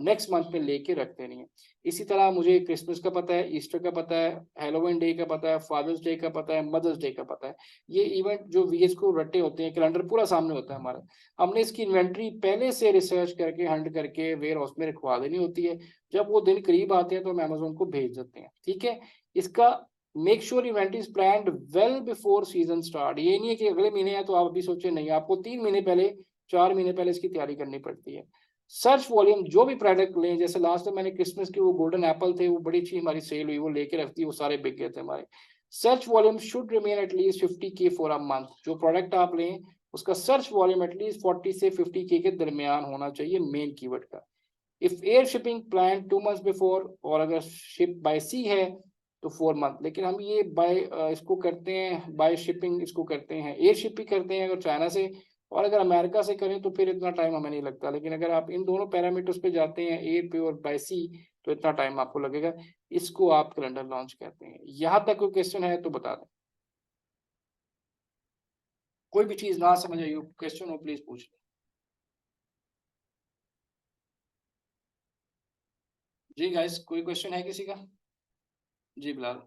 नेक्स्ट मंथ में लेके रखते नहीं है। इसी तरह मुझे क्रिसमस का पता है, ईस्टर का पता है, हैलोवीन डे का पता है, फादर्स डे का पता है, मदर्स डे का पता है। ये इवेंट जो वीएस को रटे होते हैं, कैलेंडर पूरा सामने होता है हमारा। हमने इसकी इन्वेंट्री पहले से रिसर्च करके हंड करके वेयर हाउस में रखवा देनी होती है। जब वो दिन करीब आते हैं तो हम अमेजोन को भेज देते हैं। ठीक है, इसका make sure event is planned well before season start. ये नहीं है कि अगले महीने है तो आप अभी सोचे, नहीं, आपको 3 महीने पहले 4 महीने पहले इसकी तैयारी करनी पड़ती है। सर्च वॉल्यूम जो भी प्रोडक्ट लें, जैसे लास्ट टाइम मैंने क्रिसमस की वो गोल्डन एप्पल थे, वो बड़ी अच्छी हमारी सेल हुई, वो लेके रखती, वो सारे बिक गए थे हमारे। Search volume should remain at least 50K for a month. जो प्रोडक्ट आप लें उसका सर्च वॉल्यूम एटलीस्ट 40 से 50K के दरमियान होना चाहिए मेन कीवर्ड का। If air shipping plan 2 months before, और अगर शिप बाय सी है तो 4 month। लेकिन हम ये बाय इसको करते हैं, बाय शिपिंग इसको करते हैं, एयर शिप भी करते हैं अगर चाइना से, और अगर अमेरिका से करें तो फिर इतना टाइम हमें नहीं लगता। लेकिन अगर आप इन दोनों पैरामीटर्स पे जाते हैं, एयर पे और बाय सी, तो इतना टाइम आपको लगेगा। इसको आप कैलेंडर लॉन्च कहते हैं। यहाँ तक कोई क्वेश्चन है तो बता दें। कोई भी चीज ना समझ आई हो, क्वेश्चन हो प्लीज पूछ लें। जी गाइस, कोई क्वेश्चन है किसी का? जी बिलाल।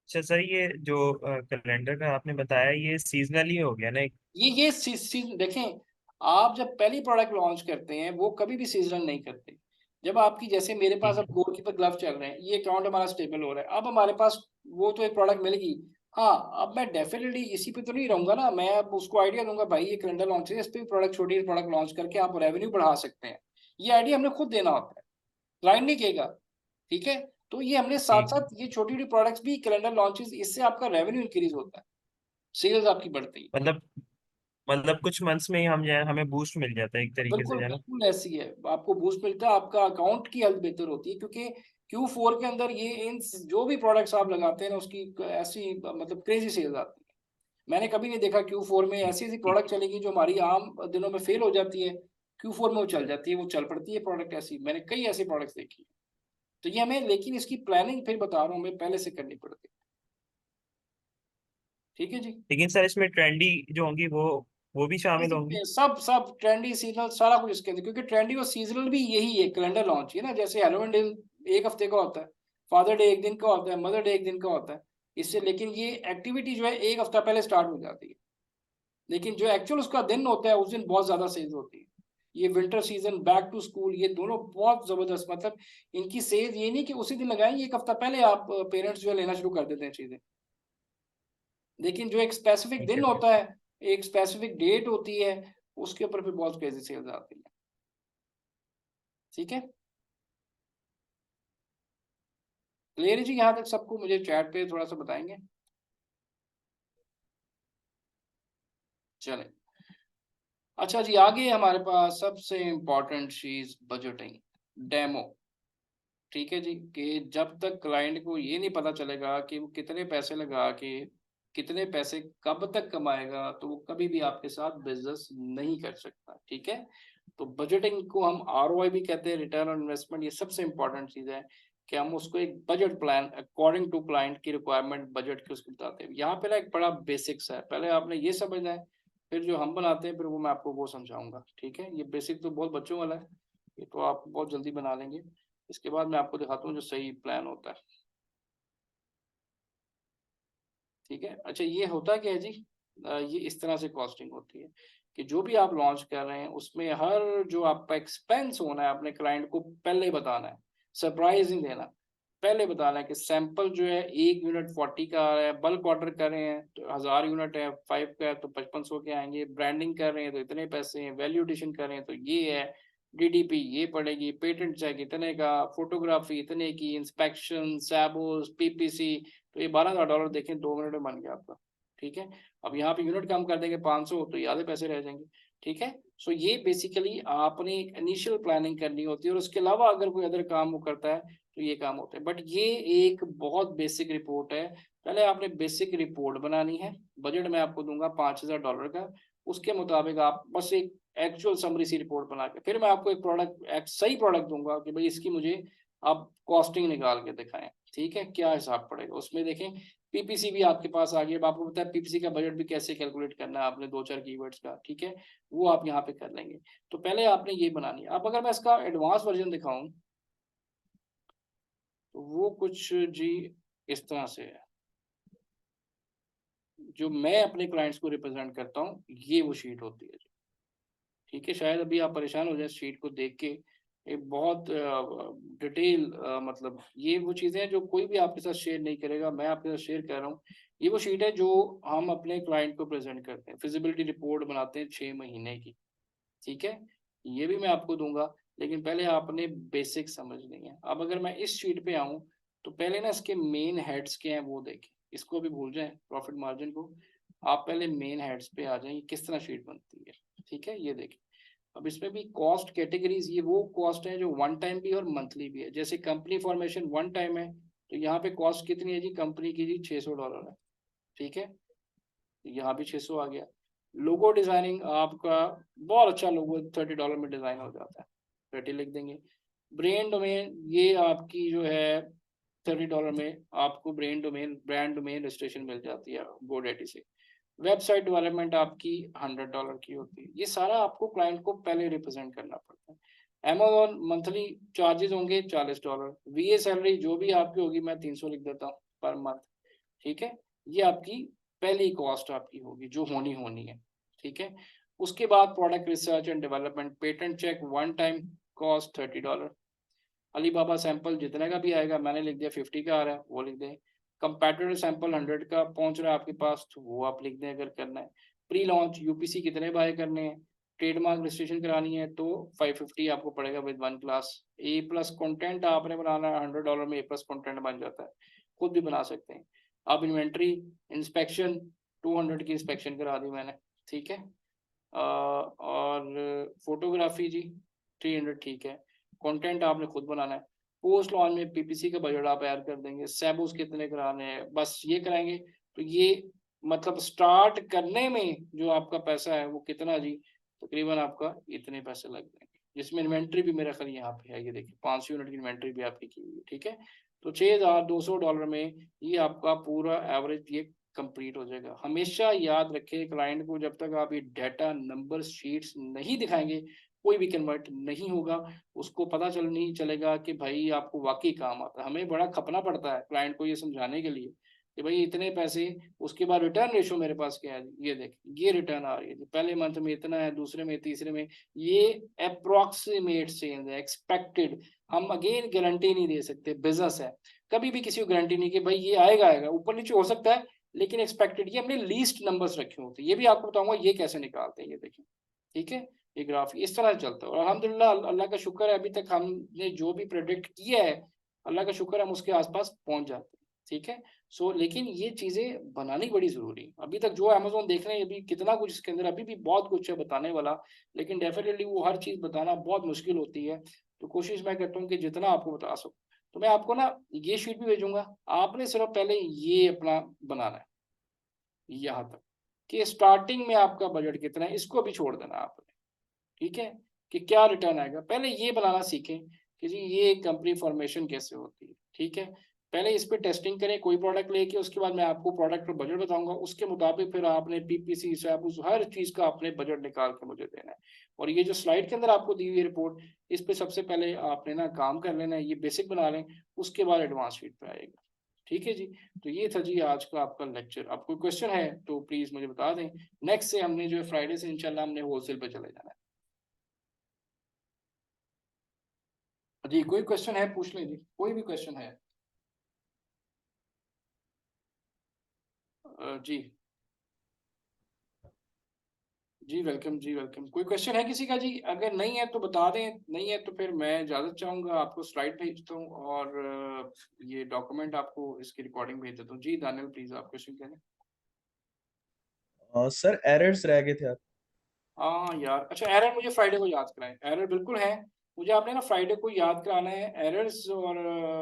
अच्छा सर, ये जो कैलेंडर का आपने बताया ये सीजनली हो गया ना? ये देखें, आप जब पहली प्रोडक्ट लॉन्च करते हैं वो कभी भी सीजनल नहीं करते। जब आपकी, जैसे मेरे पास अब गोलकीपर ग्लव चल रहे हैं, ये अकाउंट हमारा स्टेबल हो रहा है, अब हमारे पास वो तो एक प्रोडक्ट मिलेगी। हाँ, अब मैं डेफिनेटली इसी पे तो नहीं रहूंगा ना, मैं अब उसको आइडिया दूंगा, भाई ये कैलेंडर लॉन्च है, इस पे प्रोडक्ट, छोटी प्रोडक्ट लॉन्च करके आप रेवेन्यू बढ़ा सकते हैं। ये आइडिया हमने खुद देना होता है, क्लाइंट नहीं कहेगा। ठीक है, तो ये हमने साथ साथ ये छोटी छोटी प्रोडक्ट्स भी कैलेंडर लॉन्चेस, इससे आपका रेवेन्यू इंक्रीज होता है, सेल्स आपकी बढ़ती है। मतलब कुछ मंथ्स में ही हमें बूस्ट मिल जाता है एक तरीके बिल्कुल से, है ना? बिल्कुल ऐसी है, आपको बूस्ट मिलता है, आपका अकाउंट की हेल्थ बेहतर होती है, क्योंकि Q4 के अंदर ये इन जो भी प्रोडक्ट्स आप लगाते हैं ना, उसकी ऐसी मतलब क्रेजी सेल्स आती है। मैंने कभी नहीं देखा Q4 में ऐसी ऐसी प्रोडक्ट चलेगी जो हमारी आम दिनों में फेल हो जाती है, Q4 में वो चल जाती है, वो चल पड़ती है प्रोडक्ट ऐसी। मैंने कई ऐसी प्रोडक्ट्स देखी है। तो ये हमें, लेकिन इसकी प्लानिंग फिर बता रहा हूँ, हमें पहले से करनी पड़ती है। ठीक है जी। लेकिन सर इसमें ट्रेंडी जो होंगी वो भी शामिल होंगी? सब सब ट्रेंडी, सीजनल, सारा कुछ इसके अंदर, क्योंकि ट्रेंडी और सीजनल भी यही है, कैलेंडर लॉन्च है ना। जैसे हैलोवीन डे 1 हफ्ते का होता है, फादर डे 1 दिन का होता है, मदर डे 1 दिन का होता है, इससे। लेकिन ये एक्टिविटी जो है 1 हफ्ता पहले स्टार्ट हो जाती है, लेकिन जो एक्चुअल उसका दिन होता है उस दिन बहुत ज्यादा सेल्स होती है। ये winter season, back to school, ये दोनों बहुत जबरदस्त, मतलब इनकी सेल्स ये नहीं कि उसी दिन लगाएंगे, 1 हफ्ता पहले आप पेरेंट्स जो है लेना शुरू कर देते हैं चीजें। लेकिन जो एक स्पेसिफिक दिन होता है, एक स्पेसिफिक डेट होती है, उसके ऊपर फिर बहुत क्रेजी सेल्स आती है। ठीक है, क्लियर है जी यहाँ तक सबको? मुझे चैट पे थोड़ा सा बताएंगे। चले, अच्छा जी, आगे हमारे पास सबसे इम्पोर्टेंट चीज बजटिंग, डेमो। ठीक है जी, कि जब तक क्लाइंट को ये नहीं पता चलेगा कि वो कितने पैसे लगा के कितने पैसे कब तक कमाएगा, तो वो कभी भी आपके साथ बिजनेस नहीं कर सकता। ठीक है, तो बजटिंग को हम ROI भी कहते हैं, रिटर्न ऑन इन्वेस्टमेंट। ये सबसे इंपॉर्टेंट चीज है कि हम उसको एक budget plan according to client की रिक्वायरमेंट, बजट की उसको बताते हैं। यहाँ पे ना एक बड़ा बेसिक्स है, पहले आपने ये समझना है, फिर जो हम बनाते हैं फिर वो मैं आपको वो समझाऊंगा। ठीक है, ये बेसिक तो बहुत बच्चों वाला है, ये तो आप बहुत जल्दी बना लेंगे। इसके बाद मैं आपको दिखाता हूँ जो सही प्लान होता है। ठीक है, अच्छा ये होता क्या है जी, ये इस तरह से कॉस्टिंग होती है कि जो भी आप लॉन्च कर रहे हैं उसमें हर जो आपका एक्सपेंस होना है अपने क्लाइंट को पहले बताना है, सरप्राइज नहीं देना। पहले बताना है कि सैंपल जो है 1 यूनिट 40 का आ रहा है, बल्क ऑर्डर कर रहे हैं तो 1000 यूनिट है, 5 का है तो 5500 के आएंगे, ब्रांडिंग कर रहे हैं तो इतने पैसे हैं, वैल्यू एडिशन कर रहे हैं तो ये है, DDP ये पड़ेगी, पेटेंट चेक इतने का, फोटोग्राफी इतने की, इंस्पेक्शन, सैबोस, PPC, तो ये $12,000 देखें 2 मिनट में बन गया आपका। ठीक है, अब यहाँ पे यूनिट कम कर देंगे 500 तो ये आधे पैसे रह जाएंगे। ठीक है, सो ये बेसिकली आपने एक इनिशियल प्लानिंग करनी होती है, और उसके अलावा अगर कोई अदर काम वो करता है तो ये काम होता है। बट ये एक बहुत बेसिक रिपोर्ट है, पहले आपने बेसिक रिपोर्ट बनानी है, बजट मैं आपको दूंगा $5,000 का, उसके मुताबिक आप बस एक एक्चुअल समरी सी रिपोर्ट बना के, फिर मैं आपको एक प्रोडक्ट, एक सही प्रोडक्ट दूंगा कि भाई इसकी मुझे आप कॉस्टिंग निकाल के दिखाएं। ठीक है, क्या हिसाब पड़ेगा उसमें देखें। पीपीसी भी आपके पास आ गया, अब आपको पता है पीपीसी का बजट भी कैसे कैलकुलेट करना है आपने, 2-4 कीवर्ड्स का, ठीक है, वो आप यहाँ पे कर लेंगे। तो पहले आपने ये बनानी है। अब अगर मैं इसका एडवांस वर्जन दिखाऊं तो वो कुछ जी इस तरह से है, जो मैं अपने क्लाइंट्स को रिप्रेजेंट करता हूँ, ये वो शीट होती है जी। ठीक है, शायद अभी आप परेशान हो जाए शीट को देख के, ये बहुत डिटेल, मतलब ये वो चीज़ें हैं जो कोई भी आपके साथ शेयर नहीं करेगा, मैं आपके साथ शेयर कर रहा हूँ। ये वो शीट है जो हम अपने क्लाइंट को प्रेजेंट करते हैं, फिजिबिलिटी रिपोर्ट बनाते हैं 6 महीने की, ठीक है, ये भी मैं आपको दूंगा, लेकिन पहले आपने बेसिक समझनी है। अब अगर मैं इस शीट पे आऊँ तो पहले ना इसके मेन हेड्स क्या हैं वो देखें, इसको भी भूल जाएं प्रॉफिट मार्जिन को, आप पहले मेन हेड्स पे आ जाएं, किस तरह शीट बनती है, ठीक है, ये देखें। अब इसमें भी कॉस्ट कैटेगरीज, ये वो कॉस्ट है जो वन टाइम भी और मंथली भी है। जैसे कंपनी फॉर्मेशन वन टाइम है तो यहाँ पे कॉस्ट कितनी है जी, कंपनी की जी $600 है, ठीक है, यहाँ भी 600 आ गया। लोगो डिजाइनिंग आपका बहुत अच्छा लोगो $30 में डिजाइन हो जाता है, 30 लिख देंगे। ब्रांड डोमेन ये आपकी जो है $30 में आपको ब्रांड डोमेन रजिस्ट्रेशन मिल जाती है GoDaddy से। वेबसाइट डेवलपमेंट आपकी $100 की होती है। ये सारा आपको क्लाइंट को पहले रिप्रेजेंट करना पड़ता है। Amazon मंथली चार्जेस होंगे $40, VA सैलरी जो भी आपकी होगी मैं 300 लिख देता हूँ पर मंथ, ठीक है, ये आपकी पहली कॉस्ट आपकी होगी जो होनी है, ठीक है। उसके बाद product research and development, patent check one time cost $30। Alibaba sample जितने का भी आएगा, मैंने लिख दिया 50 का आ रहा है वो लिख दें। कंपैटिटर सैंपल 100 का पहुंच रहा है आपके पास तो वो आप लिख दें अगर करना है। प्री लॉन्च यूपीसी कितने बाय करने हैं, ट्रेडमार्क रजिस्ट्रेशन करानी है तो 550 आपको पड़ेगा विद 1 क्लास। A+ कंटेंट आपने बनाना है, $100 में A+ कंटेंट बन जाता है, खुद भी बना सकते हैं। अब इन्वेंट्री इंस्पेक्शन 200 की इंस्पेक्शन करा दी मैंने, ठीक है। और फोटोग्राफी जी 300, ठीक है। कंटेंट आपने खुद बनाना है। पोस्ट लॉन्च में पीपीसी का बजट आप ऐड कर देंगे, सैबोस कितने कराने हैं, बस ये कराएंगे तो ये मतलब स्टार्ट करने में जो आपका पैसा है वो कितना जी, तकरीबन आपका इतने पैसे लग जाएंगे, जिसमें इन्वेंट्री भी मेरा ख्याल यहाँ पे है, ये देखिए 500 यूनिट की इन्वेंट्री भी आपकी की हुई है, ठीक है। तो $6200 में ये आपका पूरा एवरेज ये कंप्लीट हो जाएगा। हमेशा याद रखें क्लाइंट को जब तक आप ये डाटा नंबर शीट्स नहीं दिखाएंगे कोई भी कन्वर्ट नहीं होगा, उसको पता नहीं चलेगा कि भाई आपको वाकई काम आता है। हमें बड़ा खपना पड़ता है क्लाइंट को ये समझाने के लिए कि भाई इतने पैसे, उसके बाद रिटर्न रेशो मेरे पास क्या है, ये देख ये रिटर्न आ रही है, पहले मंथ में इतना है, दूसरे में, तीसरे में, ये अप्रोक्सीमेट चेंज है, एक्सपेक्टेड। हम अगेन गारंटी नहीं दे सकते, बिजनेस है, कभी भी किसी को गारंटी नहीं कि भाई ये आएगा ऊपर नीचे हो सकता है, लेकिन एक्सपेक्टेड ये हमने लीस्ट नंबर्स रखे होते हैं। ये भी आपको बताऊंगा ये कैसे निकालते हैं, ये देखिए, ठीक है, ये ग्राफ इस तरह चलता है। और अल्हम्दुलिल्लाह अल्लाह का शुक्र है अभी तक हमने जो भी प्रेडिक्ट किया है अल्लाह का शुक्र हम उसके आसपास पहुंच जाते हैं, ठीक है। सो लेकिन ये चीजें बनानी बड़ी जरूरी है। अभी तक जो अमेज़न देख रहे हैं अभी कितना कुछ इसके अंदर अभी भी बहुत कुछ है बताने वाला, लेकिन डेफिनेटली वो हर चीज बताना बहुत मुश्किल होती है। तो कोशिश मैं करता हूँ कि जितना आपको बता सकूँ। तो मैं आपको ना ये शीट भी भेजूंगा, आपने सिर्फ पहले ये अपना बनाना है यहाँ तक कि स्टार्टिंग में आपका बजट कितना है, इसको भी छोड़ देना आपने, ठीक है, कि क्या रिटर्न आएगा। पहले ये बनाना सीखें कि जी ये कंपनी फॉर्मेशन कैसे होती है, ठीक है। पहले इस पे टेस्टिंग करें कोई प्रोडक्ट लेके, उसके बाद मैं आपको प्रोडक्ट का बजट बताऊंगा, उसके मुताबिक फिर आपने पीपीसी सैबूस हर चीज का आपने बजट निकाल के मुझे देना है। और ये जो स्लाइड के अंदर आपको दी हुई रिपोर्ट, इस पे सबसे पहले आपने ना काम कर लेना है, ये बेसिक बना लें, उसके बाद एडवांस शीट पे आएगा, ठीक है जी। तो ये था जी आज का आपका लेक्चर। आप कोई क्वेश्चन है तो प्लीज मुझे बता दें। नेक्स्ट से हमने जो है फ्राइडे से इंशाल्लाह हमने होलसेल पे चले जाना है। जी कोई क्वेश्चन है पूछ लें जी, कोई भी क्वेश्चन है। जी जी वेलकम जी वेलकम। कोई क्वेश्चन है किसी का जी? अगर नहीं है तो बता दें, नहीं है तो फिर मैं इजाजत चाहूंगा, आपको स्लाइड भेजता हूँ और ये डॉक्यूमेंट आपको इसकी रिकॉर्डिंग भेज देता हूँ। जी दानियल प्लीज आप क्वेश्चन करें। सर एरर्स रह गए थे यार। हाँ यार, अच्छा एरर मुझे फ्राइडे को याद कराएं। एरर बिल्कुल है, मुझे आपने ना फ्राइडे को याद कराना है एरर्स। और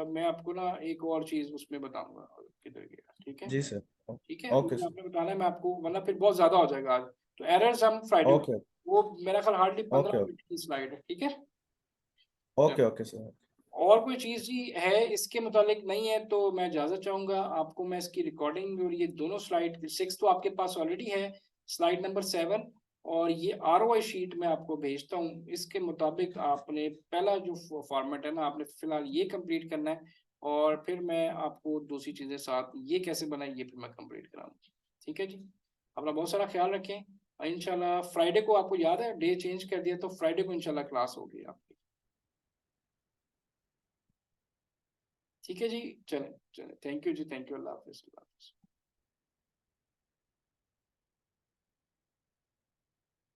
मैं आपको ना एक और चीज उसमें बताऊंगा किधर गया, ठीक है, जी सर। ठीक है, ओके मुझे सर। आपने बताना है, मैं आपको, वरना फिर बहुत ज्यादा हो जाएगा आज। तो एरर्स हम फ्राइडे को, ओके वो मेरा ख्याल हार्डली 15 ओके मिनट की स्लाइड है, ठीक है। Okay okay sir. और कोई चीज़ जी है इसके मुतालिक नहीं है तो मैं इजाज़त चाहूँगा आपको। मैं इसकी रिकॉर्डिंग और ये दोनों स्लाइड 6 तो आपके पास ऑलरेडी है, स्लाइड नंबर 7 और ये ROI शीट मैं आपको भेजता हूँ। इसके मुताबिक आपने पहला जो फॉर्मेट है ना, आपने फिलहाल ये कंप्लीट करना है और फिर मैं आपको दूसरी चीज़ें साथ ये कैसे बनाई ये फिर मैं कंप्लीट कराऊंगा। ठीक है जी, अपना बहुत सारा ख्याल रखें। इंशाल्लाह फ्राइडे को, आपको याद है डे चेंज कर दिया तो फ्राइडे को इंशाल्लाह क्लास होगी आपकी। ठीक है जी, चलें चलें, थैंक यू जी, थैंक यू, अल्लाह हाफिज़।